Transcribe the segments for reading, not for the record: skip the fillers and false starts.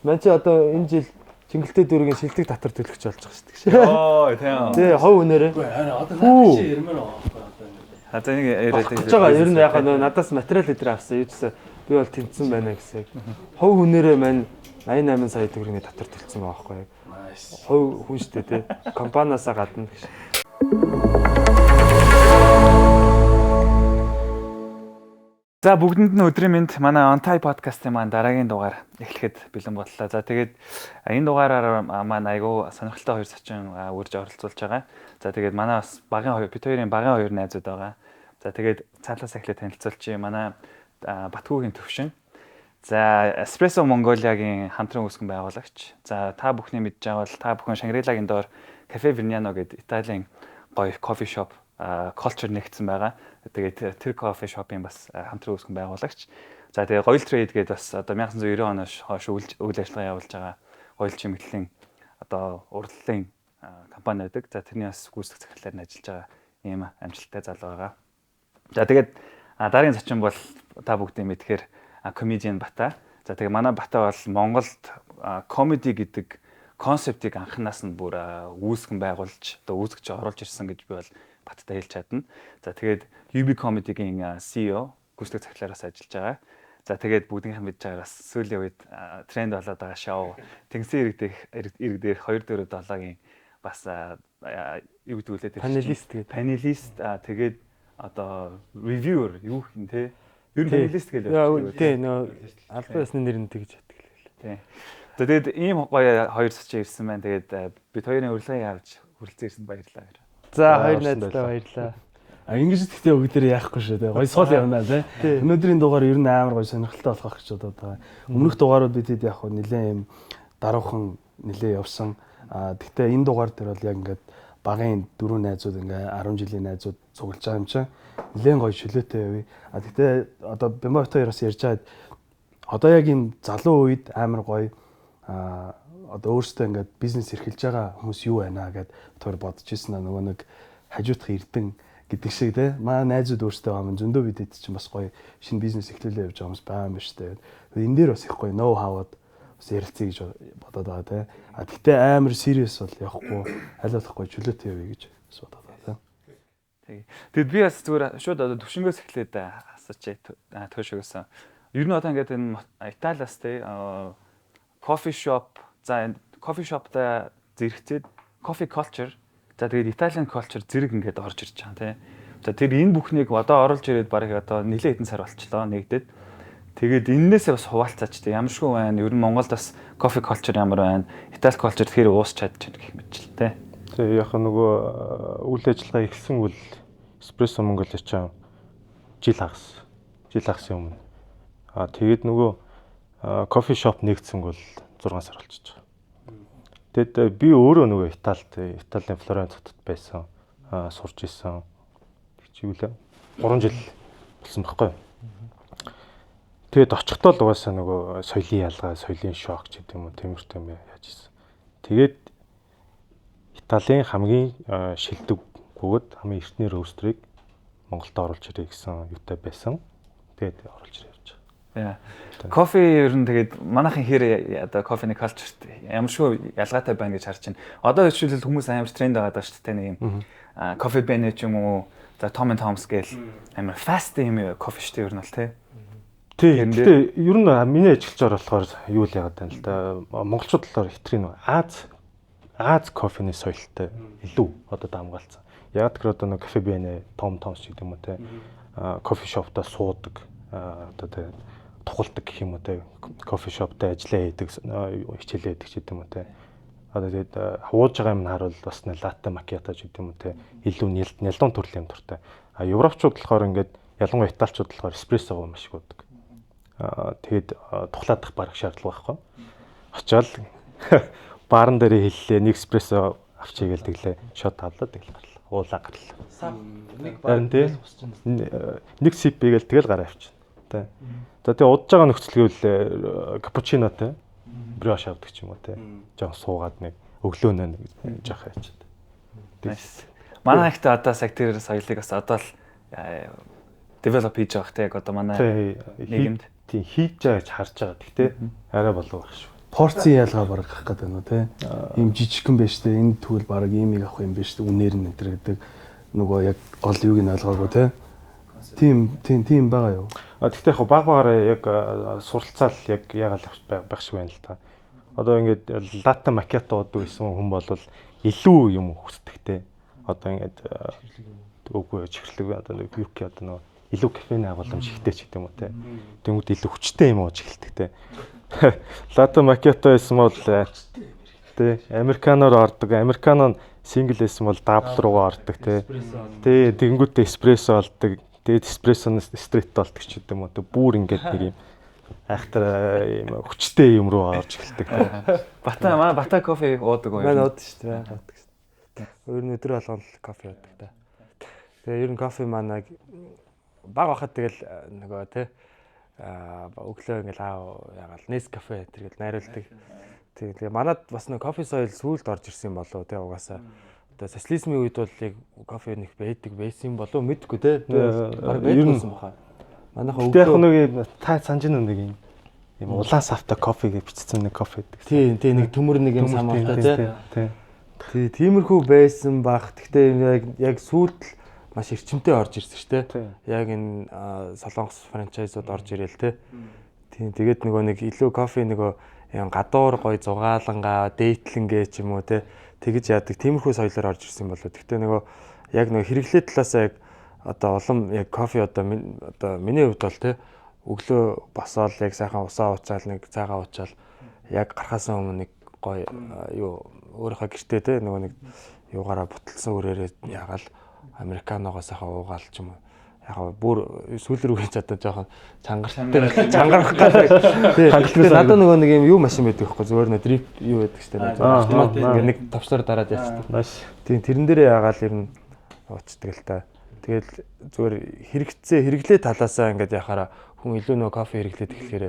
Мань чи одоо энэ жил Чингэлтэй дүүргийн шилдэг татвар төлөгч болж байгаа шүү дээ. Оо тийм. Тий, хов үнээрээ. Үгүй харин одоо наад чи ярмаар байгаа байхгүй одоо. Одоо нэг яриад байгаа. Ер нь яхаа надаас материал өдрөө авсан. Юу ч би бол тэнцсэн байна гэсэн. Хов үнээрээ мань 88 сая төгрөгийн татвар төлсөн байгаа байхгүй. Хов хүн шүү дээ тий. Компаниасаа гадна гэж. За бүгдэнд нь өдрийн мэнд манай Ontai podcast-ийн маань дараагийн дугаар эхлэхэд бэлэн боллоо. За тэгээд энэ дугаараар маань айгүй сонирхолтой хоёр зочин үрж оролцуулж байгаа. За тэгээд манай бас бид хоёрын багын хоёр найзууд байгаа. За тэгээд цаалаас эхлээд танилцуулчих манай Батгүйгийн төвшин. За Espresso Mongolia-гийн хамтран үүсгэн байгуулагч. За та бүхний мэдж байгаа бол та бүхэн Shangri-La-гийн доор Cafe Vignano гэдэг Италийн гоё кофе шоп culture нэгдсэн байгаа. Тэгээд тэр кофе шопын бас хамтран үүсгэн байгуулагч. За тэгээд Goil Trade гэдэг бас одоо 1990 оноос хойш үйл ажиллагаа явуулж байгаа гоёл чимэглэлийн одоо урлагийн компани байдаг. За тэрний бас гүйцэтгэх захирлаар нь ажиллаж байгаа ийм амжилттай залуу байгаа. За тэгээд дараагийн зочин бол та бүгдийн мэдхээр comedian Бата. За тэгээд манай Бата бол Монголд comedy гэдэг концептыг анханаас нь бүр үүсгэн байгуулж одоо үүсгэж оруулж ирсэн гэж би бол Баттай хэлж чадна. За тэгээд UB Comedy-гийн CEO гүйцэтгэх захирлаараас ажиллаж байгаа. За тэгээд бүгдийнх нь мэдж байгаараас сүүлийн үед тренд болоод байгаа шоу Тэнгисийн ирэг дээрх 247-гийн бас юу гэдэг үлээ панелист тэгээд одоо reviewer юу гэх юм те ер нь панелист гэж байна. Тий нөө албан ёсны нэр нь тэгж ятдаг л. Тий. Тэгээд ийм гоё хоёр зочин ирсэн байна. Тэгээд бид хоёрын урилгыг авч хүрэлцэн ирсэнд баярлалаа. За хоёр найзлаа баярлалаа. Ингэж тэгтээ өгдөр яахгүй шүү дээ. Гоё суул явна тий. Өнөөдрийн дугаар ер нь амар гоё сонирхолтой болох гэж бодоод байгаа. Өмнөх дугаарууд бидэд яг хөө нэлээд юм даруухан нэлээд явсан. Тэгтээ энэ дугаар дээр бол яг ингээд багын дөрөв найзууд ингээ 10 жилийн найзууд цуглаж байгаа юм чинь нэлээд гоё шилөөтэй явъя. Тэгтээ одоо Бямбат хоёроос ярьж байгаад одоо яг энэ залуу үед амар гоё одоо өөртөө ингээд бизнес эрхэлж байгаа хүмүүс юу байна гэд тэр бодож ирсэн нөгөө нэг хажуудах эрдэн гэдэг шиг те маа найзууд өөртөө байгаа юм зөндөө бидэд чинь бас гоё шинэ бизнес эхлүүлээ явж байгаа хүмүүс байгаа юм ба штэ. Энэ дээр бас их гоё ноу хаваад бас ярилцъя гэж бодоод байгаа те. Тэгтээ амар serious бол явахгүй аль болох гоё чөлөөтэй явъя гэж бас бодоод байгаа те. Тэгэд би бас зүгээр шууд одоо төвшнгөөс эхлээд асуучих төвшгөөс. Ер нь одоо ингээд энэ Италиас те кофе шоп за кофе шопта зэрэгцээд кофе culture за тэгээд Italian culture зэрэг ингээд орж ирж байгаа тийм. За тэр энэ бүхнийг одоо оруулж ирээд барыг одоо нэлээд хэдэн сар болчлоо нэгдээд. Тэгээд энээсээ бас хуваалцаач тийм ямар шгүй байна. Ер нь Монголд бас кофе culture ямар байна. Italian culture тэгэхээр уусч чадчих гэх мэт л тийм. Тэгээ яг нөгөө үйл ажиллагаа эхэлсэн үл Espresso Mongolia ч жил хагас юм. Тэгээд нөгөө кофе шоп нэгдсэн бол 6 сар болчихж байгаа. Тэгэд би өөрөө нөгөө Италийн Флоренц хотод байсан. Сурч исэн. Тэгчихвэл 3 жил болсон байхгүй. Тэгэд очихдоо л угаасаа нөгөө соёлын ялгаа, соёлын шок ч гэдэг юм уу тиймэрхүү юм яаж исэн. Тэгээд Италийн хамгийн шилдэг бөгөөд хамгийн эртний роострыг Монголд оруулж ирээ гэсэн юутай байсан. Тэгээд оруулж ирээ явж байгаа. Кофе ер нь тэгээд манайхын хэр одоо кофений culture ямар шүү ялгаатай байна гэж харж байна. Одоо жишээлбэл хүмүүс амар тренд байгаа даа шүү дээ нэг юм кофе бэнэ ч юм уу за Tom and Tom's гээл амар fast юм кофе шүү дээ ер нь бол тий. Гэхдээ ер нь миний ажиллаж байгаа болохоор юу л яагаад байна л да. Монголчууд болохоор хитрийн Аз кофений соёлтой илүү одоо дамгаалцсан. Яг тэр одоо нэг кофе бэнэ Tom Tom's гэдэг юм уу тий. Кофе шоптоо суудаг одоо тий тухалдаг гэх юм уу те кофе шоптой ажиллаа хийдэг хичээлээ хийдэг ч гэдэг юм уу те одоо тэгээд хавууж байгаа юм харуул бас латте макиато ч гэдэг юм уу те илүү нялдун төрлийн юм дуртай. Европчууд болохоор ингээд ялангуяа италичууд болохоор эспрессогоо маш их уудаг. Тэгээд тухлаадах барах шаардлага байхгүй. Очоод баарн дээр хэллээ нэг эспрессо авчиг гэлдэглээ шот тавлаад тэгэл гарлаа. Уулаа гарлаа. Нэг сип гээл тэгэл гараа авчихна. Тэ. За тэгээ удаж байгаа нөхцөл гэвэл капучинотой брioche авдаг ч юм уу те. Жоо суугаад нэг өглөөнөө нэг жоох хайчаад. Манай ихтэй одоо сая тэр соёлыг бас одоо л develop хийж байгаа те яг одоо манай нийгэмд тийм хийж байгаа гэж харж байгаа. Гэхдээ арай болов байх шүү. порцийн ялгаа бараг гарах гэдэг нь тий. Ийм жижигхэн байж тээ энэ тэгвэл бараг иймийг авах юм биш үү үнээр нь энэ гэдэг нөгөө яг гол юуг нь ойлгоогүй тий. Тийм байгаа юу? Гэхдээ яг баг багаараа яг суралцаал яг яагаад байх шиг байна л та. Одоо ингээд латте макиато уудаг гэсэн хүн бол илүү юм хүсдэгтэй. Одоо ингээд үгүй чихэрлэг одоо нэг юки одоо нөгөө илүү кофеин агуулмж ихтэй ч гэдэг юм уу те. Тэнгүүд илүү хүчтэй юм ууж эхэлдэг те. Латте макиато байсан бол те американоор ордог. Американо сингл байсан бол дабл руугаа ордог те. Тэ тэнгүүдээ эспрессо олдог. Тэгээд эспрессоноос стрит болдог ч гэдэг юм уу. Бүр ингээд нэг юм айхтар юм хүчтэй юм руу орж эхэлдэг те. Бата кофе уудаг уу? Манай уудаг шүү дээ. Уудаг шүү. Өөр нь өдөр болгон кофе уудаг та. Тэгээ ер нь кофе манаг баг байхад тэгэл нөгөө те өглөө ингээл яагаад Nescafe тэргээл найруулдаг. Тэгээ манад бас нэг кофе соёл сүүлд орж ирсэн болоо те угаасаа. Одоо социализмын үед бол яг кофе нэг байсан болоо мэдгүй те. Баг байдсан баха. Манайха өглөө яг нэг та санаж нэг юм улаан савта кофе гэж бичсэн нэг кофе гэдэг. Тийм нэг төмөр нэг юм самаалтай те. Тий тиймэрхүү байсан бах. Гэхдээ яг сүүлд маш эрчимтэй орж ирсэн шүү дээ. Яг энэ солонгос франчайзууд орж ирэл те. Тийм тэгээд нөгөө нэг илүү кофе нөгөө гадуур гой зугаалангаа дээтлэнгээ ч юм уу те. Тэгэж яадаг тиймэрхүү соёлоор орж ирсэн болоо. Гэхдээ нөгөө яг нөгөө хэрэглээ талаасаа яг одоо улам яг кофе одоо миний хувьд бол те өглөө босоод яг сайхан усаа уучаал нэг цаагаа уучаал яг гарахаас өмнө нэг гой юу өөрийнхөө гэртээ те нөгөө нэг юугаараа буталсан үрээрээ ягаал американогоо сайхан уугаал ч юм уу. Яг бүр сүүл рүү хийж одоо жоохон чангарах гэдэг. Надад нөгөө нэг юм машин байдаг байхгүй зөвөр нэ дрип юу байдаг шүү дээ. Автомат ингээ нэг тавчаар дараад яачдаг. Тийм тэрэн дээрээ ягаал ер нь уучдаг л та. Тэгэл зөвөр хэрэглээ талаасаа ингээд яхаараа хүн илүү нөгөө кофе хэрэглээд эхлэхээр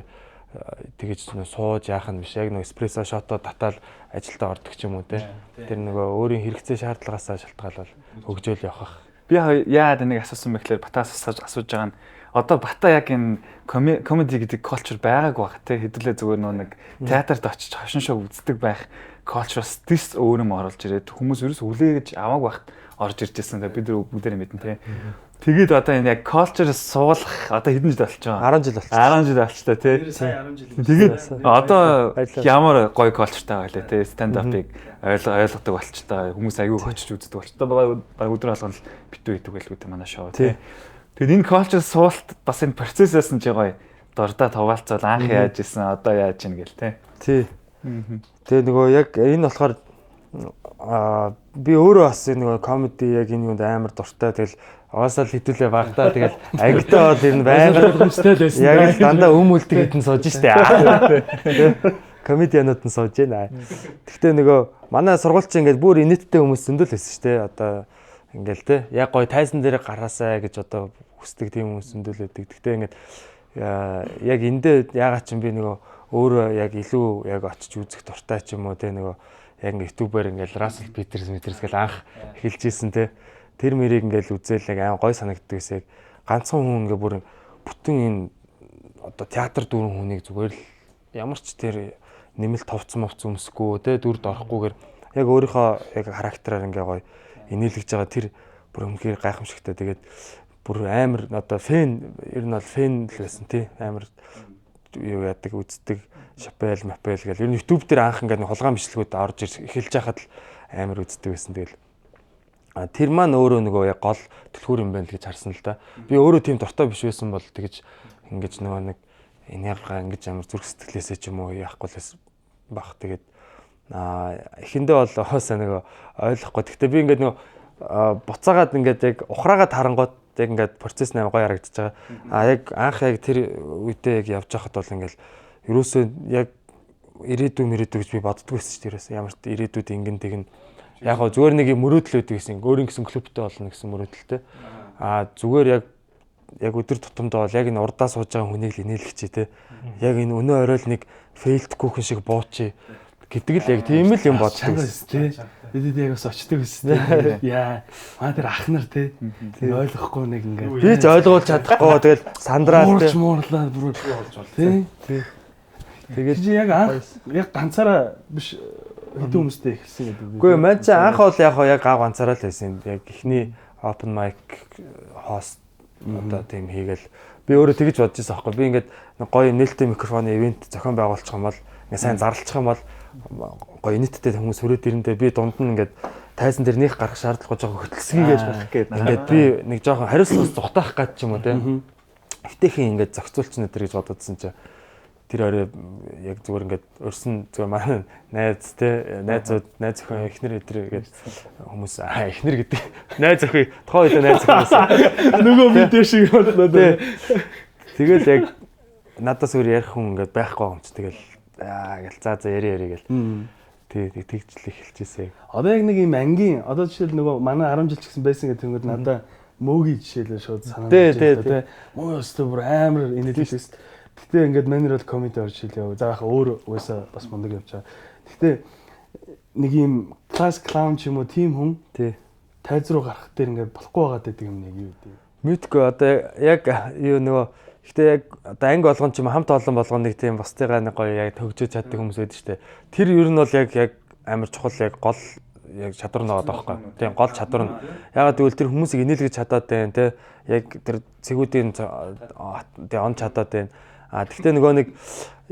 тэгэж сууж яах нь биш. Яг нөгөө эспрессо шотоо татаал ажилдаа ордог ч юм уу те. Тэр нөгөө өөрийн хэрэгцээ шаардлагаасаа шалтгаалал хөгжөөл явах. Би яад нэг асуусан мэхлээр Батаас асууж байгаа нь одоо Бата яг энэ комеди гэдэг culture байгаагүй бах те хэдүүлээ зүгээр нэг театрт очиж хошин шоу үздэг байх culture-с дэс өөрөм оруулж ирээд хүмүүс ерөөс үлээгэж аваагүй бахт орж ирж байсан. Бид нар бүгдээрээ мэдэн те. Тэгээд одоо энэ яг culture-с суулгах одоо хэдэн жил болж байгаа? 10 жил болчихсон. 10 жил болчихлоо тий. Сая 10 жил. Тэгээд одоо ямар гоё culture-тай байлаа тий. Stand-up-ыг ойлгодог болчихлоо. Хүмүүс аягүй хочж үздэг болчихлоо. Баг өдөр болгоно л битүү хийдэг байлгүй тий манай шоу тий. Тэгээд энэ culture суулт бас энэ процессээс нь ч гоё дурдаа товаалцвал анх яаж исэн одоо яаж ийн гэл тий. Тий. Тэгээд нөгөө яг энэ болохоор би өөрөө бас нөгөө comedy яг энэ юунд амар дуртай. Тэгэл Аваасаа л хитүүлээ багтаа тэгэл ангитай бол энэ байнга хүчтэй л байсан. Яг л дандаа өмөлдөг хэдэн сууж штэ. Комедианууд нь сууж байна. Гэхдээ нөгөө манай сургуульч ингээд бүр инэттэй хүмүүс зөндөл байсан штэ. Одоо ингээл те яг гоё тайзан дээр гараасаа гэж одоо хүсдэг тийм хүмүүс зөндөл байдаг. Гэхдээ ингээд яг эндээ ягаад ч юм би нөгөө өөрөө яг илүү яг очиж үзэх дуртай ч юм уу те нөгөө яг ингээд ютубер ингээд Russell Peters гэл анх эхэлж ийсэн те. Тэр мэрийг ингээл үзээл яг аим гой санагддаг гэсэн яг ганцхан хүн ингээ бүр бүтэн энэ одоо театр дүүрэн хүнийг зүгээр л ямар ч тэр нэмэлт товцсон өмсөхгүй те дүрд орохгүйгээр яг өөрийнхөө яг характераар ингээ гоё инээлгэж байгаа тэр бүр үнэхээр гайхамшигтай. Тэгээд бүр амар одоо фэн ер нь бол фэн л байсан тий амар юу яадаг үздэг Шапел мапел гэл ер нь YouTube дээр анх ингээ хулгайн бичлэгүүд орж эхэлж байхад л амар үздэг байсан. Тэгэл тэр маань өөрөө нөгөө яг гол түлхүүр юм байна л гэж харсан л да. Би өөрөө тийм дуртай биш байсан бол тэгэж ингэж нөгөө нэг энерги ингэж амар зүрх сэтгэлээсээ ч юм уу яахгүй лээс бах. Тэгээд эхэндээ бол хоосаа нөгөө ойлгохгүй. Гэхдээ би ингээд нөгөө буцаагаад ингээд яг ухраагаад харангууд яг ингээд процесс нээр гоё харагдаж байгаа. Яг анх яг тэр үедээ яг явж байхад бол ингээд ерөөсөө яг ирээдүй гэж би боддгоо байсан ч тэрээс ямар ч ирээдүйд ингэн тэгнэ. Яг гоо зүгээр нэг юм мөрөөдөл өгдөг гэсэн. Өөрийн гэсэн клубтэй болно гэсэн мөрөөдөлтэй. Зүгээр яг өдөр тутамдаа бол яг энэ урдаа сууж байгаа хүнийг л инээлгчээ те. Яг энэ өнөө орой л нэг фейлд күүхэн шиг буучи гэдэг л яг тийм л юм боддог те. Эдээд яг бас очдөг гэсэн. Яа, маа тэр ах нар те. Ойлгохгүй нэг ингээд. Би ч ойлгуулж чадахгүй тэгэл сандраад те. Муурлаа бүр болж бол те. Тэгээд чи яг ганцаараа биш хэдэн хүмүүстэй эхэлсэн гэдэг. Үгүй маань чи анх бол яг гав ганцаараа л байсан. Яг эхний open mic host одоо тийм хийгээл би өөрөө тэгж бодож байсан аахгүй. Би ингээд гоё нээлттэй микрофоны ивент зохион байгуулчих юм бол ингээд сайн зарлчих юм бол гоё нийтдээ хүмүүс хүрээд ирэндээ би дунд нь ингээд тайзан дээр нэх гарах шаардлагагүй жоохон хөтөлсгий гэж байх гээд ингээд би нэг жоохон хариуцлагаас зутаах гад ч юм уу тийм. Хитэйхэн ингээд зохицуулчихна тэр гэж бододсон чи тэр орой яг зүгээр ингээд өрсөн зүгээр манай найз те найз охин эхнэр өдрөө гээд хүмүүс эхнэр гэдэг найз охин тухайн үед найз охин нөгөө видео шиг боллоо те. Тэгэл яг надаас өөр ярих хүн ингээд байхгүй юм чи тэгэл гэл за яри гэл тэгжл эхэлчихсэн. Одоо яг нэг юм ангийн одоо жишээл нөгөө манай 10 жил ч гэсэн байсан гэх тэнгууд надаа мөөгийн жишээлээ шууд санаад байна те. Мөө өстө бүр амар инээлээс. Гэтэ ингээд манер бол комеди орж хэлээ. Заахаа өөр уусаа бас мундаг явж байгаа. Гэтэ нэг юм класс клаун ч юм уу тийм хүн тайз руу гарах дээр ингээд болохгүй байгаад байдаг юм нэг юу гэдэг. Мэдгүй одоо яг юу нөгөө гэтэ яг одоо анги болгон ч юм хамт олон болгон нэг тийм бусдыгаа нэг гоё яг төгжөөж чаддаг хүмүүс байдаг шүү дээ. Тэр ер нь бол яг амар чухал яг гол яг чадвар нэг байгаа байхгүй. Тийм гол чадвар нь. Ягаад гэвэл тэр хүмүүсийг инээлгэж чадаад байна те. Яг тэр цэгүүдийн он чадаад байна. Тэгтээ нөгөө нэг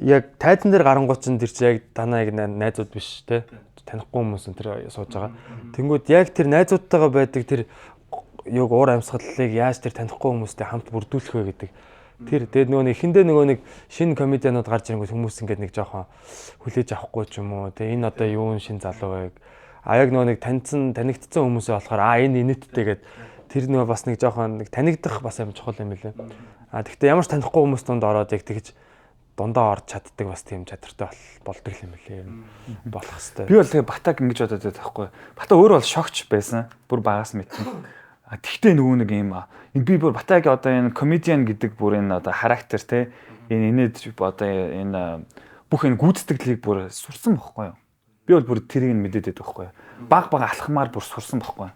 яг тайзан дээр гарангуй чинь тэр чинь яг танаа яг найзууд биш те. Танихгүй хүмүүс тэр сууж байгаа. Тэнгүүд яг тэр найзуудтайгаа байдаг тэр юг уур амьсгалыг яаж тэр танихгүй хүмүүстэй хамт бүрдүүлэх вэ гэдэг. Тэр тэгээд нөгөө эхэндээ нөгөө нэг шинэ комедианууд гарч ирэнгүүт хүмүүс ингээд нэг жоохон хүлээж авахгүй ч юм уу. Тэгээ энэ одоо юу шинэ залуу вэ? Яг нөгөө нэг танигдсан хүмүүсээ болохоор энэ инэттэй гээд тэр нөгөө бас нэг жоохон нэг танигдах бас юм чухал юм билээ. Тэгтээ ямар ч танихгүй хүмүүс донд ороод яг тэгж дундаа орж чаддаг бас тийм чадвартай болдог юм билээ. Болох хэвээр. Би бол тэгээ Батаг ингэж бодоод байдаг байхгүй. Бата өөрөө бол шогч байсан. Бүр багаас мэдсэн. Тэгтээ нөгөө нэг юм би бүр Батагийн одоо энэ комедиан гэдэг бүр энэ одоо характер те энэ инээд одоо энэ бүх энэ гүйцэтгэлийг бүр сурсан байхгүй юу? Би бол бүр тэрийг нь мэдээд байдаг байхгүй юу? Баг алхмаар бүр сурсан байхгүй юу?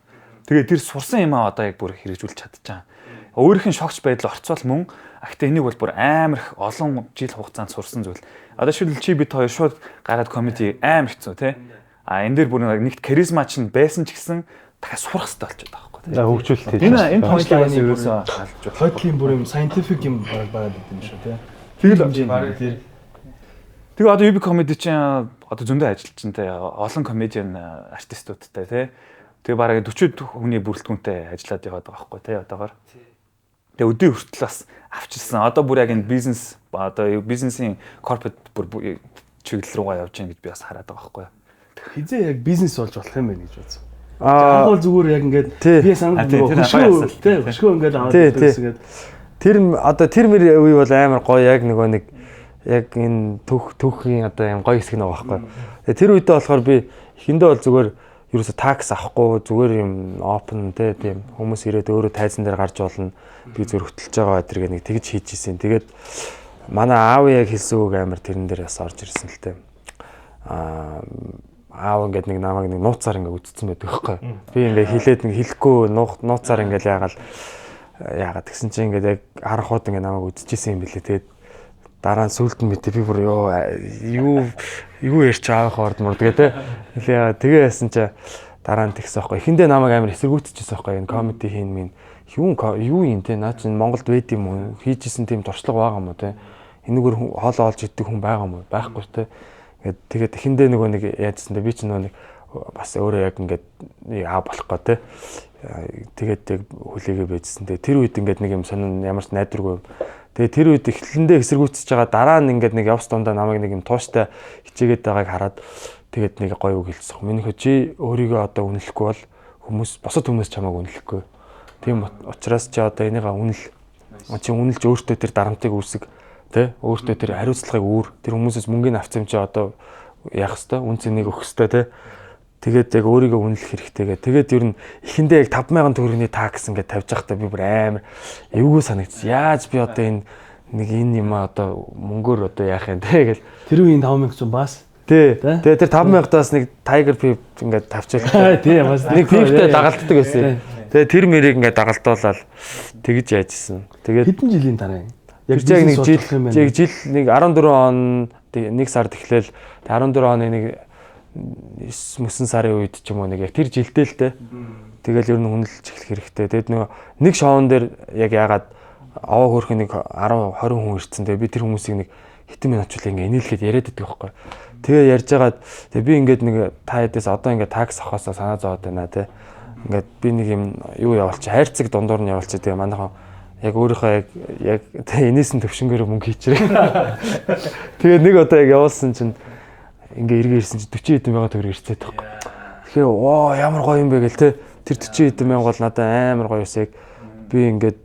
Тэгээ тэр сурсан юм одоо яг бүр хэрэгжүүлж чадчихаа. Өөрийнх нь шогч байдал орцвол мөн гэхдээ энийг бол бүр амар их олон жил хугацаанд сурсан зүйл. Одоо шил чи бид хоёр шууд гараад комеди амар хэцүү те. Энэ дээр бүр нэгт харизма ч байсан ч гэсэн дахиад сурах хэрэгтэй болчиход байгаа байхгүй. Хөгжүүлэлт хийж. Энэ point-ийг бас ерөөсөө халж байна. Тойтлын бүр юм scientific юм байгаад байт юм шүү те. Тэгээ одоо UB comedy чинь одоо зөндөө ажиллаж чинь те олон комедиан артистуудтай те. Тэгээ бараг 40 хүний бүрэлдэхүүнтэй ажиллаад яваад байгаа байхгүй те одоогоор. Тэгээ өдөө хүртэл бас авчирсан. Одоо бүр яг энэ бизнес одоо бизнесийн корпорат бүр чиглэл рүүгээ явж байгаа гэж би бас хараад байгаа байхгүй. Хизээ яг бизнес болж болох юм байна гэж бодсон. Бол зүгээр яг ингээд би санаад хөшгөө ингээд аваад байсан гэдэг. Тэр одоо тэр мөр үе бол амар гоё яг нөгөө нэг яг энэ түүхийн одоо юм гоё хэсэг нэг байхгүй. Тэгээ тэр үедээ болохоор би эхэндээ бол зүгээр ерөөсө такс авахгүй зүгээр юм open тийм хүмүүс ирээд өөрөө тайзан дээр гарч болно. Би зөв хөтөлж байгаа тэргээ нэг тэгж хийж ийсэн. Тэгээд манай аав яг хэлсэн үг амар тэрэн дээр бас орж ирсэн л тээ. Аав ингээд нэг намайг нэг нууцаар ингээд үтцсэн байдаг байхгүй. Би ингээд хилээд нэг хэлэхгүй нууцаар ингээд яагаад гэсэн чинь ингээд яг харахууд ингээд намайг үтчихсэн юм билээ. Тэгээд дараа нь сүлд нь мэдээ би бүр юу ярьж аавах ордмор тэгээ тэ. Тэгээ яасан чи дараа нь тэгсэн байхгүй. Эхэндээ намайг амар эсэргүүцчихсэн байхгүй. Энэ комеди хийн минь юу юм те наа чинь Монголд байд юм уу? Хийжсэн тийм туршлага байгаа юм уу те? Энэгээр хоол олж идэх хүн байгаа юм уу? Байхгүй те. Тэгээд эхэндээ нөгөө нэг яажсан те би ч нөгөө нэг бас өөрөө яг ингээд аа болох гоо те. Тэгээд яг хүлээгээ байжсэн те. Тэр үед ингээд нэг юм сонин ямар ч найдваргүй. Тэгээ тэр үед эхлэндээ эсэргүүцэж байгаа дараа нь ингээд нэг явц дундаа намайг нэг юм тууштай хичээгээд байгааг хараад тэгээд нэг гоё үг хэлсэн. Минийхөө чи өөрийгөө одоо үнэлэхгүй бол хүмүүс босод хүмүүс чамайг үнэлэхгүй. Тийм учраас чи одоо энийгээ чи үнэлж өөртөө тэр дарамтыг үүсэг тий өөртөө тэр хариуцлагыг үүр тэр хүмүүсээс мөнгөний авцсан чи одоо яах хэвээр үн цэнийг өгөх хэвээр тий тэгээд яг өөрийгөө үнэлэх хэрэгтэйгээ тэгээд ер нь эхэндээ яг 50000 төгрөгийн такс ингээд тавьж байхдаа би бүр амар эвгүй санагдчих. Яаж би одоо энэ юм одоо мөнгөөр одоо яах юм те гэл тэр үеийн 5000 ч бас тэгээ тэр 5000-аас нэг Tiger Pip ингээд тавьчихлаа. Тий бас нэг Pip-тэй дагалддаг байсан. Тэгээ тэр мэрийг ингээд дагалдуулаад тэгж яажсэн. Тэгээд хэдэн жилийн дараа яг нэг жил нэг 14 он нэг сард эхлээл 14 оны нэг 9 сарын үед ч юм уу нэг яг тэр жилдээ л те. Тэгэл ер нь үнэлж эхлэх хэрэгтэй. Тэгэд нэг шоун дээр яг яагаад аваа хөрх нэг 10 20 хүн ирсэн. Тэгээ би тэр хүмүүсийг нэг хитэн минут ч ингээ инээлгээд яриад байдаг байхгүй. Тэгээ ярьж байгаад тэгээ би ингээд нэг та хэдээс одоо ингээ такс авахаасаа санаа зовоод байна те. Ингээд би нэг юм юу явуулчих хайрцаг дундуур нь явуулчих. Тэгээ манайхан яг өөрийнхөө яг энэс нь төвшнгөөр мөнгө хийчихрээ. Тэгээ нэг одоо яг явуулсан чинь ингээ эргээ ирсэн чинь 40 хэдэн мянган төгрөг ирцээд байхгүй. Тэгэхээр оо ямар гоё юм бэ гэл те. Тэр 40 хэдэн мянга бол надад амар гоё юусыг би ингээд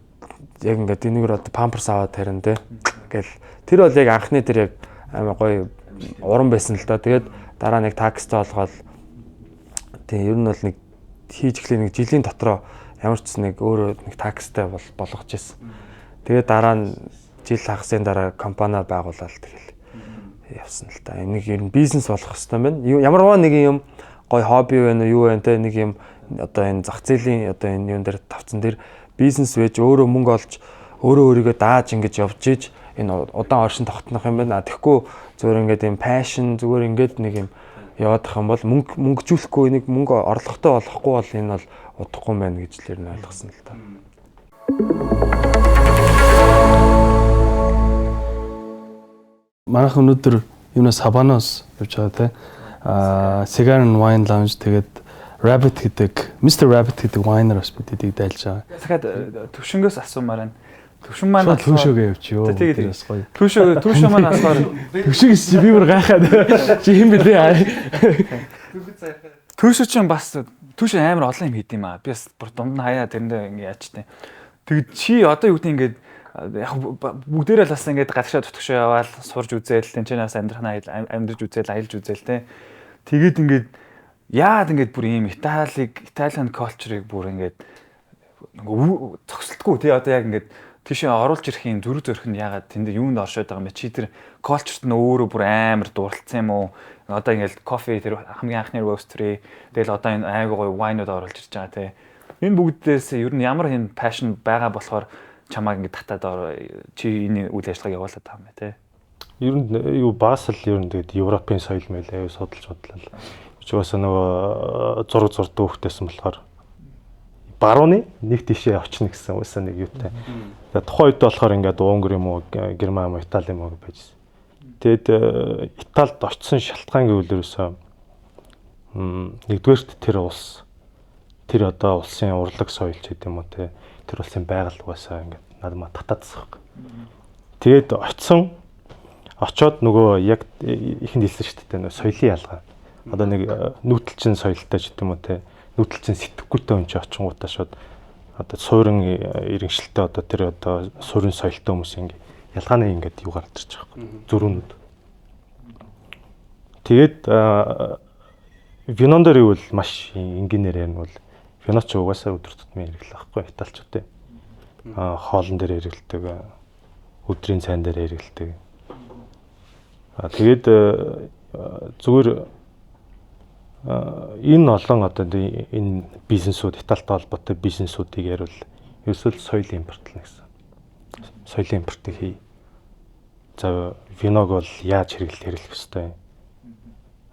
яг ингээд энэгээр одоо памперс аваад тарина те. Гэл тэр бол яг анхны тэр яг амар гоё уран байсан л да. Тэгээд дараа нэг такстай болгоод тийм ер нь бол нэг хийж эхлэх нэг жилийн дотроо ямар ч нэг өөрөө нэг такстай болгож ирсэн. Тэгээд дараа нь жил хагасын дараа компани байгуулаад тэгэл явсан л да. Энийг ер нь бизнес болох хэрэгтэй байна. Ямарваа нэг юм гоё хобби байна уу юу байна те нэг юм одоо энэ зах зээлийн одоо энэ юм дээр тавцсан дээр бизнес вэж өөрөө мөнгө олж өөрийгөө дааж ингэж явж ийж энэ удаан оршин тогтнох юм байна. Тэгэхгүй зүгээр ингээд юм passion зүгээр ингээд нэг юм яваадах юм бол мөнгөжүүлэхгүй нэг мөнгө орлоготой болохгүй бол энэ бол удахгүй юм байна гэж л ер нь ойлгосон л та. Манайх өнөөдөр юунаас Habanos явж байгаа те. Cigar and Wine Lounge тэгээд Rabbit гэдэг Mr. Rabbit гэдэг winer бас бидэд дайлж байгаа. Дахиад төвшнгөөс асуумаар байна. Төвшин маань түүшөөгөө явчихё. Тэр бас гоё. Төвшин маань асуугаар төвшигс чи би бүр гайхаад чи хэм бэлээ. Төвшин чинь бас төвшин амар олон юм хийд юм аа. Би бас бүр дунд нь хаяа тэрэндээ ингэ яачтай. Тэгэд чи одоо юу гэдэг ингээд яг бүгдээрээ л бас ингээд гадагшаа тутагшаа яваал сурж үзээл тэнчэнээс амьдрах үзээл аялж үзээл те. Тэгээд ингээд яад ингээд бүр ийм Italian culture-ыг бүр ингээд зогсолтгүй тий одоо яг ингээд тийшээ оруулж ирэх юм зүрх зөрөх нь ягаад тэнд юунд оршоод байгаа юм бэ? Чи тэр culture-т нь өөрөө бүр амар дууралцсан юм уу? Одоо ингээд кофе тэр хамгийн анхны roastery тэгэл одоо энэ айгуу гоё wine-ууд оруулж ирж байгаа тий. Энэ бүгдээс ер нь ямар хэм passion байгаа болохоор чамааг ингээд татаад чи энэ үйл ажиллагааг явуулаад байгаа юм бэ тий. Ер нь юу Басел ер нь тэгээд Европын соёл мэйл аюу судалж бодлоо. Угаасаа нөгөө зураг зурдаг хөхтэйсэн болохоор барууны нэг тишээ очно гэсэн уусаа нэг юутай. Тэгээд тухайн үед болохоор ингээд Унгар юм уу, Герман юм уу, Итали юм уу байжсэн. Тэгэд Италид очсон шалтгаан гэвэл ерөөсөө нэгдүгээрт тэр улс тэр одоо улсын урлаг соёлч гэдэг юм уу те. Тэр улсын байгаль угаасаа ингээд надад татаадсан. Тэгээд очоод нөгөө яг ихэнд хэлсэн шүү дээ нөгөө соёлын ялгаа. Одоо нэг нүүдэлчин соёлтой ч гэдэг юм уу те. Нүүдэлчин сэтгэхүйтэй хүн чи очингуудаа шууд одоо суурин иргэншилтэй одоо тэр одоо суурин соёлтой хүмүүс ингэ ялгааны ингээд юу гарч ирж байгаа юм. Зүрүүнүүд. Тэгээд винон дээр ивэл маш энгийнээр ярина бол виноч угаасаа өдөр тутмын хэрэглэх байхгүй италчуудын. Хоолн дээр хэрэглэдэг, өдрийн цайн дээр хэрэглэдэг. Тэгээд зүгээр энэ олон одоо энэ бизнесүүд Италитай холбоотой бизнесүүдийг яривал ерөөсөө соёлын импортлно гэсэн. Соёлын импортыг хий. За виног бол яаж хэрэглэх ёстой юм.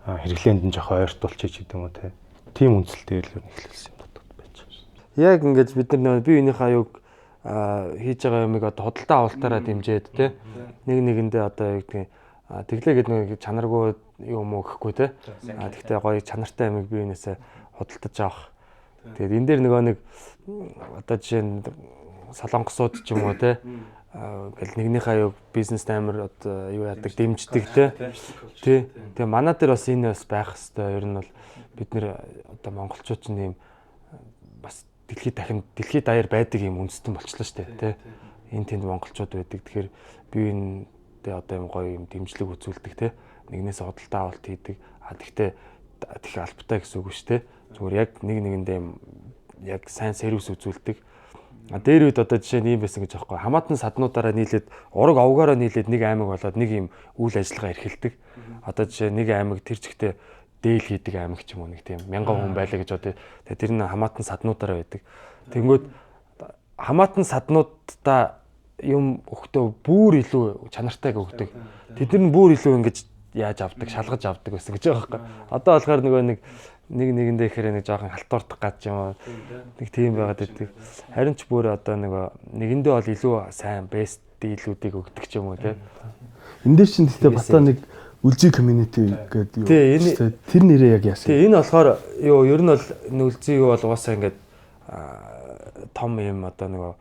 Хэрэглээнд нь жоохон ойртуулчих гэдэг юм уу те. Тим үндсэлтэй л эхлүүлсэн юм дотоод байж байгаа. Яг ингэж бид нар бие биенийхээ аюуг хийж байгаа юмыг одоо худалдаа авалтаараа дэмжиэд те. Нэг нэгэндээ одоо юу гэдэг тэглээгээд нэг чанаргүй юм уу гэхгүй те. Тэгтээ гоё чанартай амиг биенээсээ худалдаж авах. Тэгээд энэ дээр нөгөө нэг одоо жишээ нь солонгосууд ч юм уу те. Ингээл нэгнийхээ аюуг бизнес амар одоо юу яадаг дэмждэг те. Тий. Тэгээ манай дээр бас энэ бас байх хэвээр ер нь бол бид нэр одоо монголчууд ч нэм бас дэлхийд даяар байдаг юм үндэстэн болчихлоо шүү дээ те. Энэ тэнд монголчууд байдаг. Тэгэхээр би энэ одоо юм гоё юм дэмжлэг үзүүлдэг те. Нэгнээсээ худалдаа авалт хийдэг. Тэгтээ тэг албатай гэсэн үг шүү дээ. Зүгээр яг нэг нэгэндээ юм яг сайн сервис үзүүлдэг. Дээр үед одоо жишээ нь юм байсан гэж аахгүй. Хамаатан саднуудаараа нийлээд ураг овгоороо нийлээд нэг аймаг болоод нэг юм үйл ажиллагаа эрхэлдэг. Одоо жишээ нэг аймаг тэр чигтээ дээл хийдэг аймаг ч юм уу нэг тийм 1000 хүн байлаа гэж одоо тэр нь хамаатан саднуудаараа байдаг. Тэнгүүд хамаатан саднуудаа юм өгтөө бүр илүү чанартайг өгдөг. Тэд нар нь бүр илүү ингэж яаж авдаг, шалгаж авдаг гэсэн гэж байгаа байхгүй. Одоо болохоор нөгөө нэг нэгэндээ ихээр нэг жоохон халтуурдах гад юм уу. Нэг тийм байгаад идэг. Харин ч бүр одоо нөгөө нэгэндээ бол илүү сайн бест дийлүүдийг өгдөг ч юм уу те. Энд дээр чинь гэхдээ бата нэг үлзий community гэдэг юу. Тэр нэрээ яг яасан. Тэгээ энэ болохоор юу ер нь бол үлзий юу бол угаасаа ингээд том юм одоо нөгөө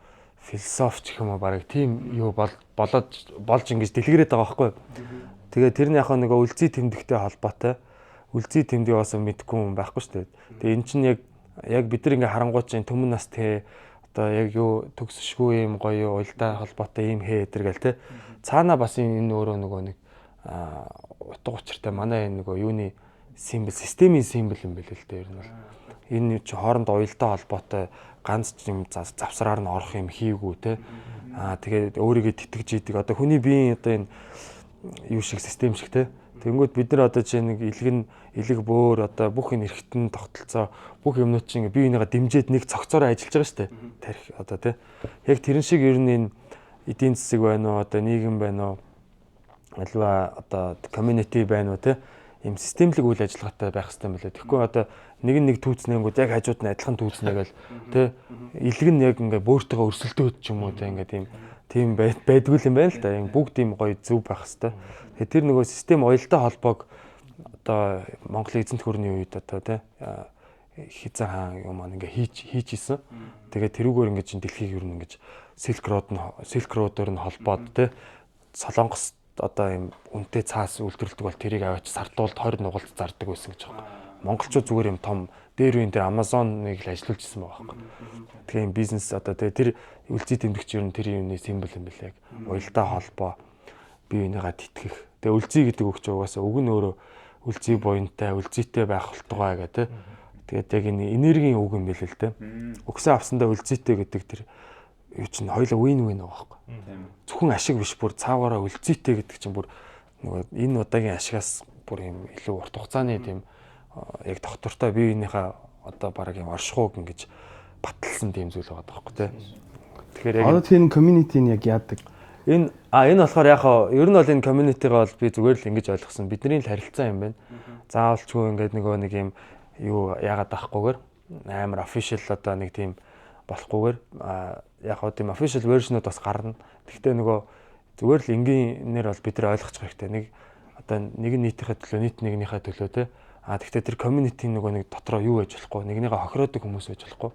философч гэх юм уу бараг тийм юу болж ингэж дэлгэрээд байгаа байхгүй. Тэгээ тэр нь яг нөгөө үлзий тэмдэгтэй холбоотой. Үлзий тэмдэг угаасаа мэдгүй юм байхгүй шүү дээ. Тэгээ эн чинь яг бид нар ингээ харангуй чинь төмөн нас те одоо яг юу төгсөшгүй юм гоё уялдаа холбоотой юм хээ эдэр гэл те. Цаана бас энэ өөрөө нөгөө нэг утга учиртай манай энэ нөгөө юуны символ системийн символ юм байл л дээ ер нь бол. Энэ чи хооронд уялдаа холбоотой ганц юм завсраар нь орох юм хийгүү те. Тэгээд өөрийгөө тэтгэж идэг одоо хүний биеийн одоо энэ юу шиг систем шиг те. Тэнгүүд бид нар одоо чи нэг илэг бөөр одоо бүх энэ эргэтэн тогтолцоо бүх юмнууд чинь бие бинийгаа дэмжиж нэг цогцоороо ажиллаж байгаа шүү дээ. Тарих одоо те. Яг тэрэн шиг ер нь энэ эдийн засаг байна уу одоо нийгэм байна уу альва одоо community байна уу те. Ийм системлэг үйл ажиллагаатай байх хэрэгтэй юм байна. Тэгэхгүй одоо нэг түүцнэнгүүд яг хажууд нь адилхан түүцнэгээл те. Илэг нь яг ингээ бөөртөгөө өрсөлдөөд ч юм уу те ингээ тийм байдгүй юм байна л да. Бүгд ийм гоё зөв байх хэрэгтэй. Тэгээ тэр нөгөө систем уялдаа холбоог одоо Монголын эзэнт гүрний үед одоо те хизээ хаан юм аа ингээ хийчихсэн. Тэгээ тэрүүгээр ингээ чин дэлхийг ер нь ингээ Silk Road-оор нь холбоод те Солонгос одоо ийм үнэтэй цаас үйлдвэрлэдэг бол тэрийг аваач сардуулд 20 нугалт зардаг байсан гэж байгаа. Монголчууд зүгээр юм том дээр үеийн дээр Amazon-ыг л ажиллуулж ирсэн байгаа байхгүй. Тэгээ юм бизнес одоо тэр үлзий тэмдэгч ер нь тэр юуны символ юм билээ. Уялдаа холбоо бие бинийгаа тэтгэх. Тэгээ үлзий гэдэг үг чинь угаасаа үг нь өөрөө үлзий буянтай, үлзийтэй байх болтугай гэдэг. Тэгээд яг энэ энергийн үг юм билээ л дээ. Өгсөн авсандаа үлзийтэй гэдэг тэр юу чинь хоёулаа win-win байгаа байхгүй. Зөвхөн ашиг биш бүр цаагаараа үлзийтэй гэдэг чинь бүр нөгөө энэ удаагийн ашигаас бүр юм илүү урт хугацааны тийм яг доктортой бие биенийхээ одоо бараг юм оршихуг ингэж баталсан тийм зүйл байгаа байхгүй тий. Тэгэхээр яг одоо тийм community-н яг яадаг. Энэ болохоор яг ер нь бол энэ community-гаа бол би зүгээр л ингэж ойлгосон. Бидний л харилцаа юм байна. Заавалчгүй ингээд нөгөө нэг юм юу яагаад байхгүйгээр амар official одоо нэг тийм болохгүйгээр яг хоо тийм official version-ууд бас гарна. Гэхдээ нөгөө зүгээр л энгийнээр бол бид нар ойлгочих хэрэгтэй. Нэг одоо нэг нийтийнхээ төлөө нийт нэгнийхээ төлөө те. Гэхдээ тэр community нөгөө нэг дотроо юу байж болохгүй, нэгнийгээ хохироодог хүмүүс байж болохгүй.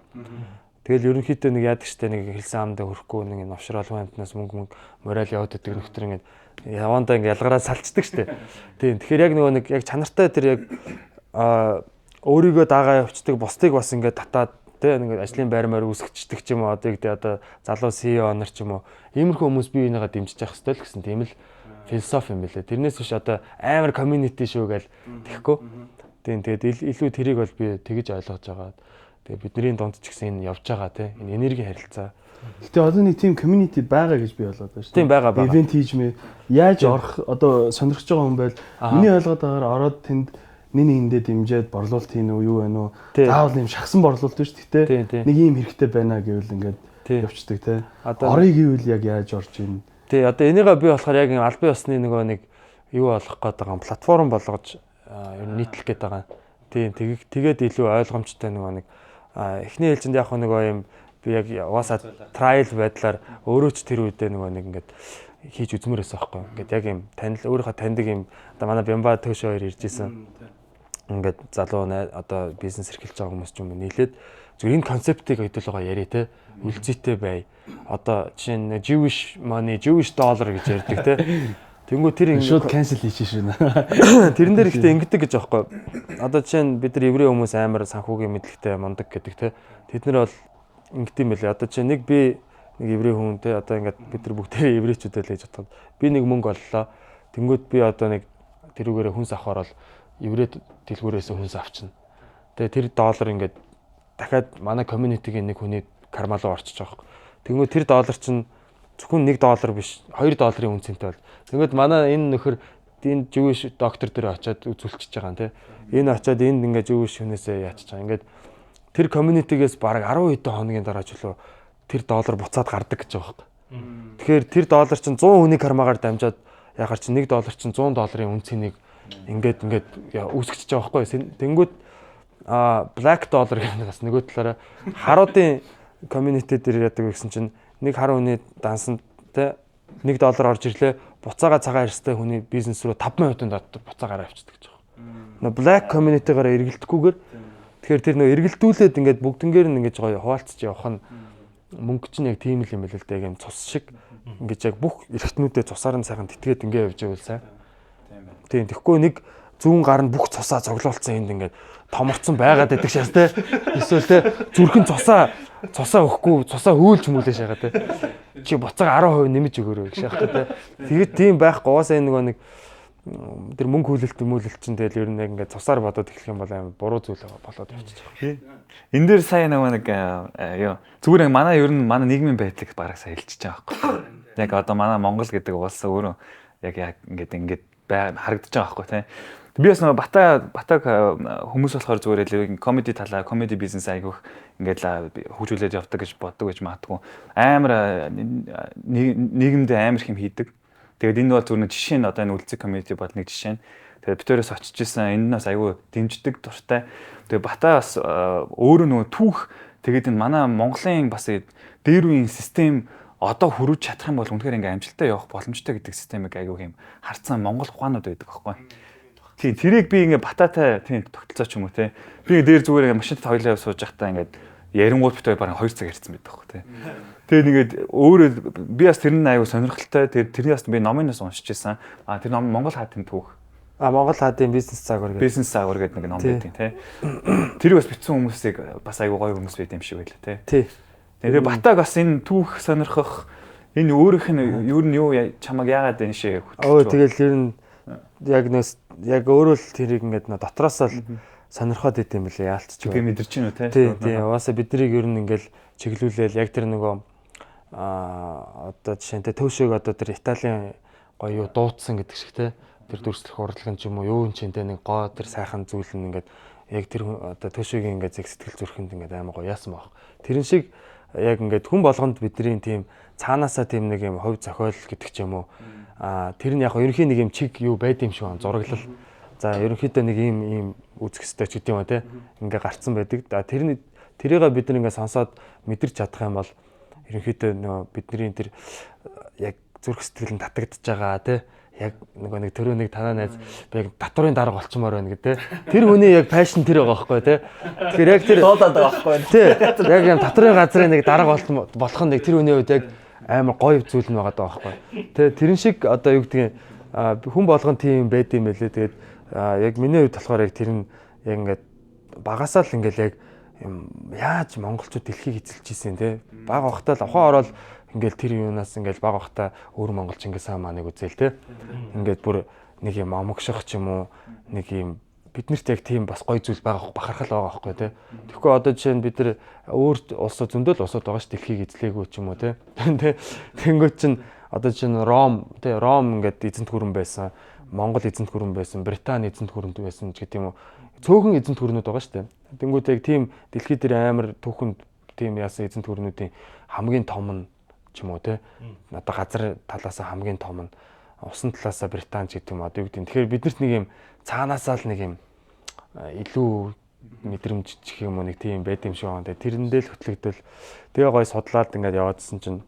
Тэгэл ерөнхийдөө нэг яадаг штэ нэг хэлсэн амдаа хөрөхгүй нэг новшролын амтнаас мөнгө мораль яваад байдаг нөхдөр ингээд явандаа ингээд ялгараа салцдаг штэ. Тийм. Тэгэхээр яг нөгөө нэг яг чанартай тэр яг өөрийгөө дагаа явцдаг бусдыг бас ингээд татаад тийм ингээд ажлын байрмаар үүсгэждэг ч юм уу одоо залуу CEO нар ч юм уу иймэрхүү хүмүүс бие бинийгаа дэмжиж явах хэрэгтэй л гэсэн тийм л философи юм билээ. Тэрнээс биш одоо амар community шүү гээл тэгэхгүй. Тийм тэгээд илүү тэрийг бол би тэгэж ойлгож байгаа. Тэгээ бидний донд ч гэсэн энэ явж байгаа тийм энэ энерги харилцаа. Гэтэ одоо нэг тийм community байгаа гэж би болоод байна шүү. Тийм байгаа. Event хийж мэ яаж орох одоо сонирхож байгаа хүн байл миний ойлгоод байгаагаар ороод тэнд нэгэндээ дэмжиад борлуулалт хийн үү юу байна уу? Заавал юм шахсан борлуулалт биш гэхдээ нэг юм хэрэгтэй байна гэвэл ингээд явцдаг тийм. Орыг гэвэл яг яаж орж ийн. Тий одоо энийгээ би болохоор яг албан ёсны нөгөө нэг юу болох гээд байгаа платформ болгож нийтлэх гээд байгаа. Тийм тэгээд илүү ойлгомжтой нөгөө нэг эхний ээлжинд яг нөгөө юм би яг угаасаа trial байдлаар өөрөө ч тэр үедээ нөгөө нэг ингээд хийж үзмээр байсан байхгүй. Ингээд яг юм өөрийнхөө таньдаг юм одоо манай Бямба Төш хоёр ирж исэн. Ингээд залуу одоо бизнес эрхэлж байгаа хүмүүс ч юм уу нийлээд зөв энэ концептыг хэдүүлгээ яри те үлзийтэй бай. Одоо жишээ нь Jewish money, Jewish dollar гэж ярьдаг те. Тэнгүү тэр ингэ шууд cancel хийчихэж байна. Тэрэн дээр ихтэй ингэдэг гэж аахгүй. Одоо жишээ нь бид нар еврей хүмүүс амар санхүүгийн мэдлэгтэй мундаг гэдэг те. Тэд нар бол ингэдэм байлээ. Одоо жишээ нэг би нэг еврей хүн те одоо ингээд бид нар бүгдээ еврейчүүд л гэж бодоход би нэг мөнгө оллоо. Тэнгүүд би одоо нэг тэрүүгээрээ хүнс авахаар бол еврей дэлгүүрээс хүнс авчна. Тэгээ тэр доллар ингээд дахиад манай community-гийн нэг хүний карма руу орчиж байгаа. Тэнгүүд тэр доллар чинь зөвхөн $1 биш $2 үнцэнтэй бол. Тэнгүүд манай энэ нөхөр энэ Jewish доктор дээр очиад үзүүлчихэж байгаа юм те. Энэ очиад энд ингээд Jewish хүнээсээ яачих чаа. Ингээд тэр community-гээс бараг 10 хэдэн хоногийн дараа ч үлээ тэр доллар буцаад гардаг гэж байгаа юм. Тэгэхээр тэр доллар чинь 100 хүний кармагаар дамжаад ягаар чи $1 чинь $100 үн цэнийг ингээд үүсгэж байгаа байхгүй. Тэнгүүд black dollar гэх нэг бас нөгөө талаараа харуудын community дээр яадаг гэсэн чинь нэг харуу хүний дансанд те $1 орж ирлээ. Буцаага цагаан арьстай хүний бизнес рүү 5 минутын дотор буцаагаар авчдаг гэж байна. Нөгөө black community-гаараа эргэлдэхгүйгээр тэгэхээр тэр нөгөө эргэлдүүлээд ингээд бүгднгээр нь ингэж гоё хуваалцж явах нь мөнгө чинь яг тийм л юм байл л да. Яг юм цус шиг ингэж яг бүх эргэтнүүдэд цусаар нь сайхан тэтгээд ингээд явж байвал сайн. Тийм тэгэхгүй нэг зүүн гар нь бүх цусаа цоглуулсан энд ингээд томорцсон байгаад байдаг шээс те. Эсвэл те зүрхэн цусаа өгөхгүй цусаа хөөлж мүлээ шагаа те. Чи буцаага 10% нэмэж өгөөрэй гэж шахах те. Тэгээд тийм байхгүй угаасаа нөгөө нэг тэр мөнгө хүлээлт чинь тэгэл ер нь яг ингээд цусаар бодоод эхлэх юм бол амар буруу зүйл болоод явчих. Энэ дээр сая нэг зүгээр манай ер нь манай нийгмийн байдлыг бараг сая хэлчихэж байгаа байхгүй. Яг одоо манай Монгол гэдэг улс өөрөө яг ингээд харагдаж байгаа байхгүй тийм. Би бас нэг батаг хүмүүс болохоор зүгээр л комеди талаа, комеди бизнес айгүйх ингээд хөгжүүлээд явдаг гэж боддог гэж магадгүй. Амар нийгэмд амар хэм хийдэг. Тэгээд энэ бол зүгээр нэг жишээ нь одоо энэ үлцэг комеди бол нэг жишээ нь. Тэгээд битээрээс очиж исэн энэ нас айгүй дэмждэг дуртай. Тэгээд Бата бас өөрөө нөгөө түүх тэгээд энэ манай Монголын бас дээр үеийн систем одоо хүрүүж чадах юм бол үнэхээр ингээм амжилттай явах боломжтой гэдэг системийг айгүй юм харцсан Монгол ухаанууд байдаг байхгүй. Тийм тэрийг би ингээ Бататай тийм тогтолцоо ч юм уу те. Би дээр зүгээр машинт хоёлаа сууж байхдаа ингээд ярингууд битээ бараг 2 цаг ярьсан байдаг байхгүй те. Тэгээд ингээд өөрөө би бас тэр нь айгүй сонирхолтой. Тэрний бас би номынаас уншиж байсан. Тэр ном Монгол хаатын түүх. Монгол хаатын бизнес загвар гэдэг. Бизнес загвар гэдэг нэг ном байдаг те. Тэр бас битсэн хүмүүсийг бас айгүй гоё хүмүүс байд юм шиг байлаа те. Тий. Тэгээд Батаг бас энэ түүх сонирхох энэ өөрийнх нь юу чамаг яагаад энэ шиг хөтлөж. Тэгэл ер нь яг өөрөө л тэрийг ингээд дотроос л сонирхоод идэм билээ яалтч. Тэгээ мэдэрч гинүү те. Тий. Угаасаа биднийг ер нь ингээл чиглүүлээл яг тэр нөгөө одоо жишээнтэй төвшөөг одоо тэр Италийн гоё юу дуудсан гэдэг шиг те. Тэр дүрслэх урлагын ч юм уу юу энэ ч нэг гоо тэр сайхан зүйл нь ингээд яг тэр одоо төвшөөгийн ингээд сэтгэл зүрхэнд ингээд амар гоё яасан баг. Тэрэн шиг яг ингээд хүн болгонд бидний тийм цаанаасаа тийм нэг юм хувь зохиол гэдэг ч юм уу тэр нь яг ерөнхий нэг юм чиг юу байд юм шиг байна зураглал. За ерөнхийдөө нэг ийм үзэх ёстой ч гэдэг юм аа те. Ингээ гарцсан байдаг. Тэрийг бид нэг ингээ сонсоод мэдэрч чадах юм бол ерөнхийдөө нөө бидний тэр яг зүрх сэтгэл нь татагдж байгаа те. Яг нөгөө нэг төрөө нэг танаа найз яг татварын дарга болчмоор байна гэдэг те. Тэр хүний яг пашн тэр байгаа байхгүй те. Тэгэхээр яг тэр дуудаад байгаа байхгүй те. Яг юм татварын газрын нэг дарга болох нь нэг тэр хүний хувьд яг амар гоё зүйл нь байгаа даа байхгүй. Тэ тэрэн шиг одоо юу гэдгийг хүн болгон тийм байд юм байлээ. Тэгээд яг миний хувьд болохоор яг тэр нь яг ингээд багасаа л ингээд яг яаж монголчууд дэлхийг эзэлж ийсэн те. Баг ухтаа л ухаан ороод ингээд тэр юунаас ингээд баг ухтаа өөр монголч ингээд саа маныг үзэл те. Ингээд бүр нэг юм омогших ч юм уу нэг юм биднэрт яг тийм бас гоё зүйл байгаа бахархал байгаа байхгүй те. Тэгэхгүй одоо жишээ нь бид нар өөр улсууд зөндөл улсууд байгаа ш дэлхийг эзлээгүү ч юм уу те. Тэнгүүд чинь одоо жишээ нь Ром ингээд эзэнт гүрэн байсан, Монгол эзэнт гүрэн байсан, Британи эзэнт гүрэн байсан ч гэдэг юм уу. Цөөхөн эзэнт гүрнүүд байгаа ш те. Тэнгүүд яг тийм дэлхий дээр амар түүхэнд тийм яасан эзэнт гүрнүүдийн хамгийн том нь ч юм уу те. Одоо газар талаас хамгийн том нь усан талаас Британи ч гэдэг юм одоо юу гэдэг. Тэгэхээр биднэрт нэг юм цаанаасаа л нэг юм илүү мэдрэмж чих юм уу нэг тийм байд юм шиг байна. Тэрэндээ л хөтлөгдөл тэгээ гой судлаад ингээд яваадсэн чинь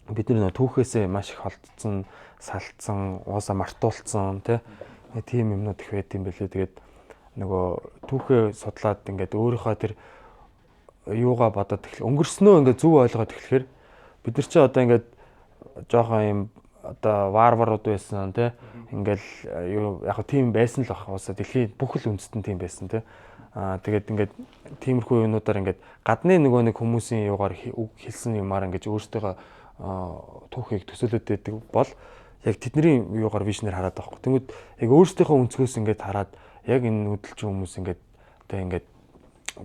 бид нар түүхээсээ маш их холдсон, салцсан, уусаа мартуулсан тийм юмнууд их байд юм билээ. Тэгээд нөгөө түүхээ судлаад ингээд өөрийнхөө тэр юугаа бодоод өнгөрснөө ингээд зөв ойлгоод эхлэхээр бид нар чи одоо ингээд жоохон юм одоо варварууд байсан те ингээл юу яг тийм байсан л баг уусаа дэлхийн бүх л үндэстэн тийм байсан те тэгээд ингээд тиймэрхүү юмнуудаар ингээд гадны нөгөө нэг хүмүүсийн юугаар хэлсэн юмар ингээд өөртөө түүхийг төсөөлөд байдаг бол яг тэдний юугаар вижнээр хараад байгаа. Тэнгүүд яг өөрсдийнхөө өнцгөөс ингээд хараад яг энэ нүүдэлч хүмүүс ингээд тэ ингээд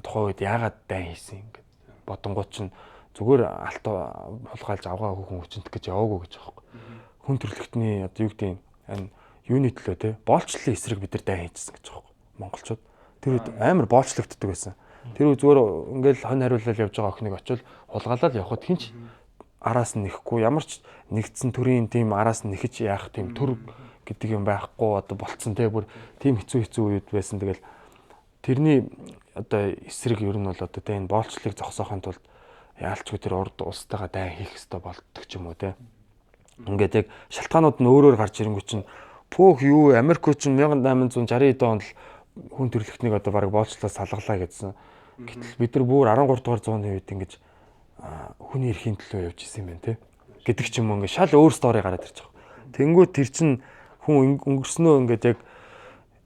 тухайн үед яагаад дайн хийсэн ингээд бодонгууд чинь зүгээр алт хулгайлж авгаа хүүхэн хүчинтэх гэж яваагүй гэж байгаа юм. Хүн төрөлхтний одоо юу гэдэг энэ юуны төлөө те боолчлолын эсрэг бид нар дайн хийжсэн гэж байгаа юм. Монголчууд тэр үед амар боолчлогддог байсан. Тэр үед зүгээр ингээл хон хариулал явж байгаа охиныг очил хулгайлал явахад хинч араас нь нэхгүй ямар ч нэгдсэн төрийн тийм араас нь нэхэж яах тийм төр гэдэг юм байхгүй одоо болцсон те бүр тийм хэцүү үед байсан. Тэгэл тэрний одоо эсрэг ер нь бол одоо те энэ боолчлыг зогсоохын тулд яалчгүй тэр урд улстайгаа дай хийх хэрэгтэй болдог ч юм уу те. Ингээд яг шалтгаанууд нь өөрөөр гарч ирэнгүү чинь пөөх юу Америк чинь 1860 онд л хүн төрөлхтнийг одоо баг боолчлоос салгалаа гэсэн. Гэтэл бид нар бүр 13 дугаар зууны үед ингэж хүний эрхийн төлөө явж исэн юм байна те. Гэдэг ч юм уу ингээд шал өөр стори гараад ирж байгаа. Тэнгүү тэр чин хүн өнгөрснөө ингээд яг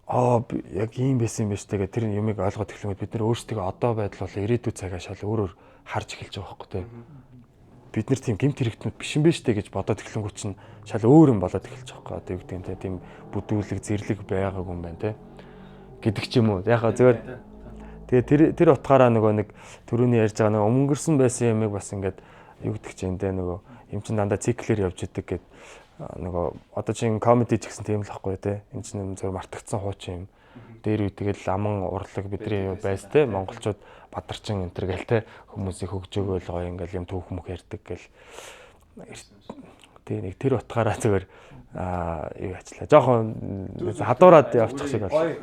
яг ийм байсан юм байна шүү дээ. Тэр юмыг ойлгоод эхлэнгүүт бид нар өөрсдөө одоо байдал бол ирээдүйд цагаа шал өөрөөр харж эхэлж байгаа байхгүй те. Бид нар тийм гэмт хэрэгтнүүд биш юм байна шүү дээ гэж бодоод эхлэнгүүт чинь шал өөр юм болоод эхэлж байгаа байхгүй. Одоо юу гэдэг юм те тийм бүдүүлэг зэрлэг байгаагүй юм байна те. Гэдэг ч юм уу. Яг зөвөр тэгээ тэр утгаараа нөгөө нэг түрүүний ярьж байгаа нөгөө өнгөрсөн байсан юмыг бас ингээд юу гэдэг чинь те нөгөө юм чин дандаа циклээр явж идэг гэд нөгөө одоо чинь комеди ч гэсэн тийм л ахгүй те. Энэ чинь зөв мартагдсан хуучин юм. Дээр үе тэгэл аман урлаг бидний байс те монголчууд бадарчин энэ төр гэл те хүмүүсийг хөгжөөгөө л гоё ингээл юм түүх мөх ярьдаг гэл тэгээ нэг тэр утгаараа зөвөр юу ачлаа. Жохон хадуураад явчих шиг бол.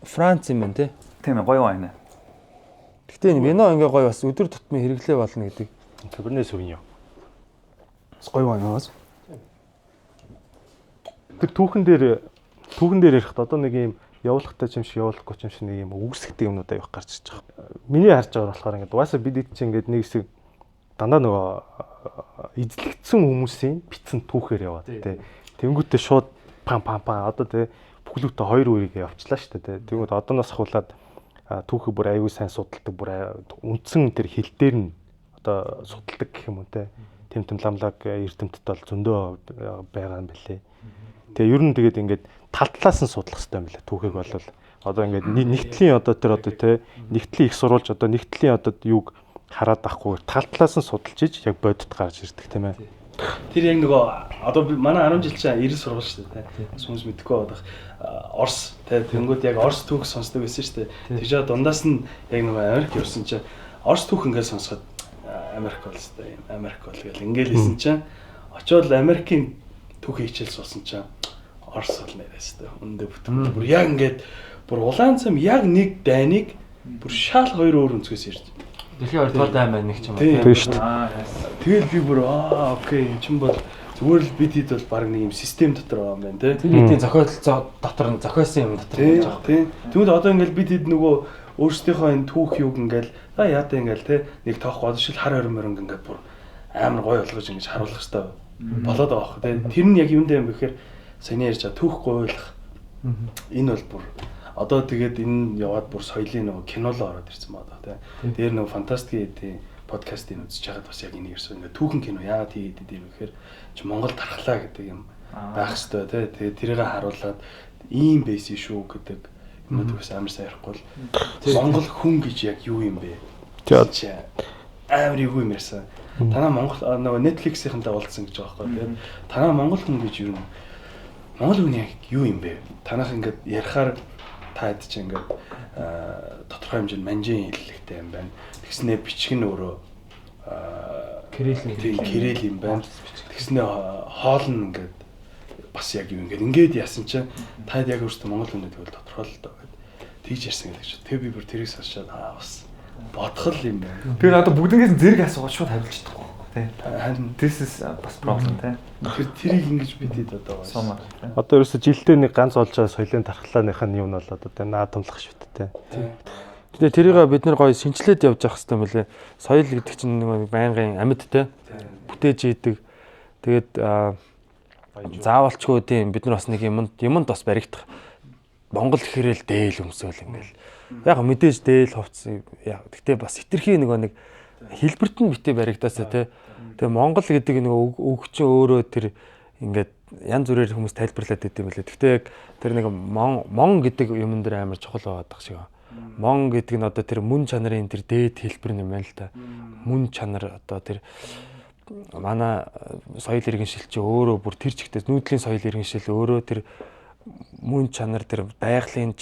Франц юм те. Тийм ээ гоё байна. Гэхдээ энэ вино ингээ гоё бас өдөр тутмын хэрэглээ болно гэдэг. Cabernet Sauvignon. Гоё байна бас. Тэр түүхэн дээр ярихад одоо нэг юм явуулахтай юм шиг явуулахгүй юм шиг нэг юм үгсгдэг юмнууд авах гарч иж байгаа. Миний харж байгаа болохоор ингээд угаасаа бид чинь ингээд нэг хэсэг дандаа нөгөө эзлэгдсэн хүмүүсийн битсэн түүхээр яваад тий. Тэнгүүтээ шууд пам одоо тий бүхлүүтээ 2 үрийг явуулчлаа шүү дээ тий. Тэгвэл одооноос ахуулаад түүхийг бүр аюу сайн судалдаг бүр үндсэн тэр хил дээр нь одоо судалдаг гэх юм уу тий. Тэм ламлаг эрдэмтэд бол зөндөө байгаа юм билээ. Тэгээ ер нь тэгээд ингээд талтлаас нь судлах хэрэгтэй юм билээ. Түүхийг бол одоо ингээд нэгтлийн одоо тэр одоо тий нэгтлийн их сурвалж одоо нэгтлийн одоо юуг хараад ахгүй талтлаас нь судалж иж яг бодит гарч ирдэг тийм ээ. Тэр яг нөгөө одоо манай 10 жил чинь 90 сурвалж шүү дээ тий. Хүмүүс мэдгүй байдаг. Орс тий тэнгууд яг орс түүх сонсдог байсан шүү дээ. Тэгж дундаас нь яг нөгөө Америк явсан чинь орс түүх ингээд сонсоход Америк бол шүү дээ. Америк бол гэл ингээд хэлсэн чинь очоод Америкийн түүхийг хичээл суусан чинь орс бол нэрээс дээ. Үндэ бүтэн бүр яг ингээд бүр улаан цам яг нэг дайныг бүр шал 2 өөр өнцгөөс ирж. Дэлхийн 2 дугаар дайн байна нэг ч юм уу. Тийм шүү дээ. Тэгэл би бүр окей юм чин бол зүгээр л бид хэд бол баг нэг юм систем дотор байгаа юм байна те. Тэр нийтийн зохиолол дотор нь зохиосон юм дотор байж байгаа. Тийм. Тэгвэл одоо ингээл бид хэд нөгөө өөрсдийнхөө энэ түүх юуг ингээл яатаа ингээл те нэг тоох годшил хар хорморинг ингээд бүр амар гоё болгож ингэж харуулах хэрэгтэй болоод байгаа хөө те. Тэр нь яг юундаа юм бэхээр саяны ярьж байгаа түүх гуйлах. Энэ бол бүр одоо тэгээд энэ яваад бүр соёлын нөгөө кинолоо ороод ирсэн байна да тий. Дээр нөгөө фантастикийн подкастыг үзэж байгаад бас яг энийг ирсэн. Ингээ түүхэн кино яагаад хийгээд идэв гэхээр чи Монгол тархлаа гэдэг юм байх хэвээр тий. Тэгээд тэрийг харуулад ийм байсан шүү гэдэг юм төгс амар сайрахгүй л Монгол хүн гэж яг юу юм бэ? Чи амар юу юм ярьсан. Танаа Монгол нөгөө Netflix-ийнхэнтэй уулзсан гэж байгаа байхгүй тий. Танаа Монгол хүн гэж юу юм? Монгол хүн яг юу юм бэ? Танах ингээд ярихаар таад чи ингээд тодорхой хэмжээнд манжин хэллэгтэй юм байна. Тэгснээ бичиг нь өөрөө кирилл юм байна. Тэгснээ хоол нь ингээд бас яг юу ингээд яасан чинь таад яг өөртөө монгол хүнээ тэгвэл тодорхой л доо гэдэг. Тэгж ярьсан гэдэг чинь. Тэг би бүр тэрийг сонсоод бас бодхол юм байна. Тэр одоо бүгднгээс зэрэг асуугаад шууд хариулчихдаг. This is бас problem тий. Тэрийг ингэж бидэд одоо сумаар. Одоо ерөөсө жилдээ нэг ганц олж байгаа соёлын тархлааных нь юм бол одоо тэ наадамлах шүт тий. Тэгээ тэрийг бид нэр гоё шинчлээд явж явах хэрэгтэй юм лээ. Соёл гэдэг чинь нэг байнгын амьд тий. Бүтээж идэг. Тэгээд заавалчгүй тийм бид нар бас нэг юмд бас баригдах. Монгол гэхэрэл дээл өмсөөл ингээл. Яг мэдээж дээл хувцс. Гэхдээ бас хитрхи нэг хэлбэрт нь битээ баригдаасаа тий. Тэгээ Монгол гэдэг нэг үг чинь өөрөө тэр ингээд янз бүрээр хүмүүс тайлбарлаад байт юм лээ. Гэхдээ яг тэр нэг мон гэдэг юм дээр амар чухал байгаад шиг. Мон гэдэг нь одоо тэр мөн чанарын тэр дээд хэлбэр юм байна л та. Мөн чанар одоо тэр манай соёл иргэншил чи өөрөө бүр тэр чигтээс нүүдлийн соёл иргэншил өөрөө тэр мөн чанар тэр байгалийн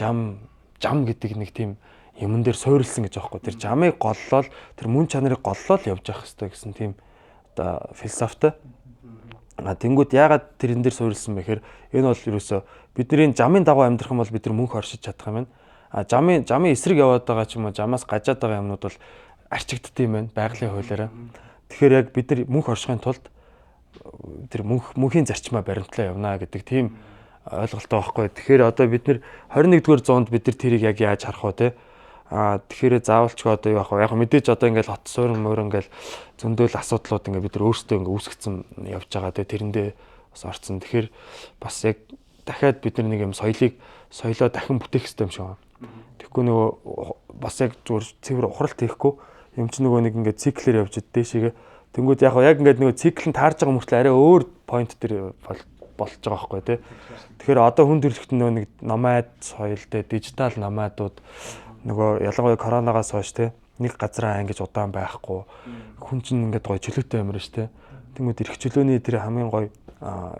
жам гэдэг нэг тийм юмн дээр суурилсан гэж аахгүй. Тэр жамыг голлол, тэр мөн чанарыг голлол явж явах хэрэгтэй гэсэн тийм одоо философитой. Тэнгүүд яагаад тэрэн дээр суурилсан бэ гэхээр энэ бол ерөөсөө бидний жамын дагуу амьдрах юм бол бид нар мөнх оршиж чадах юм байна. Жамын эсрэг яваад байгаа ч юм уу, жамаас гажаад байгаа юмнууд бол арчигддаг юм байна байгалийн хуулиараа. Тэгэхээр яг бид нар мөнх оршихын тулд тэр мөнхийн зарчмаа баримтлаа явна гэдэг тийм ойлголттой байхгүй. Тэгэхээр одоо бид нэр 21-р зуунд бид нар тэрийг яг яаж харах вэ те? Тэгэхээр заавалчгүй одоо юу яах вэ? Яг мэдээж одоо ингээл хот суурин мөр ингээл зөндөөл асуудлууд ингээд бид нар өөрсдөө ингээд үүсгэсэн явж байгаа те. Тэрэндээ бас орцсон. Тэгэхээр бас яг дахиад бид нар нэг юм соёлоо дахин бүтээх хэрэгтэй юм шиг байна. Тэгэхгүй нөгөө бас яг зүгээр цэвэр ухралт хийхгүй юм чи нөгөө нэг ингээд циклээр явж дээшээгээ. Тэнгүүд яг ингээд нөгөө цикл нь таарж байгаа мөртлөө арай өөр point дээр болж байгаа байхгүй тий. Тэгэхээр одоо хүн төрөлхтөн нөгөө нэг номад соёл те дижитал номадууд нөгөө ялангуяа коронавигаас хойш те нэг газараа ангиж удаан байхгүй хүн чинь ингээд гоё чөлөөтэй амьрна ш те. Тэнгүүд эрх чөлөөний тэр хамгийн гоё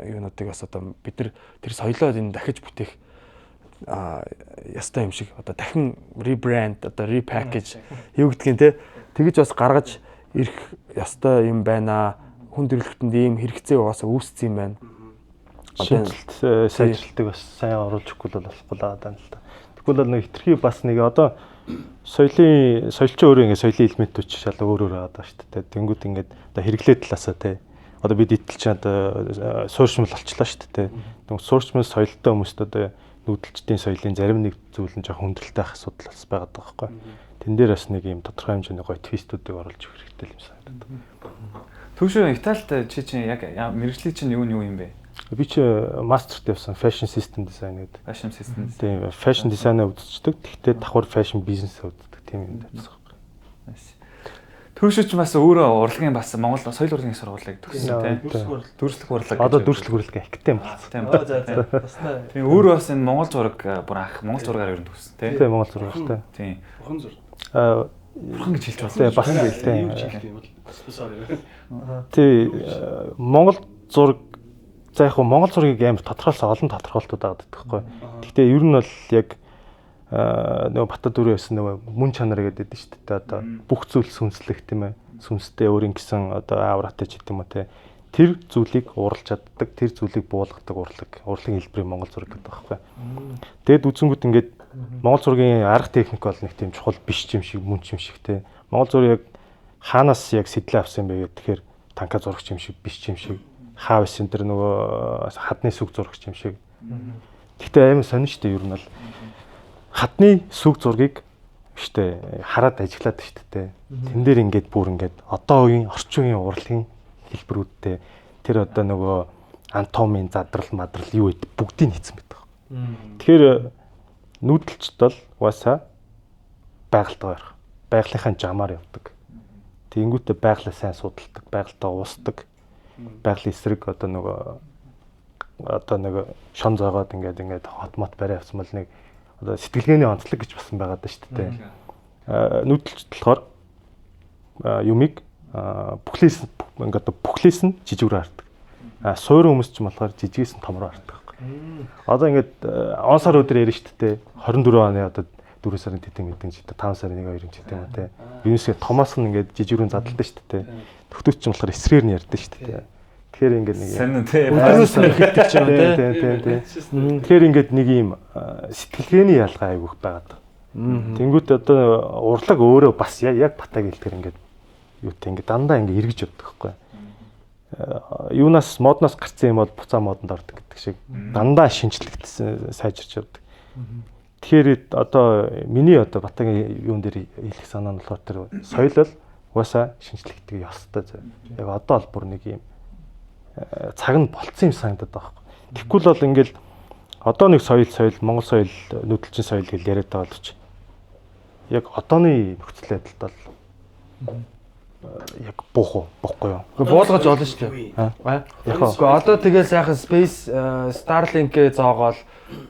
юунуудыг бас одоо бид нар тэр соёлоо энэ дахиж бүтээх ястай юм шиг одоо дахин rebrand одоо repackage юу гэдгийг те тэгэж бас гаргаж ирэх ястай юм байна. Хүн төрөлхтөнд ийм хэрэгцээ угаасаа үүссэн юм байна. Шинжилт сайжралтыг бас сайн оруулж өгөхгүй бол болохгүй л байгаа юм л та. Тэгвэл бол нэг хитрхи бас нэг одоо соёлын өөрөө ингээд соёлын элементүүд ч шал өөр байгаа шүү дээ. Тэнгүүд ингээд одоо хэрэглээ талаасаа те. Одоо бид идэлч одоо суурьшмал болчлаа шүү дээ. Тэгвэл суурьшмал соёлтой хүмүүст одоо нүүдэлчдийн соёлын зарим нэг зүйл нь жоохон хүндрэлтэй ах асуудал бас байгаа байхгүй. Тэн дээр бас нэг юм тодорхой хэмжээний гоё твистүүдийг оруулж өгөх хэрэгтэй юм санагдаад байна. Түүшээ Италид чи чинь яг мэрэгжлийн чинь юу юм бэ? Би чи мастерт явсан fashion system design гэдэг. Fashion system. Тийм, fashion design-аа үздэг. Тэгтээ давхар fashion business-аа үздэг тийм юм тавьсан байхгүй. Түүшээ ч бас өөрөө урлагийн бас Монгол соёл урлагийн сургуулийг төгссөн тийм. Дүрслэх урлаг. Одоо дүрслэх урлаг ихтэй юм байна. Тийм. Тийм, өөрөө бас энэ Монгол зураг бүр анх Монгол зургаар ер нь төгссөн тийм. Тийм, Монгол зураг шүү дээ. Тийм. Бурхан зураг. Бурхан гэж хэлж байна. Бас тийм. Sorry. Тийм, Монгол зураг за яг Монгол зургийг амар тодорхойлсон олон тодорхойлтууд байгаа гэхгүй. Гэхдээ ер нь бол яг нөгөө Бата дөрөв байсан нөгөө мөн чанар гэдэг дээ шүү дээ. Одоо бүх зүйл сүнслэх тийм ээ. Сүнстэй өөрийн гэсэн одоо аавратай ч гэдэг юм уу те. Тэр зүйлийг уралж чаддаг, тэр зүйлийг буулгадаг урлагийн хэлбэрийн Монгол зураг гэдэг байхгүй. Тэгэд үзэнгүүт ингээд Монгол зургийн арга техник бол нэг тийм чухал биш юм шиг, мөн юм шиг те. Монгол зураг яг хаанаас яг сэтлээ авсан бэ гэхээр танка зурагч юм шиг, биш юм шиг. Хаавс энэ төр нөгөө хадны сүг зурагч юм шиг. Гэхдээ амар сонир штэ ер нь бол хадны сүг зургийг штэ хараад ажиглаад штэ. Тэн дээр ингээд бүр ингээд одоо үеийн орчин үеийн урлагийн хэлбэрүүдтэй тэр одоо нөгөө анатомийн задрал мадрал юу гэдэг бүгдийг хийсэн байдаг. Тэгэхээр нүүдэлчд бол угаасаа байгальтайгаар байгалийнхаа жамаар явдаг. Тэнгүүтээ байгалаа сайн судалдаг, байгальтаа уусдаг. Байгалийн эсрэг одоо нэг шон зоогоод ингээд хотмот барай авсан бол нэг одоо сэтгэлгээний онцлог гэж басан байгаа даа шүү дээ. Нүүдэлч болохоор юмыг бүхлээс нь жижигрүү хардаг. Суурин хүмүүс ч юм болохоор жижигээс нь том руу хардаг. Одоо ингээд он сар өдөр ярина шүү дээ. 24 оны одоо 4 сарын тэтгэн мэдэн ч 5 сарын 1 2 ч гэдэг юм те. Юунесээ томоос нь ингээд жижигрүүн задлаа шүү дээ. Төвтөч ч юм болохоор эсрээр нь ярьдаа шүү дээ. Тэгэхээр ингээд нэг өдрөөс нь хэлдэг ч юм те. Тэгэхээр ингээд нэг юм сэтгэлгээний ялгаа айгүйх байгаад. Тэнгүүт одоо урлаг өөрөө бас яг батаг хэлдгэр ингээд юутай ингээд дандаа ингээд эргэж явдаг байхгүй. Юунаас модноос гарсан юм бол буцаа модонд ордог гэдэг шиг дандаа шинжлэгдсэн сайжирч явдаг. Тэгэхээр одоо миний одоо батагийн юун дээр хэлэх санаа нь болохоор тэр соёл бол угаасаа шинжлэхдэг ёстой. Яг одоо л бүр нэг юм цаг нь болцсон юм санагдаад байгаа байхгүй. Тэгэхгүй л бол ингээл одоо нэг соёл Монгол соёл нүүдэлчин соёл гэж яриад байгаа боловч яг одооны нөхцөл байдалд бол яг буухгүй юу? Буулгаж олно шүү дээ. Гэхдээ одоо тэгээ сайхан Space Starlink-ээ зоогоол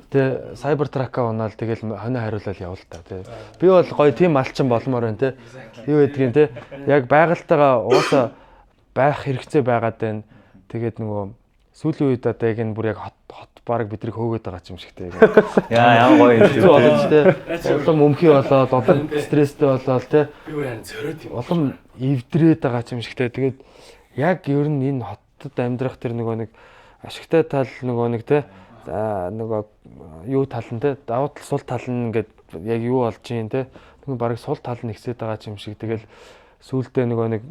тэ Cybertruck-аа унаал тэгэл хоноо хариулал явал та тэ. Би бол гоё тийм алчин болмоор байна тэ. Юу гэдгийг тэ. Яг байгальтайгаа уусаа байх хэрэгцээ байгаад байна. Тэгээд нөгөө сүүлийн үед одоо яг энэ бүр яг хот баг бидрийг хөөгöd байгаа юм шигтэй. Яа ямар гоё юм. Болоод тэ улам өмхий болоод улам стресстэй болоод тэ Би бүр харин зөрөөд юм. улам эвдрээд байгаа юм шигтэй. Тэгээд яг ер нь энэ хотод амьдрах тэр нөгөө нэг ашигтай тал нөгөө нэг тэ нөгөө юу тал нь тэ давуу тал сул тал нь ингээд яг юу болж юм тэ тэгвэл баг сул тал нь ихсээд байгаа юм шиг. Тэгэл сүүлдээ нөгөө нэг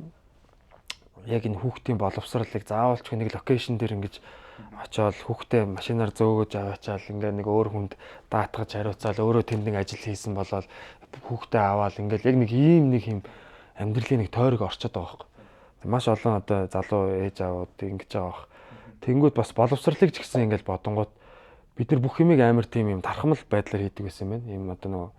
яг энэ хүүхдийн боловсролыг заавалч нэг локейшн дээр ингэж очиод хүүхдээ машинаар зөөгөж аваачаал ингээ нэг өөр хүнд даатгаж хариуцаал өөрөө тэндэн ажил хийсэн болоод хүүхдээ аваад ингээл яг нэг ийм амьдралын нэг тойрог орчод байгаа байхгүй. Маш олон одоо залуу ээж аавууд ингэж байгаа бах. Тэнгүүд бас боловсролыг ч гэсэн ингээл бодонгууд бид нар бүх юмыг амар тийм юм тархамл байдлаар хийдэг байсан юм байна. Ийм одоо нөгөө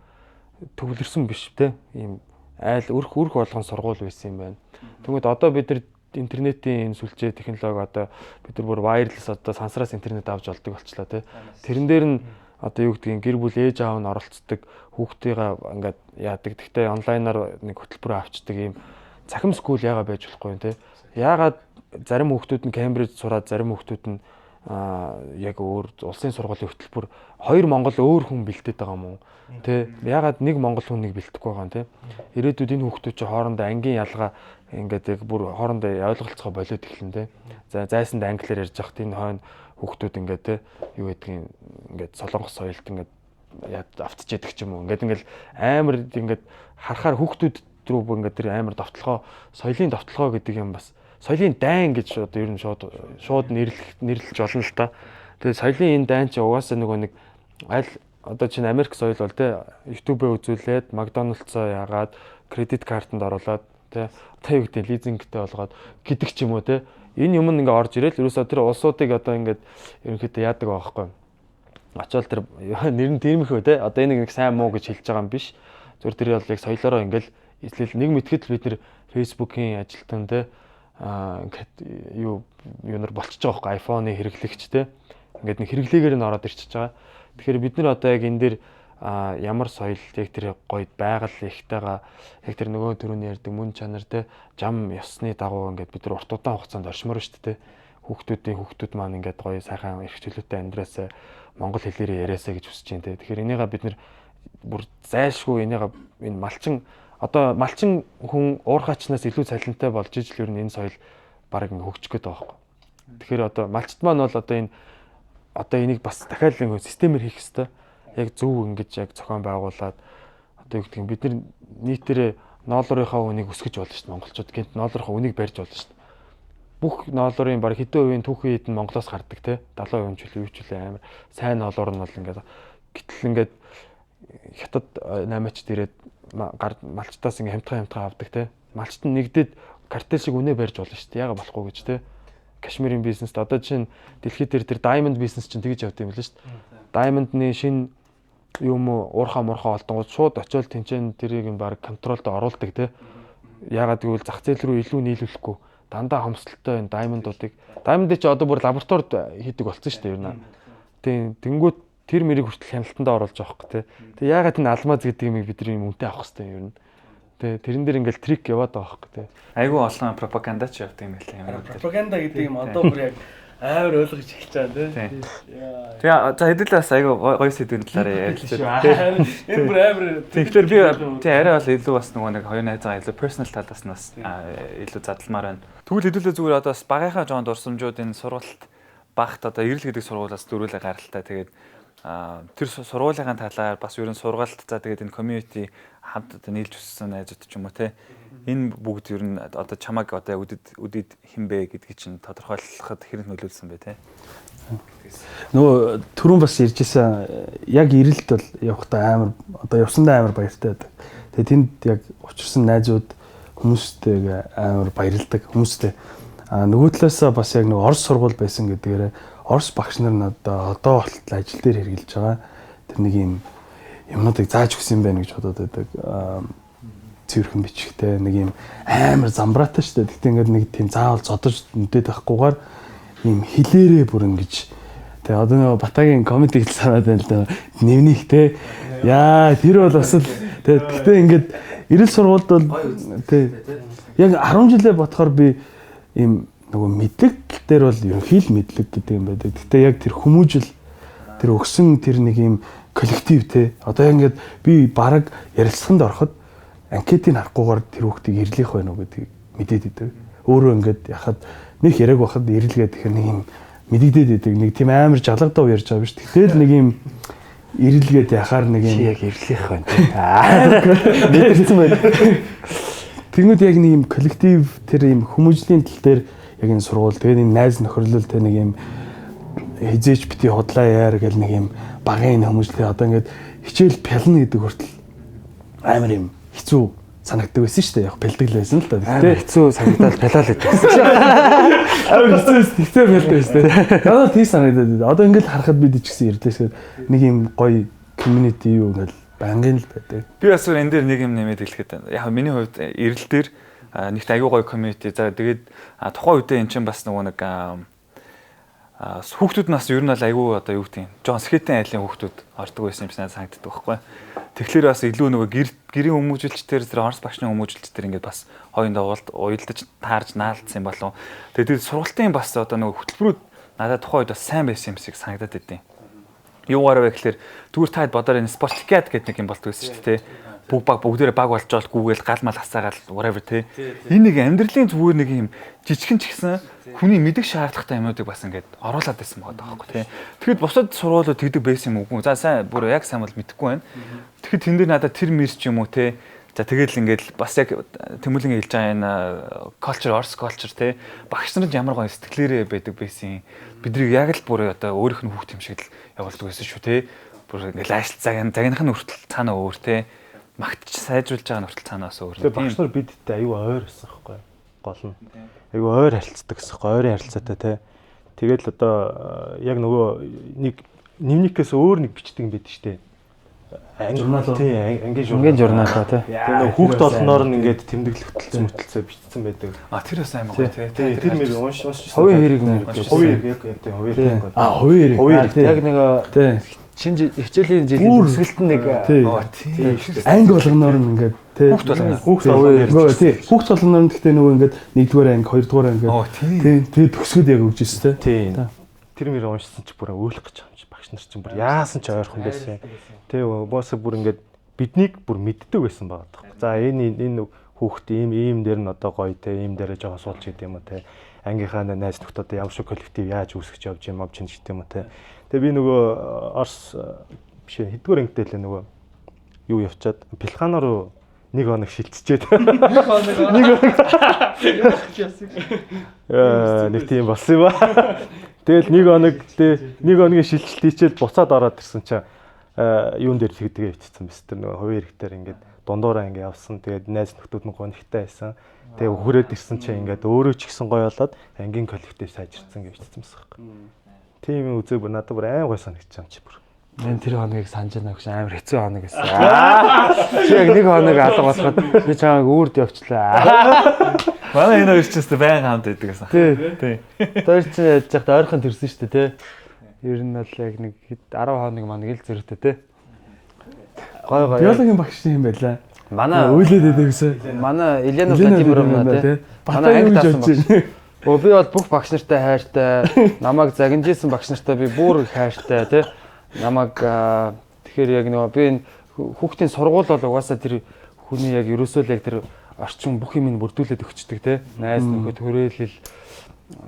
төвлөрсөн биш те. Ийм айл өрх болгон сургууль байсан юм байна. Тэгмээд одоо бид нар интернетийн сүлжээ технологи одоо бид нар бүр wireless одоо сансраас интернет авч болдог болчлаа тий. Тэрэн дээр нь одоо юу гэдгийг гэр бүл ээж аав нь оролцдог хүүхдийгээ ингээд яадаг. Гэхдээ онлайнаар нэг хөтөлбөр авчдаг ийм цахим скул яага байж болохгүй юм тий. Яагаад зарим хүүхдүүд нь Кембриж сураад зарим хүүхдүүд нь яг өөр улсын сургуулийн хөтөлбөр хоёр Монгол өөр хүн бэлдээд байгаа юм уу? Тэ ягаад нэг Монгол хүн нэг бэлдэхгүй байгаа юм те? Ирээдүйд энэ хүүхдүүд чи хоорондоо ангийн ялгаа ингээд яг бүр хоорондоо ойлголцоо болоод эхэлнэ те. За зайсанд англиар ярьж байхад энэ хойно хүүхдүүд ингээд те юу гэдгийг ингээд солонгос соёлд ингээд автчихдаг ч юм уу. Ингээд амар ингээд харахаар хүүхдүүд рүү бүр ингээд тэр амар довтлогоо соёлын довтлогоо гэдэг юм бас соёлын дайн гэж одоо ер нь шууд нэрлэж болно л та. Тэгээ соёлын энэ дайн чи угаасаа нөгөө нэг аль одоо чинь Америк соёл бол те YouTube-ээ үзүүлээд Макдоналдсоо яагаад кредит картанд оруулаад те одоо юу гэдэг лизингтэй болгоод гэдэг ч юм уу те энэ юм ингээ орж ирээл ерөөсөө тэр улсуудыг одоо ингээд ерөнхийдөө яадаг байгаа байхгүй. Очоод тэр нэр нь тэрмэхөө те одоо энэ нэг сайн муу гэж хэлж байгаа юм биш. Зүгээр тэр бол яг соёлоороо ингээл эслэл нэг мэтгэл бид нэр Facebook-ийн ажилтан те ингээд юунаар болчихж байгаа байхгүй iPhone-ы хэрэглэгч те ингээд нэг хэрэглээгээр нь ороод ирчихэж байгаа. Тэгэхээр бид нар одоо яг энэ дээр ямар соёл яг тэр гоё байгаль ихтэйгаа яг тэр нөгөө төрөний ярьдаг мөн чанар те зам ёсны дагуу ингээд бид нар урт удаан хугацаанд оршмоор шүү дээ. Хүүхдүүд маань ингээд гоё сайхан эрх чөлөөтэй амьдраасаа монгол хэлээрээ яриасаа гэж хүсэж байна те. Тэгэхээр энийгээ бид нар бүр зайлшгүй энийгээ энэ малчин хүн уурхачнаас илүү цалинтай болж ижил ер нь энэ соёл баг ингээ хөгжих гээд байгаа байхгүй. Тэгэхээр одоо малчт маань бол одоо энийг бас дахиад нэг системээр хийх хэрэгтэй. Яг зөв ингэж яг зохион байгуулад одоо юу гэдгийг бид нар нийтээрээ ноолорынхаа үнийг өсгөж болно шүү дээ. Монголчууд гэнт ноолорынхаа үнийг барьж болно шүү дээ. Бүх ноолорын баг хэдэн хувийн түүхийн хэд нь Монголоос гардаг те 70% ч үл юу ч үл амар сайн ноолор нь бол ингээд гэтэл ингээд хятад 8-ачд ирээд малчтаас ингээ хамтгаа авдаг те. Малчт нь нэгдээд картел шиг үнэ барьж болно шүү дээ. Яага болохгүй гэж те. Кашмирын бизнест одоо чинь дэлхийд тэр diamond бизнес чинь тэгж явдаг юм л шүү дээ. Diamond-ны шинэ юм уурхаа муурхаа олдонгууд шууд очиод тэнцэн тэрийг нь баг контролд оруулдаг те. Яагаад гэвэл зах зээл рүү илүү нийлүүлэхгүй дандаа хомсдолтой энэ diamond-ыг чи одоо бүр лабораторид хийдэг болсон шүү дээ ер нь. Тийм тэнгүүт тэр мэрийг хүртэл хяналтандаа оруулж авах гэх те. Тэг яагаад энэ алмаз гэдэг юмыг бид нар юм үнэтэй авах хэрэгтэй ер нь. Тэ тэрэн дээр ингээл трик яваад байгаа байхгүй те. Айгүй олон пропаганда ч явдаг юм байна. Пропаганда гэдэг юм одоо бүр яг амар ойлгож эхэлж байгаа те. Тэгээ за хэдүүлээс айгүй гоё сэдвийн талаар ярилцлаа. Энэ бүр амар. Тэгэхээр би тий арай бол илүү бас нөгөө нэг хоёр найзгаа илүү personal талаас нь бас илүү задалмаар байна. Тэгвэл хэдүүлээ зүгээр одоо бас багийнхаа жоон дурсамжууд энэ сургалт багт одоо эрэл гэдэг сургуулиас дөрүүлээ гаралтай. Тэгээд тэр сургуулийн талаар бас ерөн сургалт за тэгээд энэ community хамт одоо нийлж өссөн найзууд ч юм уу те энэ бүгд ер нь одоо чамаг одоо үдэд хинбэ гэдгийг чинь тодорхойлоход хэрэг нөлөөлсөн бэ те. Нөгөө түрүүн бас ярьжсэн яг эрэлт бол явахдаа амар одоо явсандаа амар баяртай байдаг. Тэгээд тэнд яг учирсан найзууд хүмүүстэйгээ амар баярлдаг хүмүүстэй. Нөгөө талаасаа бас яг нэг Орос сургууль байсан гэдгээр Орос багш нар нь одоо болтол ажил дээр хэрглэж байгаа. Тэр нэг юм юмнуудыг зааж өгсөн юм байна гэж бодоод байдаг. Цэвэрхэн бичгтэй нэг юм амар замбраатай шүү дээ. Тэгтээ ингээд нэг тийм заавал зодож нүдэд байхгүйгээр юм хилээрээ бүр ингэж тэгээ одоо нэг Батагийн комеди гэж санаад байна л да. Нэвнийх те. Яа тэр бол бас л тэгтээ ингээд эрэл сургуульд бол те яг 10 жилээ бодохоор би ийм нөгөө мэдлэг дээр бол ерөнхий л мэдлэг гэдэг юм байдаг. Гэтэ яг тэр хүмүүжил тэр өгсөн тэр нэг юм коллектив те. Одоо ингээд би бараг ярилцлаганд ороход анкетыг харахгүйгээр тэр хүүхдийг ирлэх байна уу гэдгийг мэдээд идэв. Өөрөө ингээд яхад нэг яриаг байхад ирлгээд тэгэхээр нэг юм мэдэгдээд идэг. Нэг тийм амар жалгадав ярьж байгаа биш. Тэгэл нэг юм ирлгээд яхаар нэг юм яг ирлэх байна. Мэдэрсэн байна. Тэгмэд яг нэг юм коллектив тэр юм хүмүүжлийн тал дээр яг энэ сургууль тэгээд энэ найз нөхөрлөл тэ нэг юм хизээч бити худлаа яар гэл нэг юм багын хүмүүжлээ одоо ингээд хичээл пялна гэдэг хүртэл амар юм хэцүү санагддаг байсан шүү дээ. Яг бэлтгэл байсан л да. Амар хэцүү санагдаад пялал гэдэг. Амар хэцүү бэлтгэл байсан шүү дээ. Одоо тийм санагдаад. Одоо ингээд харахад бид ч гэсэн ирлээсгээд нэг юм гоё community юу ингээл бангийн л байдаг. Би бас энэ дээр нэг юм нэмээд хэлэхэд яг миний хувьд эрэл дээр нэгт аюу гоё community. За тэгээд тухайн үедээ эн чинь бас нөгөө нэг хүүхдүүд нас ер нь бол аюу одоо юу гэдэг юм. Джон Скетийн айлын хүүхдүүд ордог байсан юм шиг надад санагддаг байхгүй. Тэгэхээр бас илүү нөгөө гэрийн хүмүүжүүлчдэр тэр Орос багшны хүмүүжүүлчдэр ингээд бас хоёроо уялдаж таарж наалдсан юм болов. Тэгээд сургалтын бас одоо нөгөө хөтөлбөрүүд надад тухайн үед бас сайн байсан юм шиг санагдаад байдیں۔ Юугаар вэ гэхээр зүгээр таад бодоор энэ спортикад гэдэг нэг юм болдог байсан шүү дээ. Бүгдээрээ баг болж байгаа гүүгээл гал мал хасаагаал whatever те. Энэ нэг амьдралын зүгээр нэг юм жижигхэн ч гэсэн хүний мэдих шаардлагатай юмнуудыг бас ингээд оруулаад байсан байгаа байхгүй те. Тэгэхэд бусад сургуулиуд тэгдэг байсан юм уу? За сайн бүр яг сайн бол мэдэхгүй байна. Тэгэхэд тэн дээр надад тэр мэрч юм уу те. За тэгэл ингээд бас яг Тэмүүлэн хэлж байгаа энэ culture, Орос culture те. Багш нарт ямар гоё сэтгэлээрээ байдаг байсан. Бидний яг л бүр одоо өөрийнх нь хүүхд юм шиг л явуулдаг байсан шүү те. Бүр ингээд лаашл загнах нь хүртэл цаана өөр те. Магтч сайжруулж байгаа нь хүртэл цаанаас өөр. Тэгээ багш нар бидтэй аюу ойр байсан байхгүй гол нь. Аюу ойр харилцдаг гэсэн байхгүй ойрын харилцаатай те. Тэгэл одоо яг нөгөө нэг нэмникээс өөр нэг бичдэг юм байдаг штэ. Журнал тий ангийн журнал ба тий. Тэгээ нөгөө хүүхд олноор нь ингээд тэмдэглэх хөтөлцөө бичсэн байдаг. Тэр бас аймаг гоё тий. Тэр мэр унш. Хувийн хэрэг мэр. Хувийн хэрэг яг тий хувийн хэрэг. Хувийн хэрэг. Яг нэг шинэ хичээлийн жилийн төгсгөлт нь нэг анги болгоноор нь ингээд тий хүүхд болгоноор тий хүүхд болгоноор нь гэхдээ нөгөө ингээд 1-р анги 2-р анги тий төгсгöd яг өгч өстэй тий тэр мэр уншсан чи бүр өөлөх гэж байгаа юм чи багш нар чинь бүр яасан ч ойрхон байсан тий боосоо бүр ингээд биднийг бүр мэддэг байсан байгаа тох. За энэ хүүхд ийм дээр нь одоо гоё тий ийм дээрээ жоохон суулж гэдэг юм уу тий ангийнхаа найз нөхдөд ямар шиг коллектив яаж үүсгэж явж юм авч чинь гэдэг юм уу тий. Тэгээ би нөгөө Орос биш хэдгээр ангитай л нөгөө юу явчаад Пелхано руу нэг хоног шилжчихэд нэг тийм болсон юм ба. Тэгэл нэг хоногийн шилжилт хийчихэл буцаад ороод ирсэн чинь юун дээр тэгдэгээ өвчсөн биз тэр нөгөө хувийн хэрэгтэр ингээд дундуураа ингээд явсан. Тэгээд найз нөхдөд нь гонхтой байсан. Тэгээ хүрээд ирсэн чинь ингээд өөрөө ч ихсэн гоё болоод ангийн коллектив сайжирсан гэж өвчсөн байсан. Тийм үзээ бүр надад бүр айн гой санагдчих юм чи бүр. Мен тэр хоногийг санаж байна гэж амар хэцүү хоног байсан. Чи яг нэг хоног алга болоход би чамайг үрд явчлаа. Манай энэ хоёр ч гэсэн байн хамт байдаг гэсэн. Тий. Тэр чинь яаж яхад ойрхон төрсөн шүү дээ тий. Ер нь бол яг нэг 10 хоног маань ил зэрэгтэй тий. Гой. Биологийн багш юм байлаа. Манай үйлээд байдаг гэсэн. Манай Елена Владимировна тий. Манай анги таасан багш. Би бол бүх багш нартай хайртай, намайг загинжсэн багш нартай би бүр хайртай тий. Намайг тэгэхээр яг нөгөө би энэ хүүхдийн сургууль бол угаасаа тэр хүний яг ерөөсөө л яг тэр орчин бүх юм бүрдүүлээд өгчдөг тий. Найз нөхөд хүрээлэл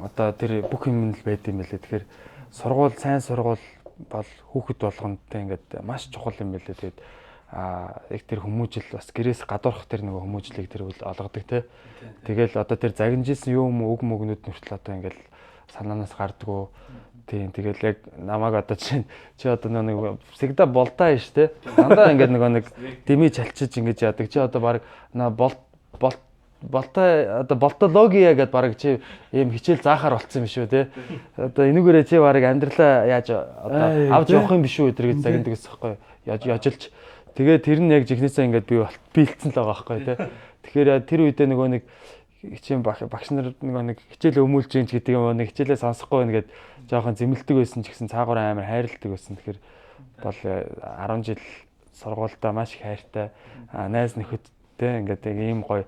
одоо тэр бүх юм л байд юм байлээ. Тэгэхээр сайн сургууль бол хүүхэд болгонд ингээд маш чухал юм байлээ. Тэгээд яг тэр хүмүүжил бас гэрээс гадуурх тэр нөгөө хүмүүжлийг тэр олгодог тий. Тэгэл одоо тэр загинжсэн юм үг мөгнүүд нүртэл одоо ингээл санаанаас гардггүй. Тийм тэгэл яг намайг одоо чи одоо нэг всегда болтаа ш тий. Дандаа ингээд нэг дими чалчиж ингэж яадаг. Чи одоо баг болтаа одоо болтология гэдээ баг чи ийм хичээл заахаар болцсон юм шүү тий. Одоо энүүгээрээ чи баг амьдралаа яаж одоо авч явах юм биш үү гэдэг загиндаг гэсэн хэвхэв. Яжилж тэгээ тэр нь яг жигнэсээ ингээд би бэлдсэн л байгаа байхгүй тий. Тэгэхээр тэр үедээ нөгөө нэг хичээн багш нар нэг хичээлээ өмүүлж гин ч гэдэг юм нэг хичээлээ сонсохгүй байна гэд жоохон зэмлдэг байсан ч гэсэн цаагаараа амар хайрладаг байсан. Тэгэхээр бол 10 жил сургуультай маш их хайртай найз нөхөдтэй ингээд ийм гоё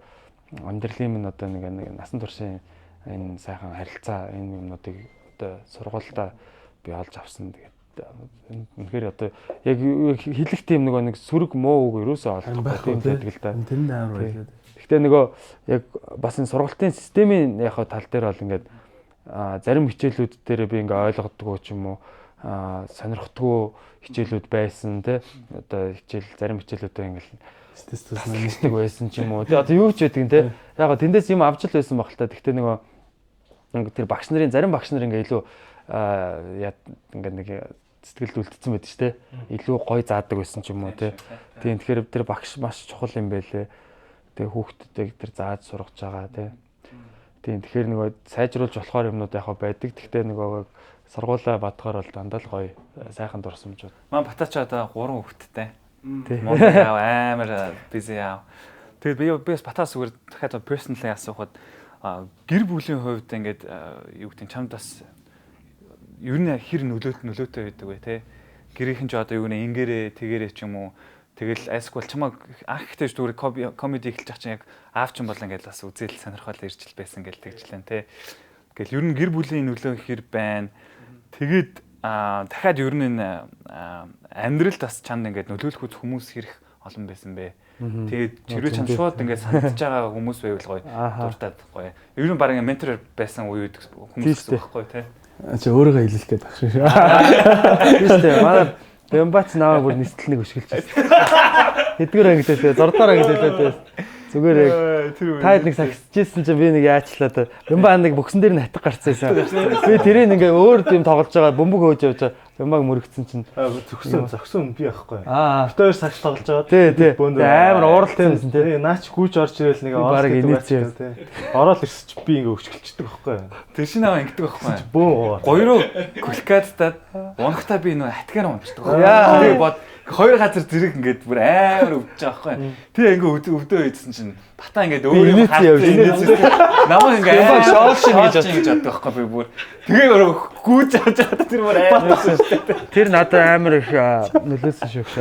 амьдралын минь одоо нэг насан туршийн энэ сайхан харилцаа энэ юмнуудыг одоо сургуультай би олж авсан. Тэгээд үнэхээр одоо яг хэлэх тийм нэг сөрөг муу үг ерөөсөө олдохгүй юм байдаг л да. Тэр амар байлаа. Гэхдээ нөгөө яг бас энэ сургалтын системийн яг тал дээр бол ингээд зарим хичээлүүд дээр би ингээ ойлгодгоо ч юм уу сонирхдгоо хичээлүүд байсан тий. Одоо зарим хичээлүүдээ ингээл Стестус нэмдэг байсан ч юм уу. Тэгээ одоо юу ч байдаг тий. Яг тэндээс юм авч л байсан баг л та. Гэхдээ нөгөө тэр багш нарын зарим багш нар ингээ илүү ингээ нэг сэтгэлд үлдсэн байдаг шүү дээ. Илүү гоё заадаг байсан ч юм уу тий. Тийм тэгэхээр тэр багш маш чухал юм байлээ. Тэгээ хүүхдүүдийг тэр зааж сургаж байгаа тий. Тийм тэгэхээр нөгөө сайжруулж болохоор юмнууд яг байдаг. Гэхдээ нөгөө сургуулаа бодохоор бол дандаа л гоё сайхан дурсамжууд. Маань Батач одоо 3 хүүхэдтэй. Монгол яав амар busy яав. Тэгээд би бас Батаас зүгээр дахиад personally асуухад гэр бүлийн хувьд ингээд юу гэдэг чамд бас ер нь хэр нөлөөтэй байдаг вэ те? Гэрийнхэн ч одоо юу гэнэ ингэрээ тэгэрээ ч юм уу. Тэгэл айсгүй бол чамаа анх ихтэй зүгээр комеди эхэлж байгаа чинь яг аав ч юм бол ингээд бас үзэл сонирхол иржил байсан гэж тэгжлээ те. Ингээл ер нь гэр бүлийн нөлөө хэр байна. Тэгээд дахиад ер нь энэ амьдралд бас чамд ингээд нөлөөлөх хүмүүс хэрэг олон байсан бэ. Тэгээд чирүү чам шууд ингээд санагдаж байгаа хүмүүс байвал гоё дуртаад гоё. Ер нь баг ментор байсан үед хүмүүс байхгүй те. Чи өөрийгөө хэлэх гээд багш шүү. Тийм шүү. Манай Бямбац наваа бүр нистэл нэг өшгөлж байна. Хэдгээр ангидээ 6 дахь ангидээ зүгээр яг таад нэг сагсчихсэн чинь би нэг яачлаа. Бямбаа нэг бөксөн дээр нь хатга гарцсан байсан. Би тэрийг ингээ өөр юм тоглож байгаа бөмбөг хөөж явж байгаа. Бямбааг мөрөгцсөн чинь зөксөн би байхгүй. Битээр сагс тоглож байгаа. Тий. Амар ууралтай байсан тий. Наач гүйж орж ирэл нэг бараг инээч тий. Ороод ирсэж би ингээ өшгөлчдөг байхгүй. Тэр шинэ аваа ингэдэг байхгүй. Бөө. Гоёроо кулькадтаад унахтаа би нөө хатгаар унцдаг. Тэгээ бод хоёр газар зэрэг ингээд бүр амар өвдөж байгаа байхгүй. Тэгээ ингээ өвдөө идсэн чинь Батаа ингээд өөр юм хaalт. Намаа ингээ амар шоолшин гэж боддог байхгүй би бүр. Тэгээ өөрөө гүйж авч байгаа тэр бүр амар шүү дээ. Тэр надад амар их нөлөөсөн шүү.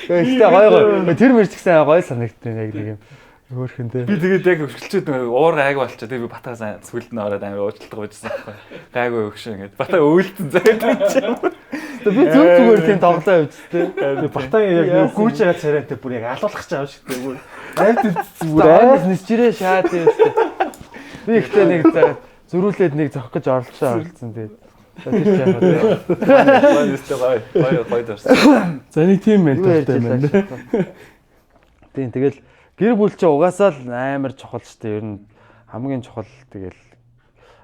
Гэхдээ гоё. Тэр мэрч гэсэн гоё санагдсан яг нэг юм. Хөөрхөн дээ. Би тэгээд яг өшгөлчөөд уур гайг болчихоо. Тэгээд би Батаас сүлд нь ороод амар уучлалт гоожсэн байхгүй. Гайгүй өгшөө ингээд. Батаа өөлтөн заяа. Би зүгээр тийм тоглоо явчихсан. Батаа яг гүйж байгаа царайтай бүр яг алуулах чаав шиг дээ бүр. Айд зүгээр аймаг нисчирээ шаад юмстай. Би ихтэй нэг зөрүүлээд нэг зохих гэж оролцсон тэгээд. Гоё дурсан. За нэг тийм менталтай байна. Тийм тэгэл гэр бүл чи угаасаа л амар чухал шүү дээ. Ер нь хамгийн чухал тэгэл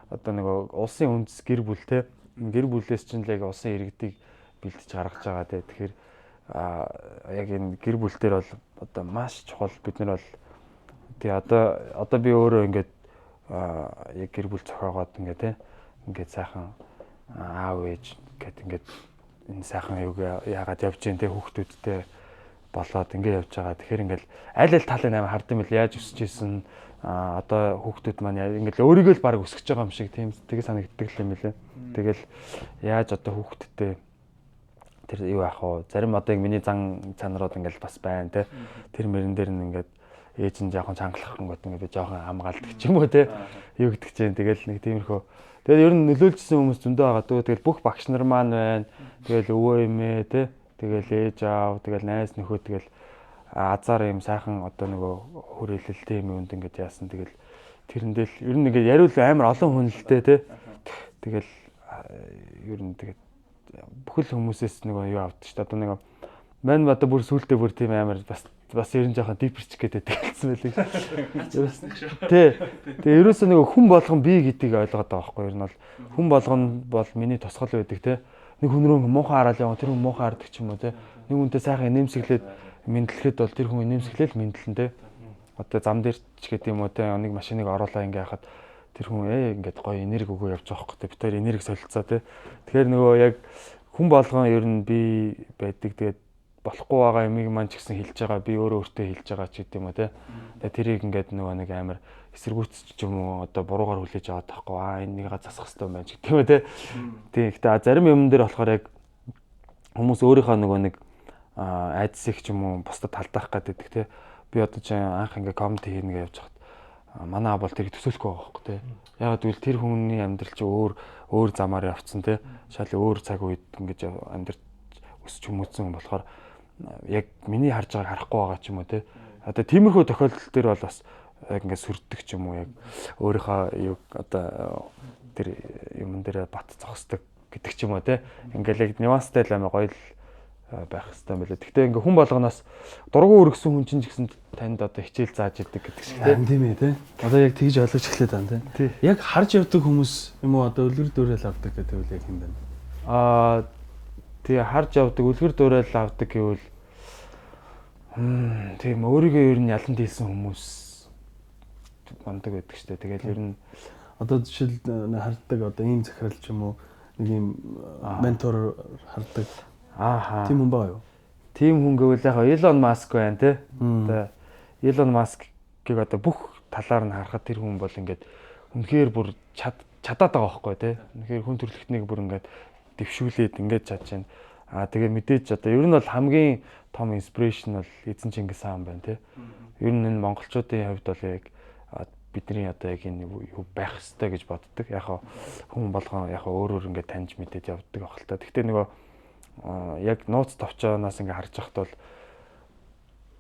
одоо нэг улсын үндэс гэр бүл те. Гэр бүлээс чинь л яг улсын иргэдийг бэлдэж гаргаж байгаа те. Тэгэхээр яг энэ гэр бүл дээр бол одоо маш чухал. Бид нар бол тий одоо би өөрөө ингээд яг гэр бүл зохиогоод ингээд те. Ингээд сайхан аав ээж гэт ингээд энэ сайхан юг яагаад явж гин те хүүхдүүдтэй болоод ингээд явж байгаа. Тэгэхээр ингээд аль талын амар хардсан мэл яаж өсөж исэн одоо хүүхдүүд маань ингээд өөрийгөө л баг өсгөж байгаа юм шиг тийм тэгээ санагддаг юм лээ. Тэгэл яаж одоо хүүхдүүдтэй тэр юу яах вэ? Зарим одоо миний зан чанарууд ингээд бас байна те. Тэр мөрөн дээр нь ингээд ээж нь жоохон чангалах гот ингээд жоохон хамгаалдаг ч юм уу те. Юу гэдэг чинь тэгэл нэг тиймэрхүү. Тэгэл ер нь нөлөөлжсэн хүмүүс зөндөө байгаа дөө. Тэгэл бүх багш нар маань байна. Тэгэл өвөө эмээ те. Тэгэл ээж аав, тэгэл найз нөхөө тэгэл азар юм сайхан одоо нөгөө хүрээлэлтэй юм үнд ингээд яасан. Тэгэл тэрэндээ л ер нь ингээд яриул амар олон хүн л дээ те. Тэгэл ер нь тэгээд бүхэл хүмүүсээс нөгөө юу авдаг шүү дээ. Одоо нэг мань одоо бүр сүултээ бүр тийм амар бас ер нь жоохон дипэрч гэдэг хэлсэн байлиг. Тий. Тэгээ ерөөсөө нөгөө хүн болгон би гэдгийг ойлгоод байгаа байхгүй ер нь бол хүн болгон бол миний тусгал байдаг те. Нэг хүн рүү муухай хараал яваа тэр хүн муухай хардаг ч юм уу те. Нэг хүнтэй сайхан инээмсэглээд мэдлэхэд бол тэр хүн инээмсэглээл мэдлэн те. Одоо зам дээр ч гэдэг юм уу те. Нэг машиныг оруулаа ингээ хахад тэр хүн ингээд гоё энерги өгөө явж байгаа хөөхтэй. Бид тэр энерги солилцоо те. Тэгэхээр нөгөө яг хүн болгон ер нь би байдаг. Тэгээд болохгүй байгаа юмыг маань ч гэсэн хэлж байгаа. Би өөрөө өөртөө хэлж байгаа ч гэдэг юм уу те. Тэгээд тэрийг ингээд нөгөө нэг амар эсэргүүцч юм уу одоо буруугаар хүлээж аваад тахгүй. Энэнийг засах хэрэгтэй юм байна ч гэдэг юм уу те. Тийм. Гэхдээ зарим юм дээр болохоор яг хүмүүс өөрийнхөө нөгөө нэг айдсыг ч юм уу бусдад талдаах гэдэг те. Би одоо чинь анх ингээд комеди хийнэ гэж явж хат манай аав бол тэрийг төсөөлөхгүй байгаа байхгүй тий. Ягаад гэвэл тэр хүний амьдрал чи өөр замаар явцсан тий. Шал өөр цаг үед ингэж амьдрал өсч хүмүүцсэн болохоор яг миний харж байгааг харахгүй байгаа ч юм уу тий. Одоо тиймэрхүү тохиолдол төр бол бас яг ингээд сүрддэг ч юм уу яг өөрийнхөө юу одоо тэр юм дээр бат зогсдог гэдэг ч юм уу тий. Ингээл яг нюанстай л амар гоё л байх хэрэгтэй юм байна. Гэхдээ ингээ хүн болгоноос дургу өргөсөн хүн чинь ч гэсэн танд одоо хичээл зааж идэг гэдэг шиг тийм ээ тий. Одоо яг тэгж ойлгож эхлэв тань тий. Яг харж явдаг хүмүүс юм уу одоо үлгэр дуурайл авдаг гэдэг үл яг юм байна. Тэгээ харж явдаг үлгэр дуурайл авдаг гэвэл тийм өөрийгөө ер нь ялан дийлсэн хүмүүс бандаг байдаг шүү дээ. Тэгэл ер нь одоо жишээл харддаг одоо ийм захирал ч юм уу нэг ийм ментор харддаг. Тийм хүн баа юу? Тийм хүн гэвэл яг Elon Musk байна те. Одоо Elon Musk-ийг одоо бүх талаар нь харахад тэр хүн бол ингээд үнэхээр бүр чадаад байгаа байхгүй те. Үнэхээр хүн төрөлхтнийг бүр ингээд дэвшүүлээд ингээд чадж байна. Тэгээ мэдээж одоо ер нь бол хамгийн том инспирэшн бол Эзэн Чингис хаан байна те. Ер нь энэ монголчуудын хувьд бол яг бидний одоо яг энэ юу байх ёстой гэж боддог. Яг хүн болгон яг өөрөөр ингээд таньж мэдээд явдаг байх л та. Гэхдээ нөгөө яг нууц товчоноос ингээ харж байхад бол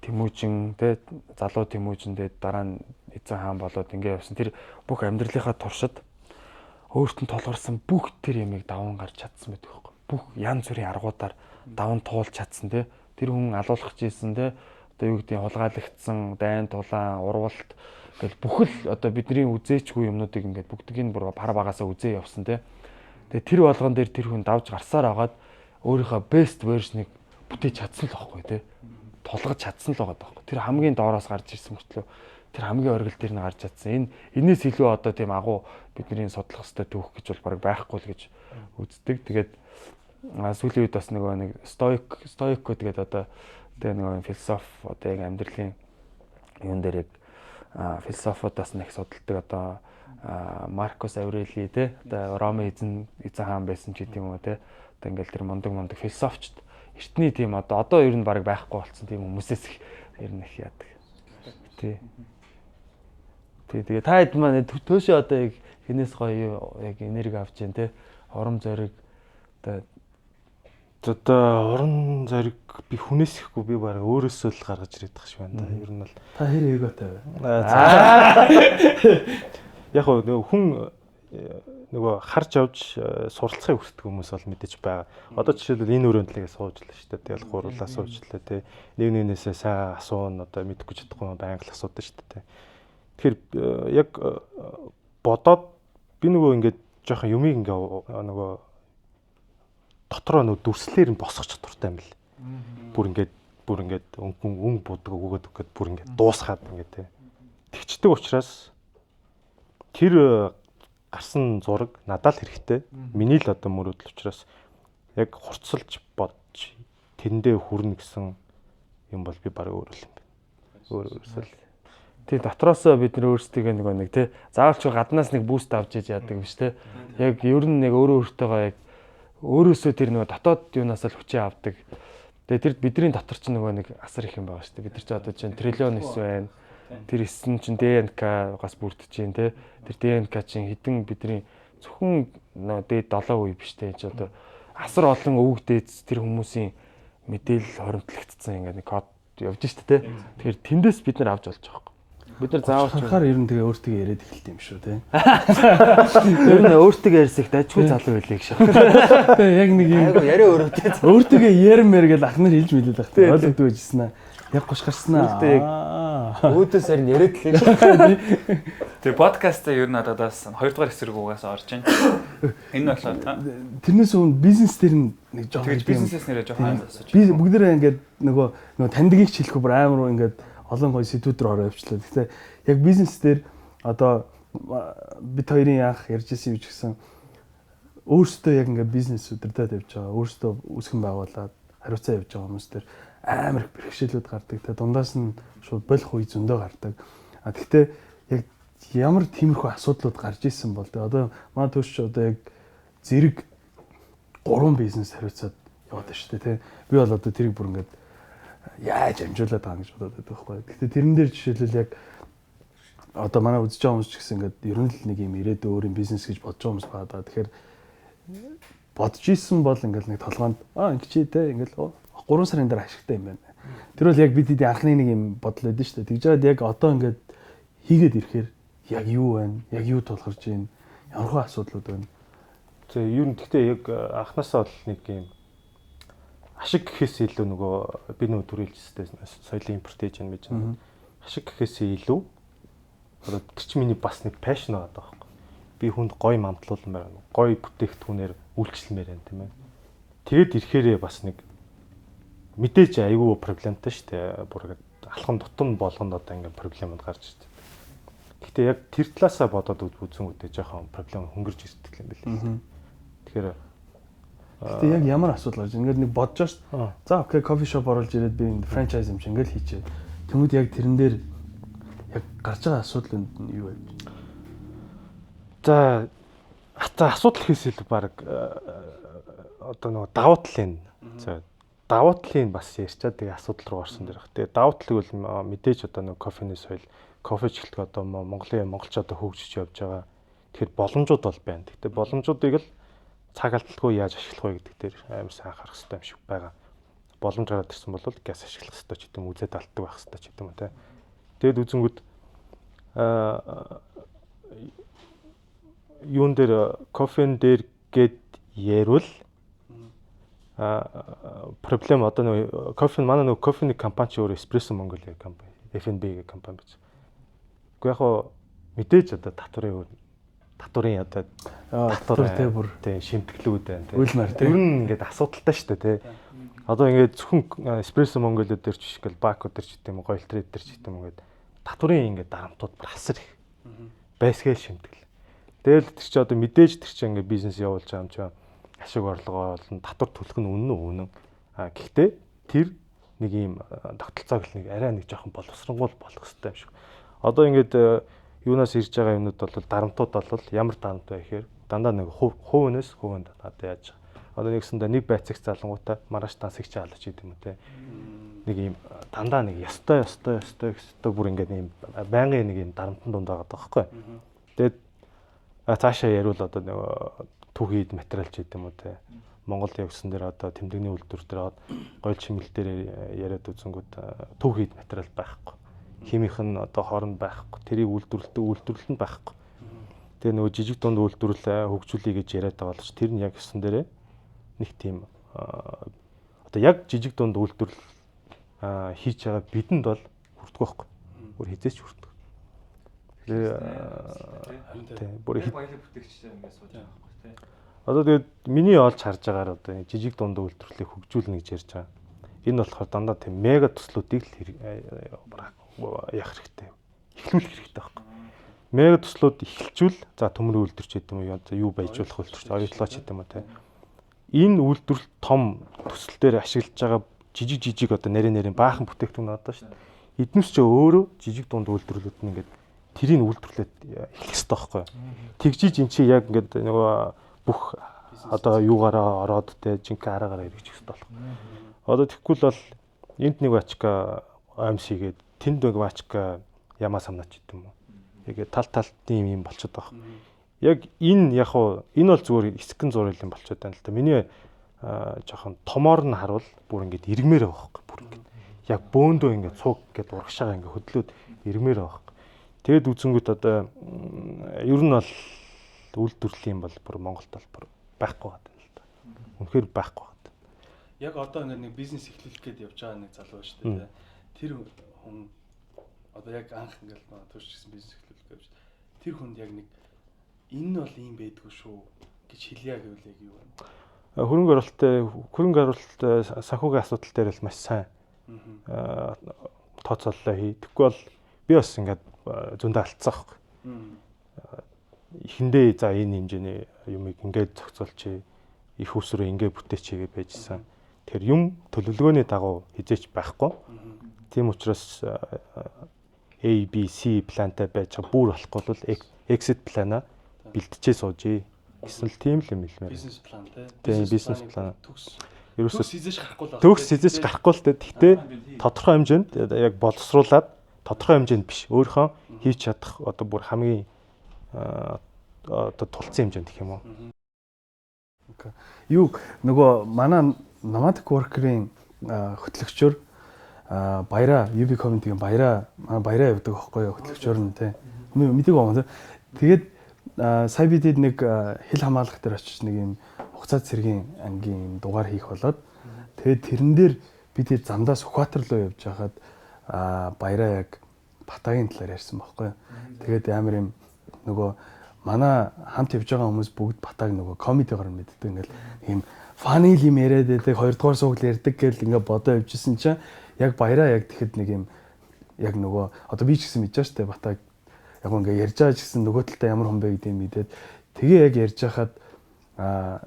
Тэмүүжин те залуу Тэмүүжин дээр дараа нь Эзэн хаан болоод ингээ явсан тэр бүх амьдралынхаа туршид өөртөө толгорсон бүх тэр ямыг даван гарч чадсан байдаг байхгүй. Бүх янз бүрийн аргуудаар даван туулж чадсан те. Тэр хүн алуулах гэсэн те одоо юу гэдэг хулгайлагдсан дайн тулаан урвалт гэл бүхэл одоо бидний үзээчгүй юмнуудыг ингээ бүгдийг нь бүр пар багасаа үзээ явсан те. Тэгээ тэр болгон дээр тэр хүн давж гарсаар агаад өөрийнхөө best version-ыг бүтээж чадсан л байхгүй тий. Тулгаж чадсан л байгаа байхгүй. Тэр хамгийн доороос гарч ирсэн мөртлөө тэр хамгийн оргил дээр нь гарч чадсан. Энээс илүү одоо тийм агуу бидний судлах хэвээр түүх гэж бол баг байхгүй л гэж үздэг. Тэгээд сүүлийн үед бас нэг стоик гэдэг одоо тэгээ нэг философи одоо яг амьдралын юун дээр яг философиудаас нэг судалдаг одоо Маркус Аврели тий. Одоо Роми эзэн хаан байсан ч гэдэм юм уу тий. Ингээл тэр мундаг философчд эртний тийм одоо ер нь баг байхгүй болсон тийм хүмүүсээс ер нь их яадаг. Тий. Тэгээ та хэд маань төөшөө одоо яг хинээс гоё яг энерги авч जैन те орон зориг одоо орон зориг би хүнээс ихгүй би баг өөрөөсөө л гаргаж ирээд тах шиг байна. Ер нь бол та хэр эготой вэ? Яг нөгөө хүн нөгөө харж авч суралцахыг хүсдэг хүмүүс бол мэдээж байгаа. Одоо жишээлбэл энэ өрөөндлөгээ суужлаа шүү дээ. Тэгэл гурлаа суужлаа тий. Нэг нэгнээсээ сайн асуун одоо мэдэхгүй чадахгүй байнга л асуудаг шүү дээ. Тэгэхээр яг бодоод би нөгөө ингээд жоохон юмыг ингээ нөгөө дотроо нөгөө дүрслэлээр нь босгох чадвартай юм л. Бүр ингээд өнгө буддаг өгөөд бүр ингээд дуусгаад ингээд тий. Тэгчдэг учраас тэр гарсан зураг надад л хэрэгтэй. Миний л одоо мөрөөдөл учраас яг хурцлж бодож тэрэндээ хүрнэ гэсэн юм бол би баг өөр л юм байна. Өөрөөсөө. Тий дотроосоо бид нар өөрсдөө нэг тий заавалч гаднаас нэг буст авч иж яадаг юм шүү дээ. Яг ер нь нэг өөртөөгөө яг өөрөөсөө тэр нэг дотоод юунаас л хүчээ авдаг. Тэгээ тэр бидний дотор ч нэг асар их юм байгаа шүү дээ. Бид нар ч одоо чинь триллион эс байна. Тэр эсэн чинь ДНК-гаас бүрдэж байна те. Тэр ДНК чинь хэдэн бидний зөвхөн дээд 7% биш те. Энд одоо асар олон өвөг дээдс тэр хүмүүсийн мэдээлэл хоримтлагдсан ингээд нэг код явж штэ те. Тэгэхээр тэндээс бид нар авч болж байгаа юм. Бид нар заавал харахаар ер нь тэгээ өөртөө яриад эхэлт юм шүү те. Ер нь өөртөө ярьсах дажгүй залуу байлээ гэж байна. Тэгээ яг нэг юм яриа өрөөтэй. Өөртөө ярмэр гэж ах нар хэлж мэдээд байх те. Ойлгодгүй байжсэн аа. Яг гош гарснаа. Өөдөөс харин яриад л юм. Тэгээ подкастаа ер нь одоо бас 2 дугаар эсрэг угаас орж байна. Энэ болохоор тэрнээс өмнө бизнес дээр нэг жоох тэгээд бизнесээс нэрээ жоохон асууж. Би бүгдээрээ ингээд нөгөө тандгийг ч хэлэхгүй бүр амар ингээд олон гоё сэдвүүд рүү ороо явчлаа. Гэхдээ яг бизнес дээр одоо бид хоёрын анх ярьж ирсэн юм ч гэсэн өөрсдөө яг ингээд бизнес удирдах тавьж байгаа. Өөрсдөө үүсгэн байгуулад хариуцаа явьж байгаа хүмүүс дээр амар их бэрхшээлүүд гардаг. Тэ дундаас нь шууд болох үе зөндөө гардаг. Гэхдээ яг ямар тиймэрхүү асуудлууд гарч исэн бол тэ одоо маа төш одоо яг зэрэг 3 бизнес хариуцаад яваад байна шүү дээ тэ. Би бол одоо тэрийг бүр ингээд яаж амжуулаад байгаа гэж бодоод байдаг байхгүй. Гэхдээ тэрэн дээр жишээлбэл яг одоо манай үзэж байгаа хүмүүс ч гэсэн ингээд ер нь л нэг юм ирээд өөр юм бизнес гэж бодож байгаа хүмүүс байгаа даа. Тэгэхээр бодож исэн бол ингээд нэг толгоонд ингэчээ те ингээд 3 сарын дараа ашигтай юм байна. Тэр бол яг бид хэдийн анхны нэг юм бодол байдсан шүү дээ. Тэгж жаад яг одоо ингээд хийгээд ирэхээр яг юу байна? Яг юу тулгарч байна? Ямархуу асуудлууд байна? За ер нь гэхдээ яг анхнаасаа бол нэг юм ашиг гэхээс илүү нөгөө би нөгөө түрүүлжстэй соёлын импорт хийж байна гэж байна. Ашиг гэхээс илүү одоо тэр чинь миний бас нэг пашн байгаа байхгүй. Би хүнд гоё мамтлуулсан байна. Гоё бүтээгдэхүүнээр үйлчлэмээр байна тийм ээ. Тэгэд ирэхээрээ бас нэг мэдээж айгүй проблемтай шүү дээ. Бүр алхам тутам болгонд одоо ингээм проблемууд гарч ирдэг. Гэхдээ яг тэр талаасаа бодоод үзэнгүүтээ жоохон проблем хөнгөрж ирдэг юм билээ. Тэгэхээр Гэтэ яг ямар асуудал гарч ингээд нэг бодож шээ. За окей, кофе шоп оруулж ирээд би энэ франчайз юм шиг ингээл хийчээ. Тэмүүд яг тэрэн дээр яг гарч байгаа асуудал нь юу вэ? За асуудал хийсэл баг одоо нөгөө давуу талын. За давуу талын бас ярьчаад тэгээ асуудал руу орсон дэрх. Тэгээ давуу талыг бол мэдээж одоо нөгөө кофений соёл, кофе чихэлт одоо монголч одоо хөгжиж явж байгаа. Тэгэхээр боломжууд бол байна. Гэхдээ боломжуудыг л цаг алдалгүй яаж ашиглах вэ гэдэг дээр амар сайн анхаарах хэрэгтэй юм шиг байгаа. Боломж гараад ирсэн бол газ ашиглах хэрэгтэй ч гэдэм үзээд алддаг байх хэрэгтэй ч гэдэм үү те. Тэгэд үзэнгүүд юун дээр кофен дээр гээд ярил проблем одоо нөгөө кофе манай нөгөө кофений компани ч өөр эспрессо Монголиа компани FNB гэх компани биз. Гэхдээ яг мэдээж одоо татварын одоо татвар те бүр тийм шимтгэлүүд байна тийм. Үйлмэр тийм. Ер нь ингээд асуудалтай шүү дээ тийм. Одоо ингээд зөвхөн эспрессо Монголиа дээр ч биш гэл Баку дээр ч гэдэм гоё трейд дээр ч гэдэм ингээд татварын ингээд дарамтууд бар асар их. Байсгээ шимтгэл. Тэгэл тэр чи одоо мэдээж тэр чи ингээд бизнес явуулж байгаа юм чи ашиг орлогоо олно татвар төлөх нь үнэн. Гэхдээ тэр нэг ийм тогтолцоог л нэг арай нэг жоохон боловсронгуул болох хэрэгтэй юм шиг. Одоо ингээд юунаас ирж байгаа юмнууд бол дарамтууд бол ямар дарамт вэ гэхээр дандаа нэг хувийнээс хувинд одоо яаж одоо нэгсэндээ нэг байцагч залангуудаа маргааш тансагч хаалж идэм юм те нэг юм дандаа нэг ёстой гэстэй бүр ингээд юм байнгын нэг юм дарамтан дунд байгаа байхгүй. Тэгээд цаашаа ярил одоо нэг түүхийд материал ч гэдэм үү те Монгол явсан дээр одоо тэмдэгний үйлдвэр дээр гоёл чимэл дээр яриад үзэнгүүт түүхийд материал байхгүй. Химийнх нь одоо хооронд байхгүй. Тэрийг үйлдвэрлэл нь байхгүй. Тэгээ нөгөө жижиг дунд үйлдвэрлэл хөгжүүлэе гэж яриад байгаа боловч тэр нь яг гэсэн дээрээ нэг тийм одоо яг жижиг дунд үйлдвэрлэл хийж байгаа бидэнд бол хүрдэг байхгүй. Бүр хизээч хүрдэг. Тэгээ бүр баялаг бүтээгчтэй ингээд сууж байгаа байхгүй тий. Одоо тэгээд миний олж харж байгаагаар одоо жижиг дунд үйлдвэрлэлийг хөгжүүлнэ гэж ярьж байгаа. Энэ болохоор дандаа тийм мега төслүүдийг л яах хэрэгтэй. Эхлүүлэх хэрэгтэй байхгүй. Мега төслүүд эхэлжүүл за төмөр үйлдвэрч гэдэг юм юу байжуулах үйлдвэрч оюутлаач гэдэг юм те. Энэ үйлдвэрлэл том төсөл дээр ашиглаж байгаа жижиг одоо нарийн баахан бүтээгдэхүүн одоо шүү дээ. Эднээс ч өөрөө жижиг дунд үйлдвэрлэлүүд нь ингээд тэрийг үйлдвэрлээд эхлэх хэрэгтэй байхгүй. Тэгжиж эн чи яг ингээд нөгөө бүх одоо юугаараа ороод те жинхэнэ араагаар ирэх хэрэгтэй болох. Одоо тэгвэл бол энд нэг бачка АМС-гээд тэнд нэг бачка ямаа самнаач гэдэг юм уу. Яг талтын юм болчиход байгаа. Яг энэ яг уу энэ бол зүгээр эсгэн зураг юм болчиход байна л да. Миний жоохон томоор нь харуул бүр ингээд иргмээр байгаа байхгүй. Бүр ингээд яг бөөндөө ингээд цуг ингээд урагшаага ингээд хөдлөөд иргмээр байгаа байхгүй. Тэгэд үзэнгүүт одоо ер нь бол үйлдвэрлэлийн бол бүр Монголд бол бүр байхгүй байгаа юм л да. Үнэхээр байхгүй байгаа. Яг одоо ингээд нэг бизнес эхлүүлэх гээд явж байгаа нэг залуу шүү дээ. Тэр хүн одоо яг анх ингээд турш гэсэн бизнес эхлүүлэх гэж тэр хүнд яг нэг энэ бол ийм байдгүй шүү гэж хэлье гэвэл яг юу вэ? Хөрөнгө оруулалттай санхүүгийн асуудал дээр л маш сайн тооцооллоо хий. Тэгэхгүй бол би бас ингээд зөндөө алдсан байхгүй. Эхэндээ за энэ хэмжээний юмыг ингээд зохицуулчих, их усроо ингээд бүтээчихээ гэж байжсан. Тэр юм төлөвлөгөөний дагуу хизээч байхгүй. Тийм учраас A, B, C плантай байж байгаа бүр болохгүй бол exit плана бэлтжээ суужээ. Гэсэн л тийм л юм хэлмээр. Бизнес план тийм бизнес план. Ерөөсөө хизээч гарахгүй л. Төгс хизээч гарахгүй л дээ. Гэхдээ тодорхой хэмжээнд яг боловсруулад тодорхой хэмжээнд биш өөрийнхөө хийж чадах одоо бүр хамгийн одоо тулцсан хэмжээнд гэх юм уу. Юу нөгөө манай nomadic worker-ийн хөтлөгчөөр баяраа UB community-ийн баяраа явдаг байхгүй юу хөтлөгчөөр нь те мэдээгүй байна. Тэгээд сая бидэд нэг хил хамгаалах дээр очиж нэг юм хугацаа цэргийн ангийн дугаар хийх болоод тэгээд тэрэн дээр бидэд замдаа Сүхбаатар руу явж байхад баяраа яг Батагийн талаар ярьсан байхгүй юу. Тэгээд амар юм нөгөө манай хамт явж байгаа хүмүүс бүгд Батаг нөгөө комедигаар мэддэг ингээл ийм фаны юм яриад байдаг хоёрдугаар суугл ярьдаг гэл ингээ бодоо явжсэн чинь яг баяраа яг тэгэхэд нэг юм яг нөгөө одоо би ч гэсэн мэдэж штэ Батаг яг ингээ ярьж байгаа ч гэсэн нөгөө талдаа ямар хүн бэ гэдгийг мэдээд тэгээ яг ярьж хахад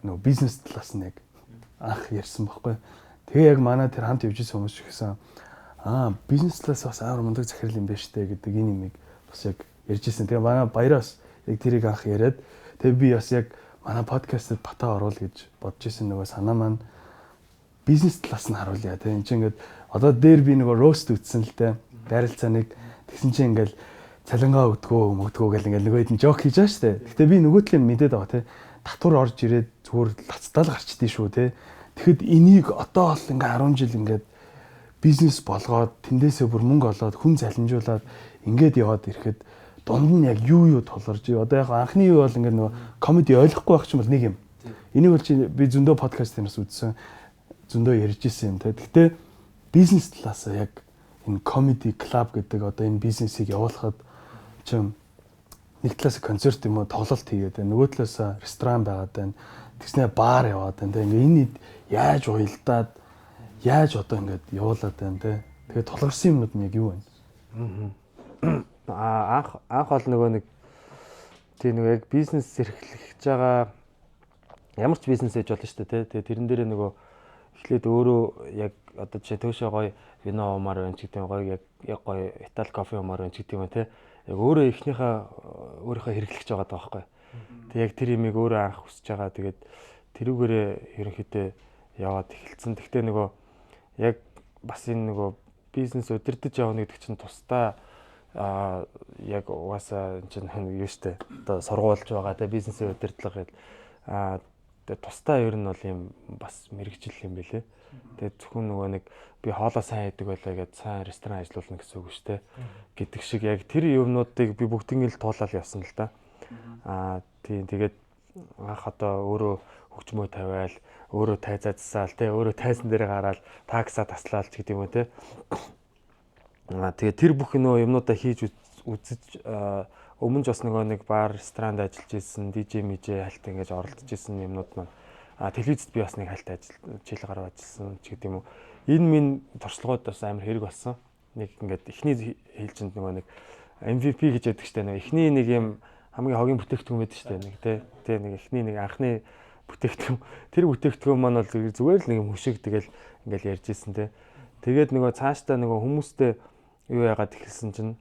нөгөө бизнес талаас нь яг анх ярьсан байхгүй. Тэгээ яг манай тэр хамт явжсэн хүмүүс ч гэсэн бизнес талаас бас амар мундаг захирал юм байна штэ гэдэг энэ юмыг бас яг ярьжсэн. Тэгээ манай баяраас яг тэрийг анх яриад тэгээ би бас яг манай подкастэд батаа оруул гэж бодож исэн нөгөө санаа маань бизнес талаас нь харуулъя. Тэгээ энэ чинь ингээд одоо дээр би нөгөө рост үтсэн л дээ. Байралцааныг тэгсэн чинь ингээл цалингаа өгдгөө гэл ингээл нөгөө хэдэн жок хийж байгаа шүү дээ. Гэтэ би нөгөө талын мэдээд байгаа те. Татвар орж ирээд зүгээр лацтаал гарчдээ шүү те. Тэгэхэд энийг одоо бол ингээ 10 жил ингээд бизнес болгоод тэндээсээ бүр мөнгө олоод хүн залинжуулаад ингээд яваад ирэхэд дунд нь яг юу тулгарч одоо яг анхны юу бол ингээд нөгөө комеди ойлгохгүй байх ч юм бол нэг юм. Энийг бол чи би зөндөө подкастнаас үзсэн зөндөө ярьж исэн юм те. Гэхдээ бизнес талаас яг энэ comedy club гэдэг одоо энэ бизнесийг явуулахад чинь нэг талаас концерт юм уу тоглолт хийгээд байна. Нөгөө талаас ресторан байгаад байна. Тэгснэ баар яваад байна. Ингээ энэ яаж уялдаад яаж одоо ингээд явуулаад байна те. Тэгээд тулгарсан юмнууд нь яг юу вэ? Анх бол нөгөө нэг тийм нэг яг бизнес эрхлэж байгаа ямар ч бизнес хийж болно шүү дээ те. Тэгээд тэрэн дээрээ нөгөө эхлээд өөрөө яг одоо жишээ төөшөө гоё вино уумаар байна ч гэдэг юм гоё яг гоё Итали кофе уумаар байна ч гэдэг юм те. Яг өөрөө өөрийнхөө хэрэглэж байгаа даа байхгүй. Тэг яг тэр имийг өөрөө анх хүсэж байгаа. Тэгээд тэрүүгээрээ ерөнхийдөө яваад эхэлсэн. Гэхдээ нөгөө яг бас энэ нөгөө бизнес удирдах явна гэдэг чинь тусдаа яг угаасаа энэ чинь юу штэ одоо сургуулж байгаа те бизнесээ удирдлага гэдэг тусдаа ер нь бол юм бас мэрэгжил юм билэ. Тэгээд зөвхөн нөгөө нэг би хоолоо сайн яадаг байлаа гэдээ сайн ресторан ажиллуулна гэсэн үг шүү дээ. Гэдэг шиг яг тэр юмнуудыг би бүгднийг л туулаад явсан л да. Тийм тэгээд анх одоо өөрөө хөгжмөө тавиал, өөрөө тайзаадсаал те өөрөө тайзан дээр гараад таксаа таслаалч гэдэг юм уу те. Тэгээд тэр бүх нөө юмнуудаа хийж үзэж өмнө ч бас нөгөө нэг бар ресторанд ажиллаж исэн, DJ хальт ингэж оролдож исэн юмнууд маань телевизэд би бас нэг хальт жил гараад ажилласан ч гэдэг юм уу. Энэ минь туршлагууд бас амар хэрэг болсон. Нэг ингээд эхний хэлжинд нөгөө нэг MVP гэж яддаг штэ нэг эхний нэг юм хамгийн хогийн бүтээгдэхүүн байдаг штэ нэг тий нэг эхний нэг анхны бүтээгдэхүүн тэр бүтээгдэхүүн маань бол зүгээр л нэг юм хөшиг тэгэл ингээл ярьж исэн тий. Тэгээд нөгөө цаашдаа нөгөө хүмүүстэй юу яагаад ихэлсэн чинь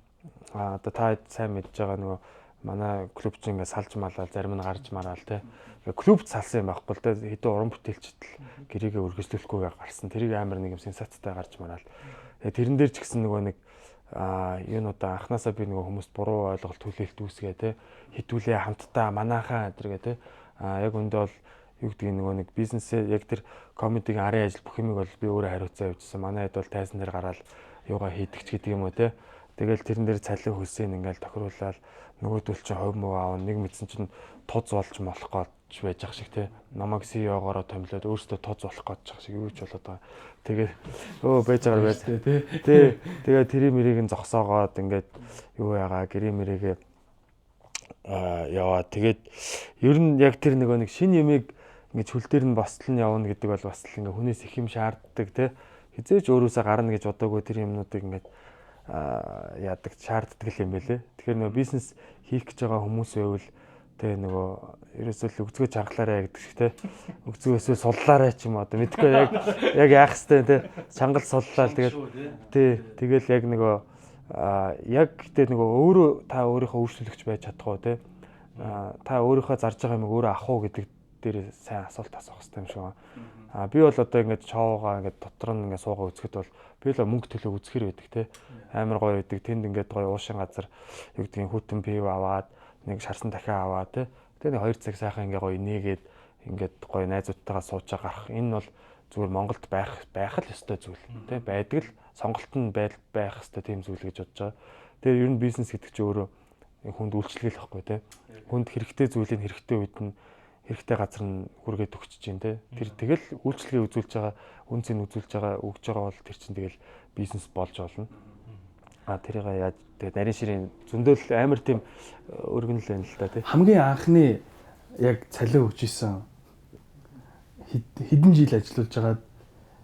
одоо та сайн мэдж байгаа нөгөө манай клуб чинь ингээд салж малаа зарим нь гарч мараал те. Клубд салсан юм байхгүй л те. Хэдэн уран бүтээлчдэл гэрээгээ үргэлжлүүлэхгүйгээр гарсан. Тэрийг амар нэг юм сенсацтай гарч мараал. Тэрэн дээр ч гэсэн нөгөө нэг юунуудаа анханасаа би нөгөө хүмүүст буруу ойлголт хүлээлт үүсгээ те. Хитүүлээ хамтдаа манайхаа гэдэргээ те. Яг өндөө бол юу гэдгийг нөгөө нэг бизнесээ яг тэр комедигийн арын ажил бүх юмыг бол би өөрөө хариуцсан явьжсэн. Манай хэд бол тайзан дээр гараад юугаа хийдэг ч гэдэг юм уу те. Тэгэл тэрэн дээр цалин хөсөйн ингээл тохируулаад нөгөөдөл чи хов муу аав нэг мэдсэн чинь туз болж молох гэж байж ах шиг те. Намайг CEO-гоороо томилоод өөртөө туз болох гэж ах шиг юу ч болоод байгаа. Тэгээд байж байгаа байж те. Тэгээд тэрийн мэрийг нь зогсоогоод ингээд юу яага гэрийн мэрийгээ яваа. Тэгээд ер нь яг тэр нэг шинэ ямиг ингээд хөл дээр нь босдол нь явна гэдэг бол бас л ингээд хүнээс их юм шаарддаг те. Хизээч өөрөөсөө гарна гэж бодоогүй тэр юмнуудыг ингээд яадаг шаарддаг юм байлээ. Тэгэхээр нөгөө бизнес хийх гэж байгаа хүмүүс байвал тэ нөгөө ерөөсөө л өгцгөө чангалаарай гэдэг шиг те. Өгцгөөсөө суллаарай ч юм одоо мэдгүй яг яах хэвтэй те. Чангал суллаа тэгэл яг нөгөө яг гэдэг нөгөө өөрөө та өөрийнхөө үйлчлүүлэгч байж чадах уу те. Та өөрийнхөө зарж байгаа юмыг өөрөө авах уу гэдэг дээр сайн асуулт асуух хэрэгтэй юм шиг байна. Би бол одоо ингээд шоугаа ингээд дотор нь ингээд суугаа үзэхэд бол би л мөнгө төлөө үзэхэр байдаг те. Амар гоё байдаг. Тэнд ингээд гоё уушин газар юу гэдгийг хүүтэн пив аваад нэг шарсан дахиа аваад те. Тэгээ 2 цаг сайхан ингээд гоё нээгээд ингээд гоё найзуудтайгаа сууж гарах. Энэ бол зүгээр Монголд байх л ёстой зүйл те. Байдаг л сонголт нь байх ёстой тийм зүйл гэж бодож байгаа. Тэгээ ер нь бизнес гэдэг чинь өөрөө хүнд үйлчлэгэл байхгүй те. Хүнд хэрэгтэй зүйлийг хэрэгтэй үед нь хэрэгтэй газар нь хүргээд өгч чинь те. Тэр тэгэл үйлчлэгээ үзүүлж байгаа, үнцийг үзүүлж байгаа, өгж байгаа бол тэр чинь тэгэл бизнес болж болно. Тэрийг яаж тэгээ нарийн ширийн зөндөл амар тийм өргөнөл байна л да те. Хамгийн анхны яг цалин өгч исэн хэдэн жил ажиллаж байгаад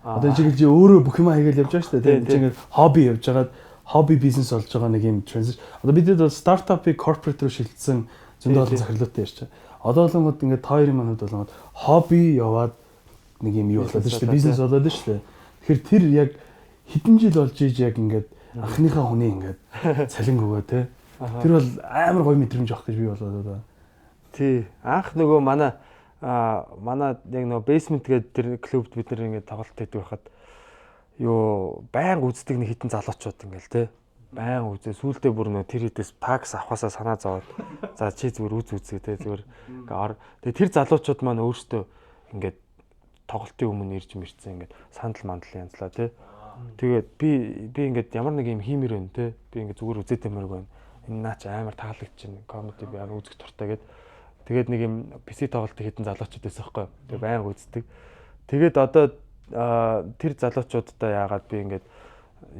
одоо чи өөрөө бүх юм хийгээл явж байгаа шүү дээ. Чи ингээд хобби явж байгаад хобби бизнес болж байгаа нэг юм транзишн. Одоо бид бол стартапыг корпорат руу шилжсэн зөндөө олон захирлуудтай ярьж байгаа. Одоо болгоод ингээд хоёрын манууд болгоод хобби яваад нэг юм юу болоод шүү дээ. Бизнес болоод шүү дээ. Тэгэхээр тэр яг хэдэн жил болж ийж яг ингээд анхныхаа хүний ингээд цалин өгөө те. Тэр бол амар гоё мэдрэмж авах гэж би болоод одоо. Тий. Анх нөгөө манай яг нөгөө basement гэдэг тэр клубд бид нэр ингээд тоглолт хийдэг байхад ёо байнга үздэг нэг хитэн залуучууд ингээл те байнга үзээ сүүлдээ бүр нөө тэр хитээс пакс авахасаа санаа зовоод за чи зүгээр үзээ те зүгээр тэгээ тэр залуучууд маань өөрсдөө ингээд тоглолтын өмнө ирж мэрцэн ингээд сандал мандал янзлаа те тэгээд би ингээд ямар нэг юм хиймэр байна те би ингээд зүгээр үзээд юмэр байна энэ наач амар таалагдчихна комеди би амар үзэх дуртай тэгээд нэг юм PC тоглолтын хитэн залуучууд байсан байхгүй тэгээ байнга үздэг тэгээд одоо тэр залуучуудтай яагаад би ингээд